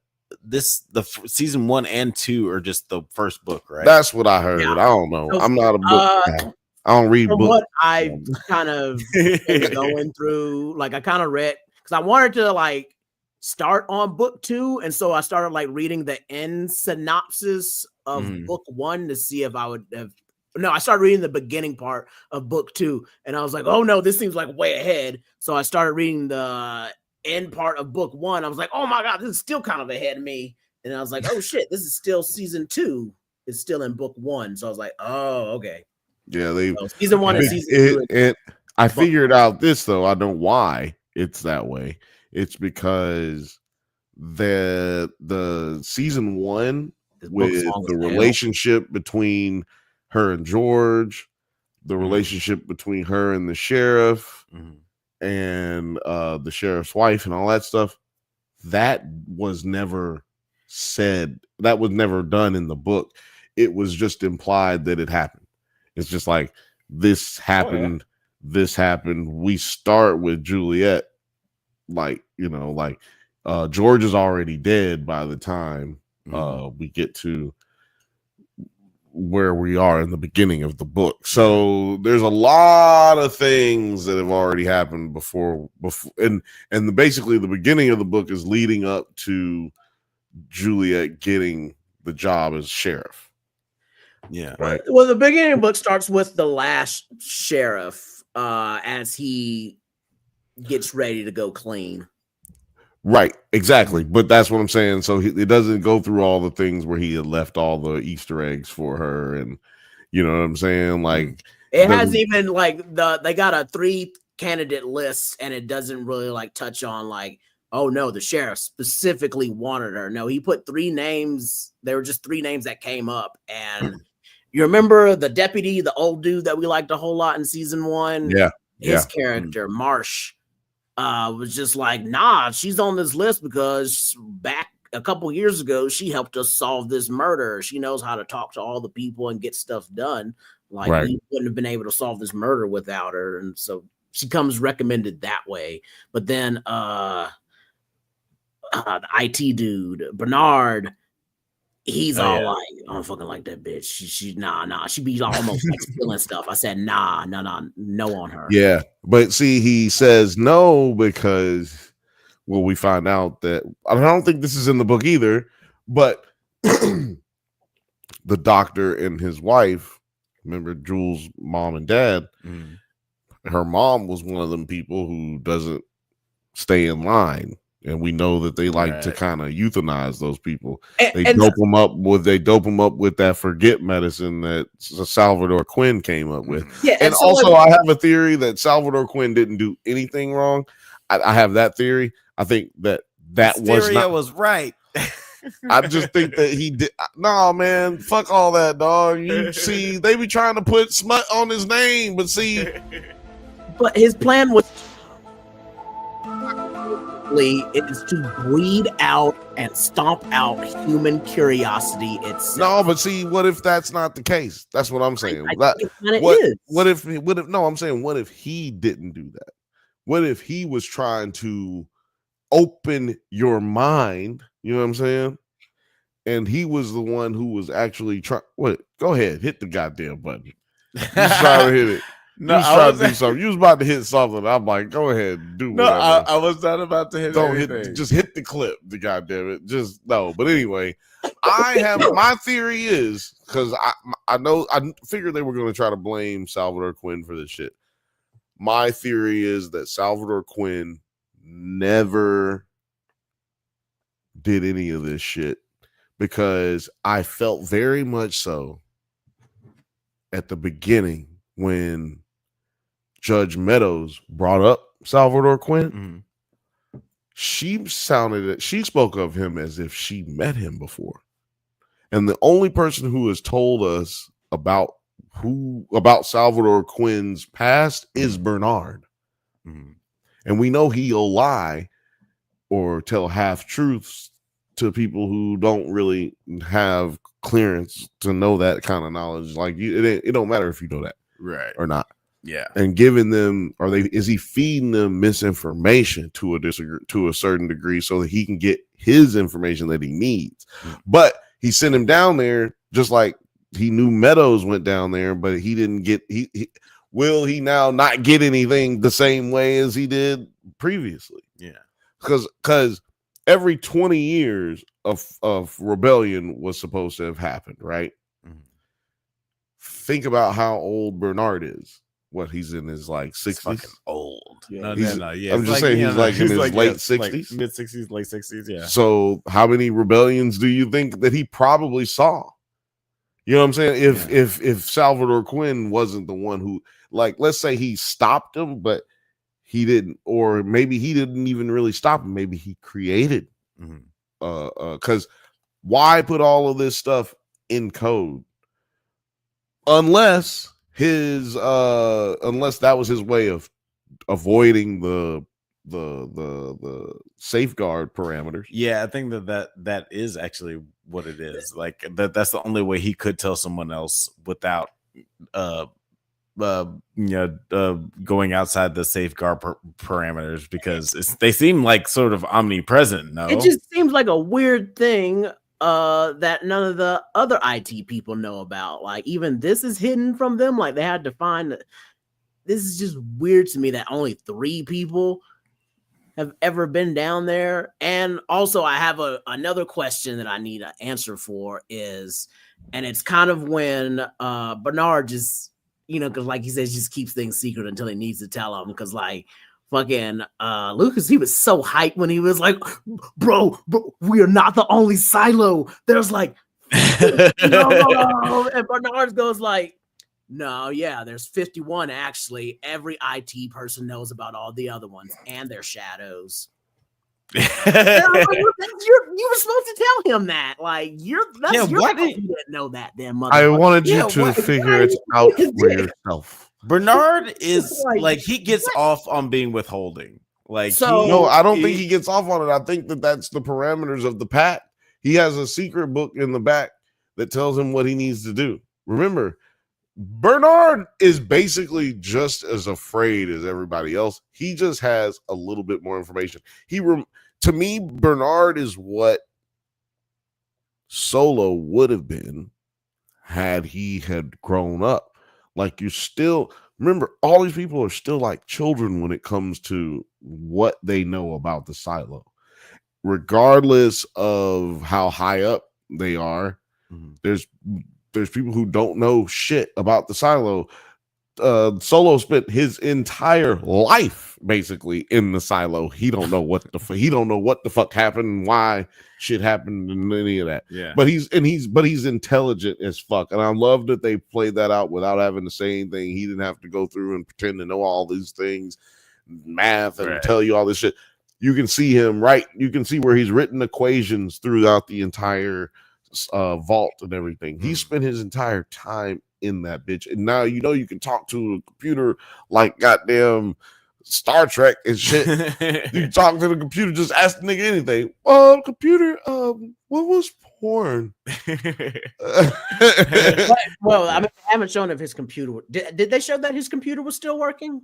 the season 1 and 2 are just the first book, right? That's what I heard. Yeah. I don't know. I'm not a book guy. I don't read books. What I kind of going through, like I kind of read because I wanted to start on book 2, and so I started reading the end synopsis of book 1 to see if I would have. No, I started reading the beginning part of book 2, and I was like, "Oh no, this seems like way ahead." So I started reading the end part of book 1. I was like, "Oh my god, this is still kind of ahead of me." And I was like, "Oh shit, this is still season 2. It's still in book 1." So I was like, "Oh, okay." Yeah, season 1 and season 2. I figured out this though. I know why it's that way. It's because the season 1 with the relationship between her and George, the relationship between her and the sheriff Mm-hmm. and the sheriff's wife and all that stuff, that was never said. That was never done in the book. It was just implied that it happened. It's just like this happened. This happened. We start with Juliet, like, you know, like George is already dead by the time we get to where we are in the beginning of the book. So there's a lot of things that have already happened before and basically the beginning of the book is leading up to Juliet getting the job as sheriff. Yeah. Right. Well, the beginning of the book starts with the last sheriff as he gets ready to go clean. Right, exactly. But that's what I'm saying. So it doesn't go through all the things where he had left all the Easter eggs for her, and you know what I'm saying. Like it hasn't even like they got a 3 candidate list, and it doesn't really like touch on like, oh no, the sheriff specifically wanted her. No, he put 3 names. There were just 3 names that came up, and you remember the deputy, the old dude that we liked a whole lot in season 1. Yeah, his character Marsh. Was just like, nah, she's on this list because back a couple years ago, she helped us solve this murder. She knows how to talk to all the people and get stuff done. Like, we wouldn't have been able to solve this murder without her. And so she comes recommended that way. But then the IT dude, Bernard, he's all like, I don't fucking like that bitch. She nah. She be almost like stealing stuff. I said, no on her. Yeah. But see, he says no because, well, we find out that I don't think this is in the book either, but the doctor and his wife, remember Jules' mom and dad, her mom was one of them people who doesn't stay in line. And we know that they like to kind of euthanize those people. They dope them up with that forget medicine that Salvador Quinn came up with. Yeah, and so also I have a theory that Salvador Quinn didn't do anything wrong. I have that theory. I think that was right. I just think that he did. No, man, fuck all that, dog. You see, they be trying to put smut on his name, but see, but his plan was is to breed out and stomp out human curiosity itself. No, but see, what if that's not the case? That's what I'm saying. What if I'm saying, what if he didn't do that? What if he was trying to open your mind? You know what I'm saying? And he was the one who was actually trying. What? Go ahead, hit the goddamn button. You try to hit it. No, you was trying to do something. You was about to hit something. I'm like, go ahead, do whatever. I was not about to hit. Don't hit. Just hit the clip. The goddamn it. Just no. But anyway, I have my theory is because I know I figured they were going to try to blame Salvador Quinn for this shit. My theory is that Salvador Quinn never did any of this shit because I felt very much so at the beginning when Judge Meadows brought up Salvador Quinn, she spoke of him as if she met him before. And the only person who has told us about Salvador Quinn's past is Bernard. And we know he'll lie or tell half truths to people who don't really have clearance to know that kind of knowledge. Like it don't matter if you know that right or not. Yeah. And giving them, is he feeding them misinformation to a certain degree so that he can get his information that he needs? But he sent him down there just like he knew Meadows went down there, but he didn't get will he now not get anything the same way as he did previously? Yeah. Because every 20 years of rebellion was supposed to have happened, right? Think about how old Bernard is. What, he's in his like 60s? Fucking old. Yeah. Yeah. I'm just saying he's like in his late 60s, like mid 60s, late 60s. Yeah. So how many rebellions do you think that he probably saw? You know what I'm saying? If Salvador Quinn wasn't the one who, like, let's say he stopped him, but he didn't, or maybe he didn't even really stop him. Maybe he created. Because why put all of this stuff in code? Unless his unless that was his way of avoiding the safeguard parameters. Yeah, I think that is actually what it is. Like that's the only way he could tell someone else without going outside the safeguard parameters, because they seem like sort of omnipresent. No, it just seems like a weird thing that none of the other IT people know about. Like even this is hidden from them. Like they had to find. This is just weird to me that only 3 people have ever been down there. And also I have another question that I need an answer for is, and it's kind of when Bernard just, because like he says, just keeps things secret until he needs to tell them. Because like fucking Lucas, he was so hyped when he was like, bro, we are not the only silo. There's like, no. And Bernard goes like, no, yeah, there's 51 actually. Every IT person knows about all the other ones and their shadows. You were supposed to tell him that. Like, that's your fault you didn't know that then, motherfucker. I wanted you to figure it out for yourself. Bernard is like he gets off on being withholding. Like, no, I don't think he gets off on it. I think that's the parameters of the pact. He has a secret book in the back that tells him what he needs to do. Remember, Bernard is basically just as afraid as everybody else. He just has a little bit more information. To me, Bernard is what Solo would have been had he had grown up. Like, you still remember, all these people are still like children when it comes to what they know about the silo, regardless of how high up they are. There's people who don't know shit about the silo. Solo spent his entire life basically in the silo. He don't know what the fuck happened, why shit happened, and any of that. Yeah. But he's intelligent as fuck, and I love that they played that out without having to say anything. He didn't have to go through and pretend to know all these things, math, and tell you all this shit. You can see him, right? You can see where he's written equations throughout the entire vault and everything. He spent his entire time in that bitch, and now you can talk to a computer like goddamn Star Trek and shit. You can talk to the computer, just ask the nigga anything. Computer, what was porn? Well, I mean, I haven't shown if his computer did they show that his computer was still working?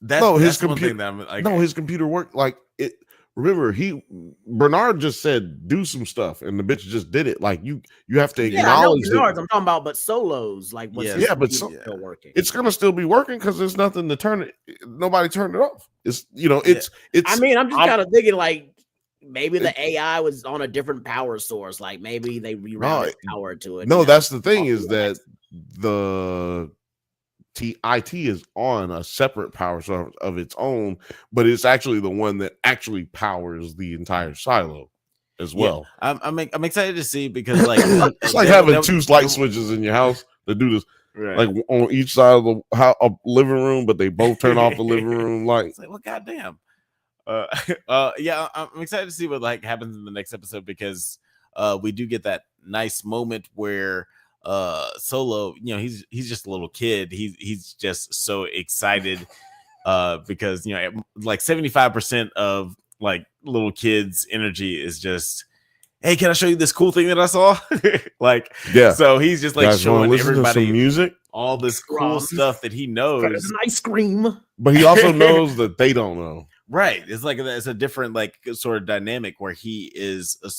His computer worked like it. Remember, Bernard just said do some stuff, and the bitch just did it. Like you have to acknowledge it. I'm talking about, but Solos, like, still working? It's gonna still be working because there's nothing to turn it. Nobody turned it off. It's. I mean, I'm just kind of thinking like maybe the AI was on a different power source. Like maybe they rerouted power to it. No, that's the thing is that the IT is on a separate power source of its own, but it's actually the one that actually powers the entire silo as well. Yeah. I'm excited to see, because like it's like having 2 light switches in your house that do this, like on each side of the living room, but they both turn off the living room light. It's like, well, goddamn. Yeah, I'm excited to see what like happens in the next episode, because we do get that nice moment where Solo, he's just a little kid. He's just so excited because like 75% of like little kids' energy is just, hey, can I show you this cool thing that I saw? Like, yeah. So he's just like showing everybody music, all this cool stuff that he knows. An ice cream, but he also knows that they don't know. Right. It's like it's a different like sort of dynamic where he is a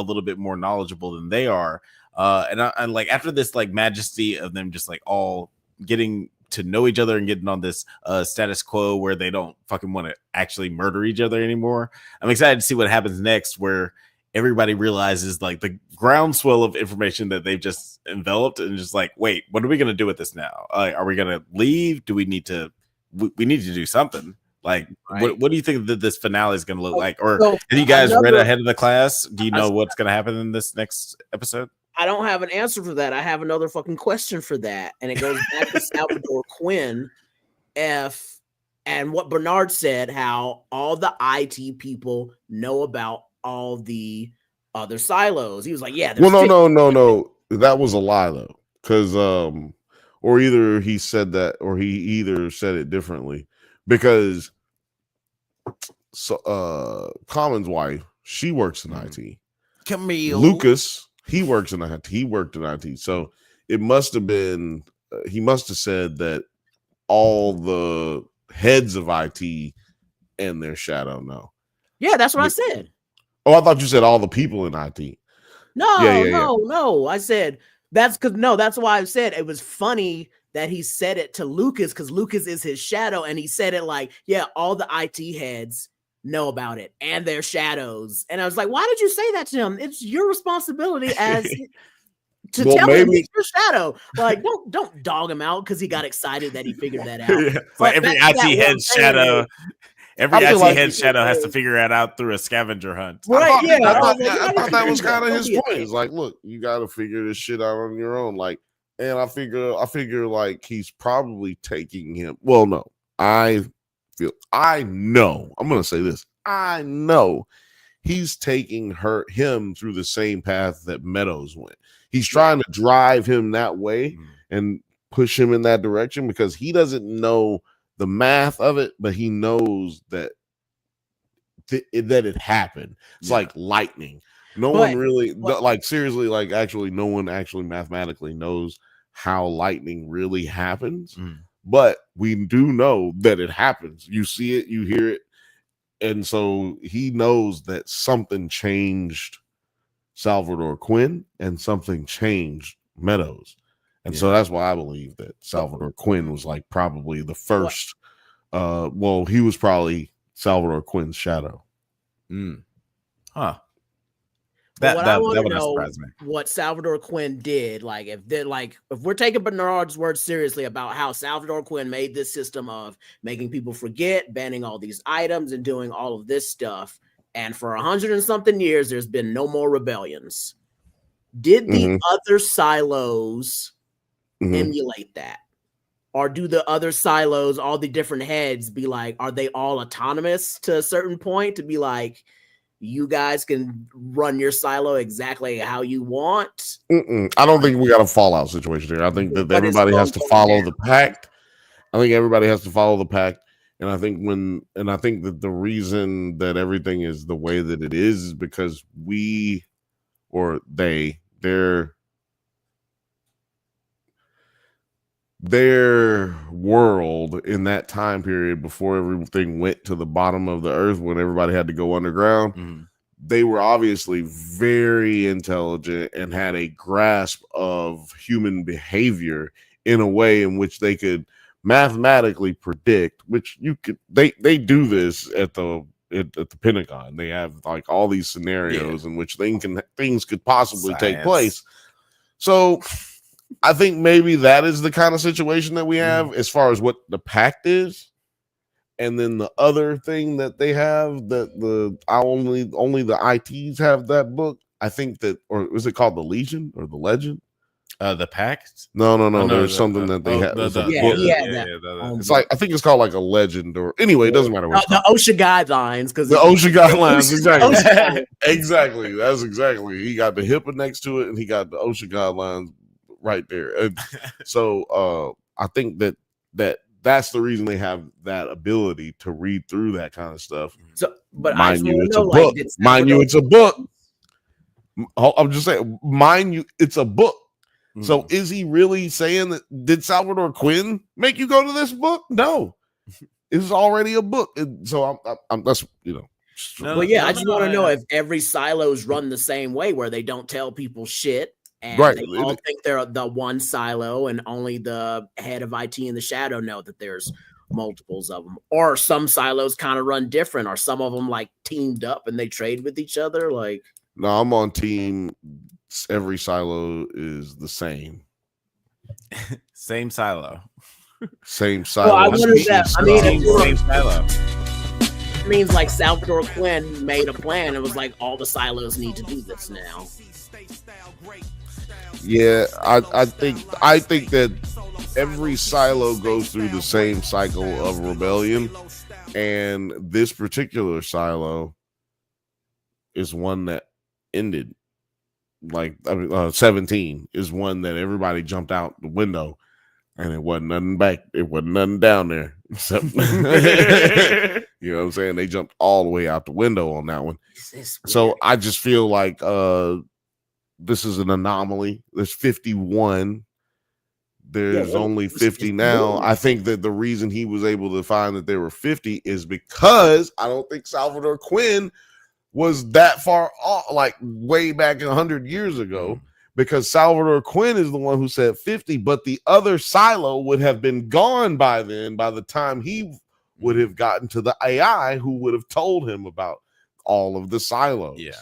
little bit more knowledgeable than they are. And like after this like majesty of them just like all getting to know each other and getting on this status quo where they don't fucking want to actually murder each other anymore, I'm excited to see what happens next, where everybody realizes like the groundswell of information that they've just enveloped, and just like, wait, what are we going to do with this now? Are we going to leave? Do we need to we need to do something? Like, what do you think that this finale is going to look like? Or have you guys read ahead of the class? Do you know what's going to happen in this next episode? I don't have an answer for that. I have another fucking question for that. And it goes back to Salvador Quinn. And what Bernard said, how all the IT people know about all the other silos. He was like, yeah. Well, no. That was a lie, though. Because or either he said that, or he either said it differently, because Common's wife, she works in IT. Camille. Lucas, he works in IT. He worked in IT. So it must have been, he must have said that all the heads of IT and their shadow know. Yeah, that's what I said. Oh, I thought you said all the people in IT. No. I said that's why I said it was funny that he said it to Lucas, because Lucas is his shadow, and he said it like, yeah, all the IT heads know about it and their shadows. And I was like, why did you say that to him? It's your responsibility as to tell him it's your shadow. Like, don't dog him out because he got excited that he figured that out. Yeah. Like every IT head shadow. Every IT head shadow has to figure it out through a scavenger hunt. Right? I thought that was kind of his point. It's like, look, you got to figure this shit out on your own. Like, and I figure like he's probably taking him. Well, no, I know. I'm gonna say this. I know he's taking him through the same path that Meadows went. He's trying to drive him that way and push him in that direction, because he doesn't know the math of it, but he knows that it happened. It's like lightning. No one really, like, seriously, like, actually, no one actually mathematically knows how lightning really happens. But we do know that it happens. You see it, you hear it. And so he knows that something changed Salvador Quinn and something changed Meadows. And so that's why I believe that Salvador Quinn was like probably the first. He was probably Salvador Quinn's shadow. Huh. That would surprise me. What Salvador Quinn did, like if we're taking Bernard's word seriously about how Salvador Quinn made this system of making people forget, banning all these items, and doing all of this stuff, and for 100 and something years, there's been no more rebellions. Did the other silos emulate that? Or do the other silos, all the different heads, be like, are they all autonomous to a certain point to be like, you guys can run your silo exactly how you want? I don't think we got a Fallout situation here. I think that everybody has to follow the pact. I think everybody has to follow the pact. And I think that the reason that everything is the way that it is because their world in that time period before everything went to the bottom of the earth, when everybody had to go underground, they were obviously very intelligent and had a grasp of human behavior in a way in which they could mathematically predict, which they do this at the Pentagon. They have like all these scenarios in which things could possibly take place. So I think maybe that is the kind of situation that we have as far as what the pact is. And then the other thing that they have, that only the ITs have that book. I think that, or was it called the Legion or the Legend? The Pact? No. There's something that they have. It's like, I think it's called like a legend, or anyway, it doesn't matter what. The OSHA guidelines, because the OSHA guidelines, exactly. Exactly. That's exactly. He got the HIPAA next to it, and he got the OSHA guidelines right there. And so I think that's the reason they have that ability to read through that kind of stuff. So, but mind you, it's a book. Mind you, it's a book. I'm just saying, mind you, it's a book. So is he really saying that? Did Salvador Quinn make you go to this book? No, it's already a book. So I'm that's Well, yeah, I just want to know if every silo's run the same way, where they don't tell people shit, and they all think they're the one silo, and only the head of IT and the shadow know that there's multiples of them. Or some silos kind of run different, or some of them like teamed up and they trade with each other. Like, no, I'm on team. Every silo is the same. Same silo. Same silo. Well, I wonder that. I mean, same silo. It means like Salvador Quinn made a plan. It was like all the silos need to do this now. Yeah, I think that every silo goes through the same cycle of rebellion, and this particular silo is one that ended. Like 17 is one that everybody jumped out the window, And it wasn't nothing back. It wasn't nothing down there. Except, you know what I'm saying? They jumped all the way out the window on that one. So I just feel like this is an anomaly. There's 51. There's only 50 now. I think that the reason he was able to find that there were 50 is because I don't think Salvador Quinn was that far off, like way back 100 years ago. Because Salvador Quinn is the one who said 50, but the other silo would have been gone by then, by the time he would have gotten to the AI who would have told him about all of the silos. Yeah.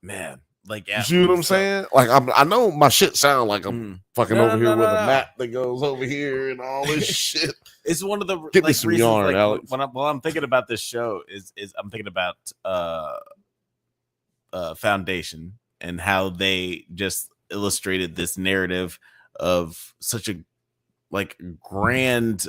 Man. Like, you see what I'm saying? Like, I know my shit sound like I'm fucking over here with a map that goes over here and all this shit. It's one of the Get me some reasons, yarn, Alex. While I'm thinking about this show is I'm thinking about Foundation and how they just illustrated this narrative of such a grand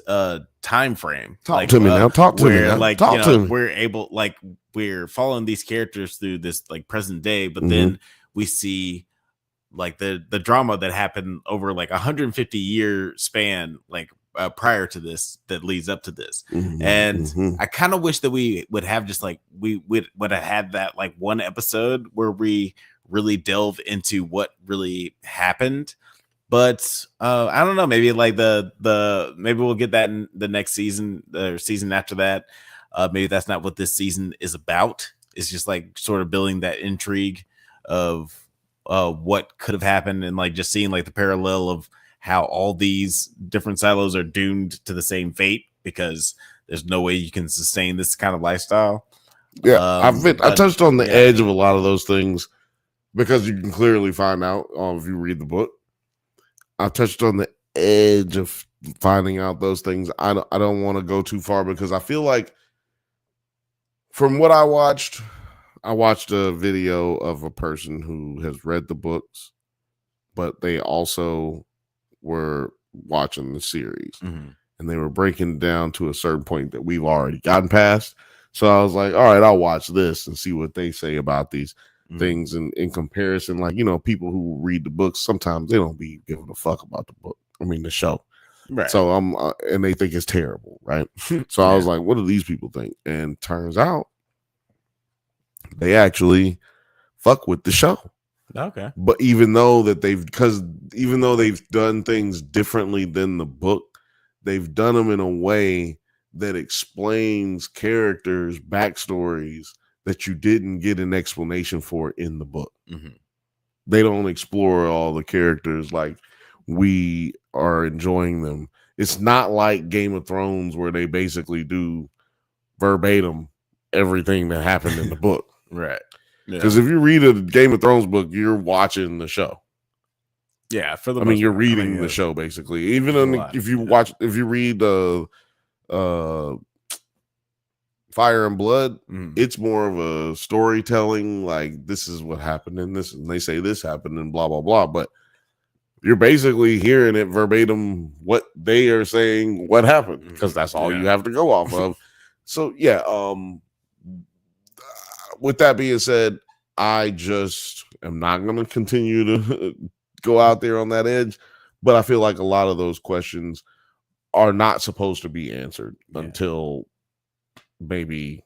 time frame. Talk to me now. Talk to me now. Like, Talk to me. we're able, like, we're following these characters through this like present day, but then we see like the drama that happened over like 150-year span, like prior to this, that leads up to this. And I kind of wish that we would have just like we would have had that like one episode where we really delve into what really happened. But I don't know, maybe like maybe we'll get that in the next season or season after that. Maybe that's not what this season is about. It's just like sort of building that intrigue of what could have happened and like just seeing like the parallel of how all these different silos are doomed to the same fate because there's no way you can sustain this kind of lifestyle. Yeah, I touched on the edge of a lot of those things because you can clearly find out if you read the book. I touched on the edge of finding out those things. I don't want to go too far because I feel like from what I watched a video of a person who has read the books, but they also were watching the series and they were breaking down to a certain point that we've already gotten past. So I was like, all right, I'll watch this and see what they say about these things in comparison. Like, people who read the books, sometimes they don't be giving a fuck about the book. I mean, the show. Right. So and they think it's terrible. Right. So I was like, what do these people think? And turns out they actually fuck with the show. Okay. But even though they've done things differently than the book, they've done them in a way that explains characters' backstories that you didn't get an explanation for in the book. They don't explore all the characters like we are enjoying them. It's not like Game of Thrones where they basically do verbatim everything that happened in the book. Right. Because if you read a Game of Thrones book, you're watching the show. Yeah, for the you're reading the show basically. Even if you read Fire and Blood, it's more of a storytelling, like this is what happened in this, and they say this happened and blah blah blah. But you're basically hearing it verbatim what they are saying what happened, because that's all you have to go off of. So yeah, with that being said, I just am not going to continue to go out there on that edge, but I feel like a lot of those questions are not supposed to be answered until maybe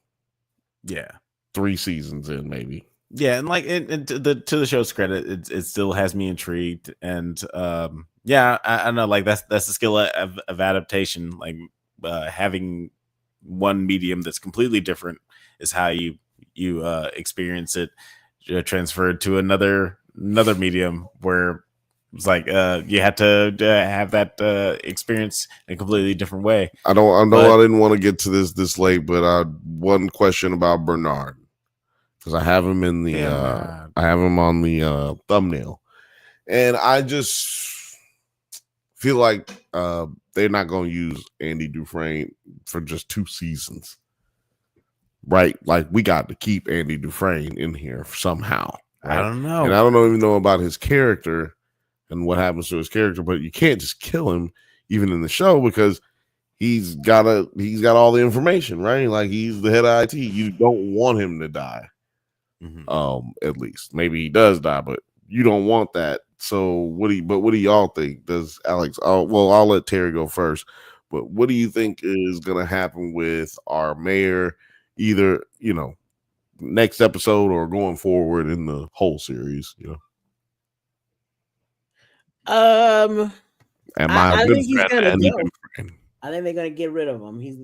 3 seasons in, maybe. Yeah, and like to the show's credit, it still has me intrigued, and I know, like that's the skill of adaptation. Like having one medium that's completely different is how you experience it transferred to another medium where it's like you had to have that experience in a completely different way. I didn't want to get to this late, but one question about Bernard, because I have him in the I have him on the thumbnail, and I just feel like they're not going to use Andy Dufresne for just 2 seasons. Right, like we got to keep Andy Dufresne in here somehow. Right? I don't know, and I don't even know about his character and what happens to his character, but you can't just kill him even in the show because he's got all the information, right? Like he's the head of IT. You don't want him to die. At least maybe he does die, but you don't want that So what do y'all think? Does Alex? I'll let Terry go first. But what do you think is going to happen with our mayor, either next episode or going forward in the whole series? I think he's gonna Andy go. Dufresne. I think they're gonna get rid of him. He's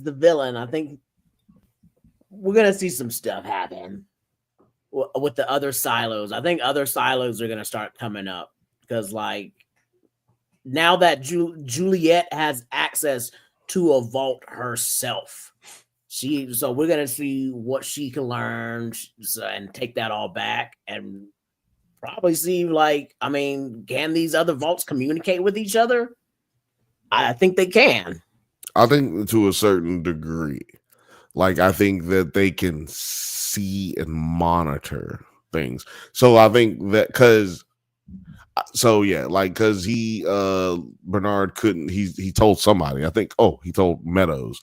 the villain. I think we're gonna see some stuff happen with the other silos. I think other silos are gonna start coming up because, like, now that Juliet has access to a vault herself, so we're gonna see what she can learn and take that all back and probably see, like, I mean, can these other vaults communicate with each other? I think they can. I think to a certain degree. Like, I think that they can see and monitor things. So I think that because Bernard couldn't, he told somebody, I think, he told Meadows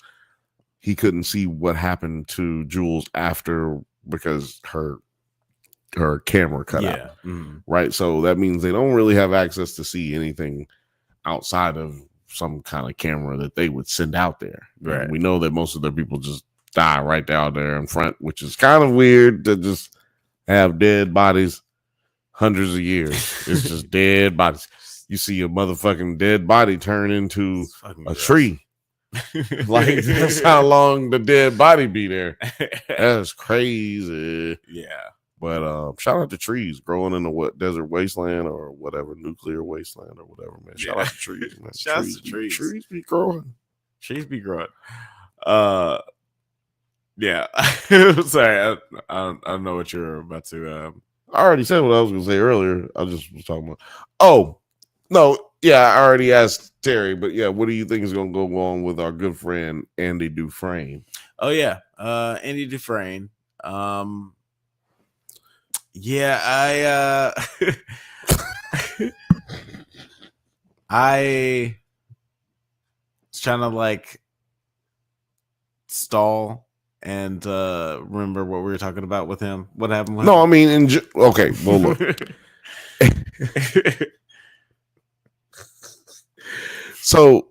he couldn't see what happened to Jules after because her camera cut out. Right. So that means they don't really have access to see anything outside of some kind of camera that they would send out there. Right. And we know that most of their people just die right down there in front, which is kind of weird to just have dead bodies hundreds of years. It's just dead bodies. You see a motherfucking dead body turn into a tree. Like, that's how long the dead body be there. That's crazy. Yeah. But shout out to trees growing in the desert wasteland or whatever, nuclear wasteland or whatever, man. Shout out to trees, man. Shout out to trees. Trees be growing. Trees be growing. Yeah. Sorry, I don't know what you're about to. I already said what I was going to say earlier. I just was talking about. Oh, no. Yeah, I already asked Terry, but yeah, what do you think is going to go on with our good friend Andy Dufresne? Oh yeah, Andy Dufresne. Yeah, I was trying to like stall and remember what we were talking about with him. What happened with him? I mean, okay, well, look. So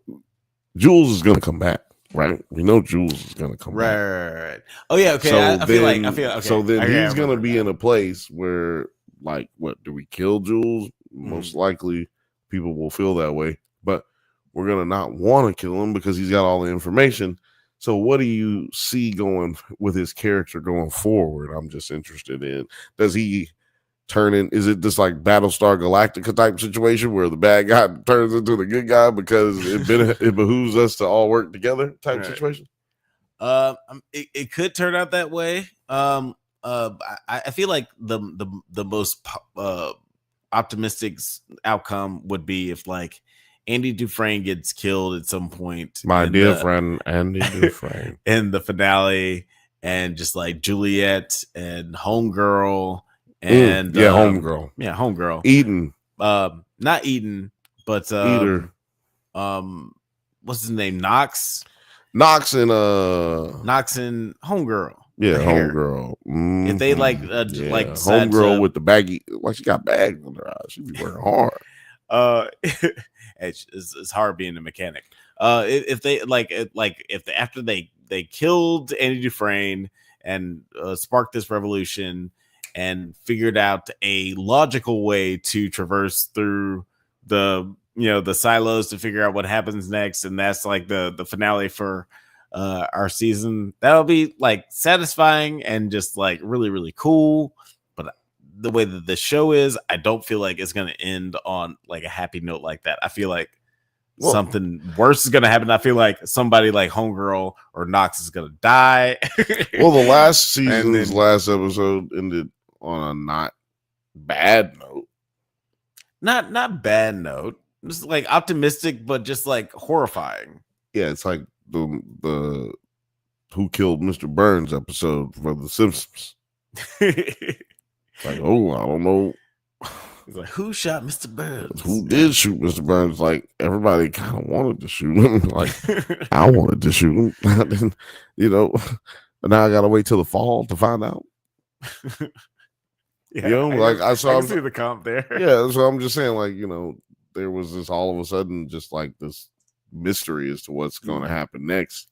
Jules is gonna come back, right? We know Jules is gonna come back. Right. Oh yeah, okay. So I feel okay. So then he's gonna be that. in a place where, like, what do we kill Jules? Most likely people will feel that way, but we're gonna not want to kill him because he's got all the information. So what do you see going with his character going forward? I'm just interested in, does he turn in, is it just like Battlestar Galactica type situation where the bad guy turns into the good guy because it behooves us to all work together type situation? It could turn out that way. I feel like the most optimistic outcome would be if, like, Andy Dufresne gets killed at some point. My dear friend Andy Dufresne in the finale, and just like Juliet and Homegirl and Homegirl. Eden. Not Eden, but Eater. What's his name? Knox and Homegirl. Yeah, Homegirl. If they like Homegirl with the baggy, like, she got bags on her eyes. She be working hard. It's hard being a mechanic. If they after they killed Andy Dufresne and sparked this revolution and figured out a logical way to traverse through the silos to figure out what happens next, and that's like the finale for our season, that'll be like satisfying and just like really, really cool. But the way that the show is, I don't feel like it's going to end on like a happy note like that. I feel like something worse is going to happen. I feel like somebody like Homegirl or Knox is going to die. Well, the last season's last episode ended on a not bad note. Not bad note. Just like optimistic, but just like horrifying. Yeah, it's like the Who Killed Mr. Burns episode for The Simpsons. Like, oh, I don't know. He's like, who shot Mr. Burns? Who did shoot Mr. Burns? Like, everybody kind of wanted to shoot him. Like, I wanted to shoot him. But now I gotta wait till the fall to find out. Yeah, You know, like I saw. I can see the comp there. Yeah, so I'm just saying, like, you know, there was this all of a sudden just like this mystery as to what's going to happen next.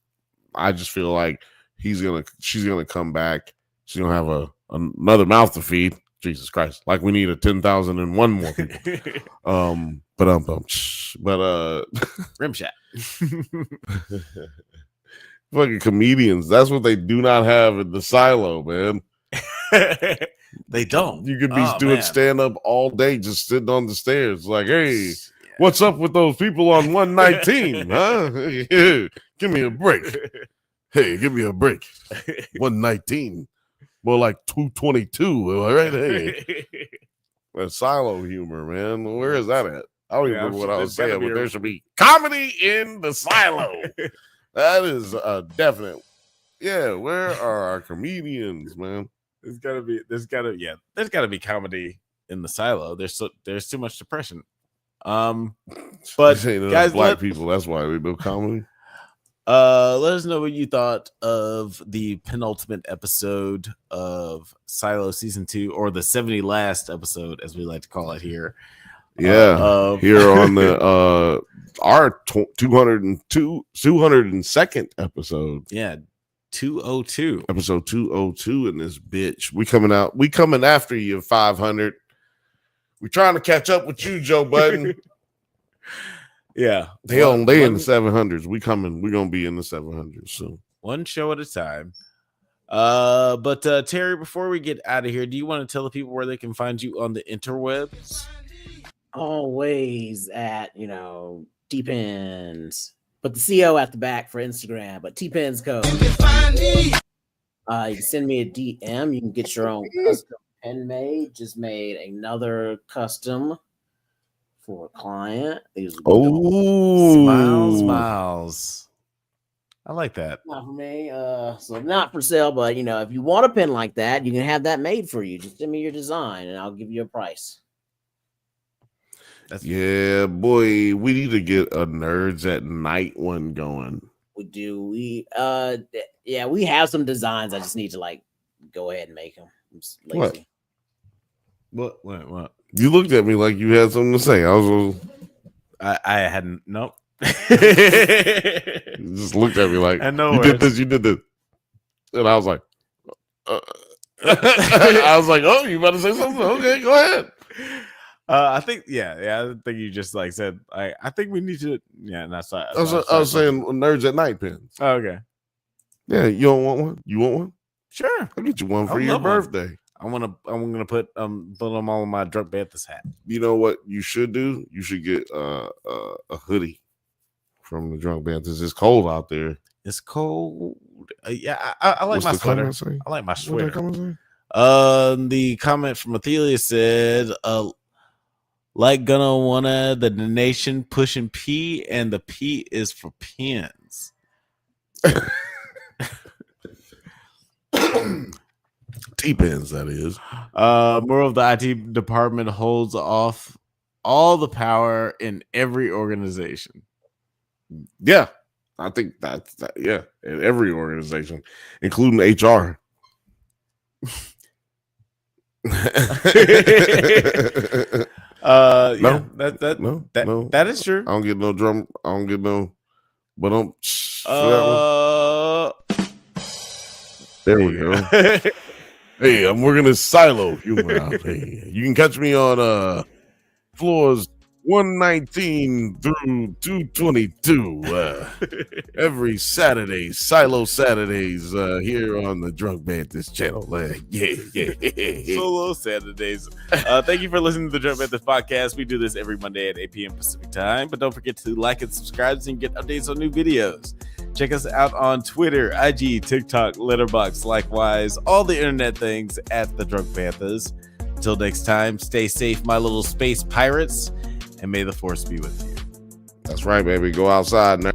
I just feel like she's gonna come back. She's gonna have another mouth to feed. Jesus Christ! Like we need a 10,001 more people. But Rim shot. Fucking comedians. That's what they do not have in the silo, man. They don't. You could be doing stand up all day, just sitting on the stairs. Like, hey, what's up with those people on 119? Huh? Give me a break. Hey, give me a break. 119. More like 222. All right. Hey. That silo humor, man. Where is that at? I don't even remember what I was saying, but there should be comedy in the silo. That is a definite. Yeah, where are our comedians, man? There's gotta be comedy in the silo. There's too much depression. But guys, black people, that's why we do comedy. Let us know what you thought of the penultimate episode of Silo season 2, or the 70 last episode, as we like to call it here. Yeah, here on the our 202nd episode. Yeah, 202. Episode 202 in this bitch. We coming after you, 500. We trying to catch up with you, Joe Budden. Yeah. They in the 700s. We're gonna be in the 700s soon. One show at a time. But Terry, before we get out of here, do you want to tell the people where they can find you on the interwebs? Always at, T-Pens. Put the CO at the back for Instagram, but T-Pens code. You can send me a DM. You can get your own custom pen made. Just made another custom for a client. Smiles. I like that. Not for me. So not for sale, but if you want a pen like that, you can have that made for you. Just send me your design and I'll give you a price. Yeah, boy, we need to get a NerdsAtNite one going. We do. We have some designs. I just need to go ahead and make them. I'm just lazy. What? You looked at me like you had something to say. I hadn't. Nope. You just looked at me like, you did this. And I was like, oh, you about to say something? Okay, go ahead. I think you just said I think we need to. Yeah, and that's. I was saying NerdsAtNite pens. Oh, okay. Yeah, you don't want one? You want one? Sure, I'll get you one for your birthday. I'm gonna put them all in my Drunk Banthas hat. You know what you should do? You should get a hoodie from the Drunk Banthas. It's cold out there. It's cold. Yeah, I like my sweater. I like my sweater. The comment from Athelia said, like gonna wanna the nation pushing P, and the P is for pins. T-Pens, that is. More of the IT department holds off all the power in every organization. Yeah, I think that's that. Yeah, in every organization, including HR. That is true. I don't get no drum. I don't get no. But there we go. Hey, I'm working this silo humor out here. You can catch me on floors 119 through 222 every Saturday, Silo Saturdays, here on the Drunk Banthas channel. Yeah. Solo Saturdays. Thank you for listening to the Drunk Banthas podcast. We do this every Monday at 8 p.m. Pacific time, but don't forget to like and subscribe so you can get updates on new videos. Check us out on Twitter, IG, TikTok, Letterboxd, likewise, all the internet things at the Drunk Banthas. Until next time, stay safe, my little space pirates, and may the force be with you. That's right, baby. Go outside now.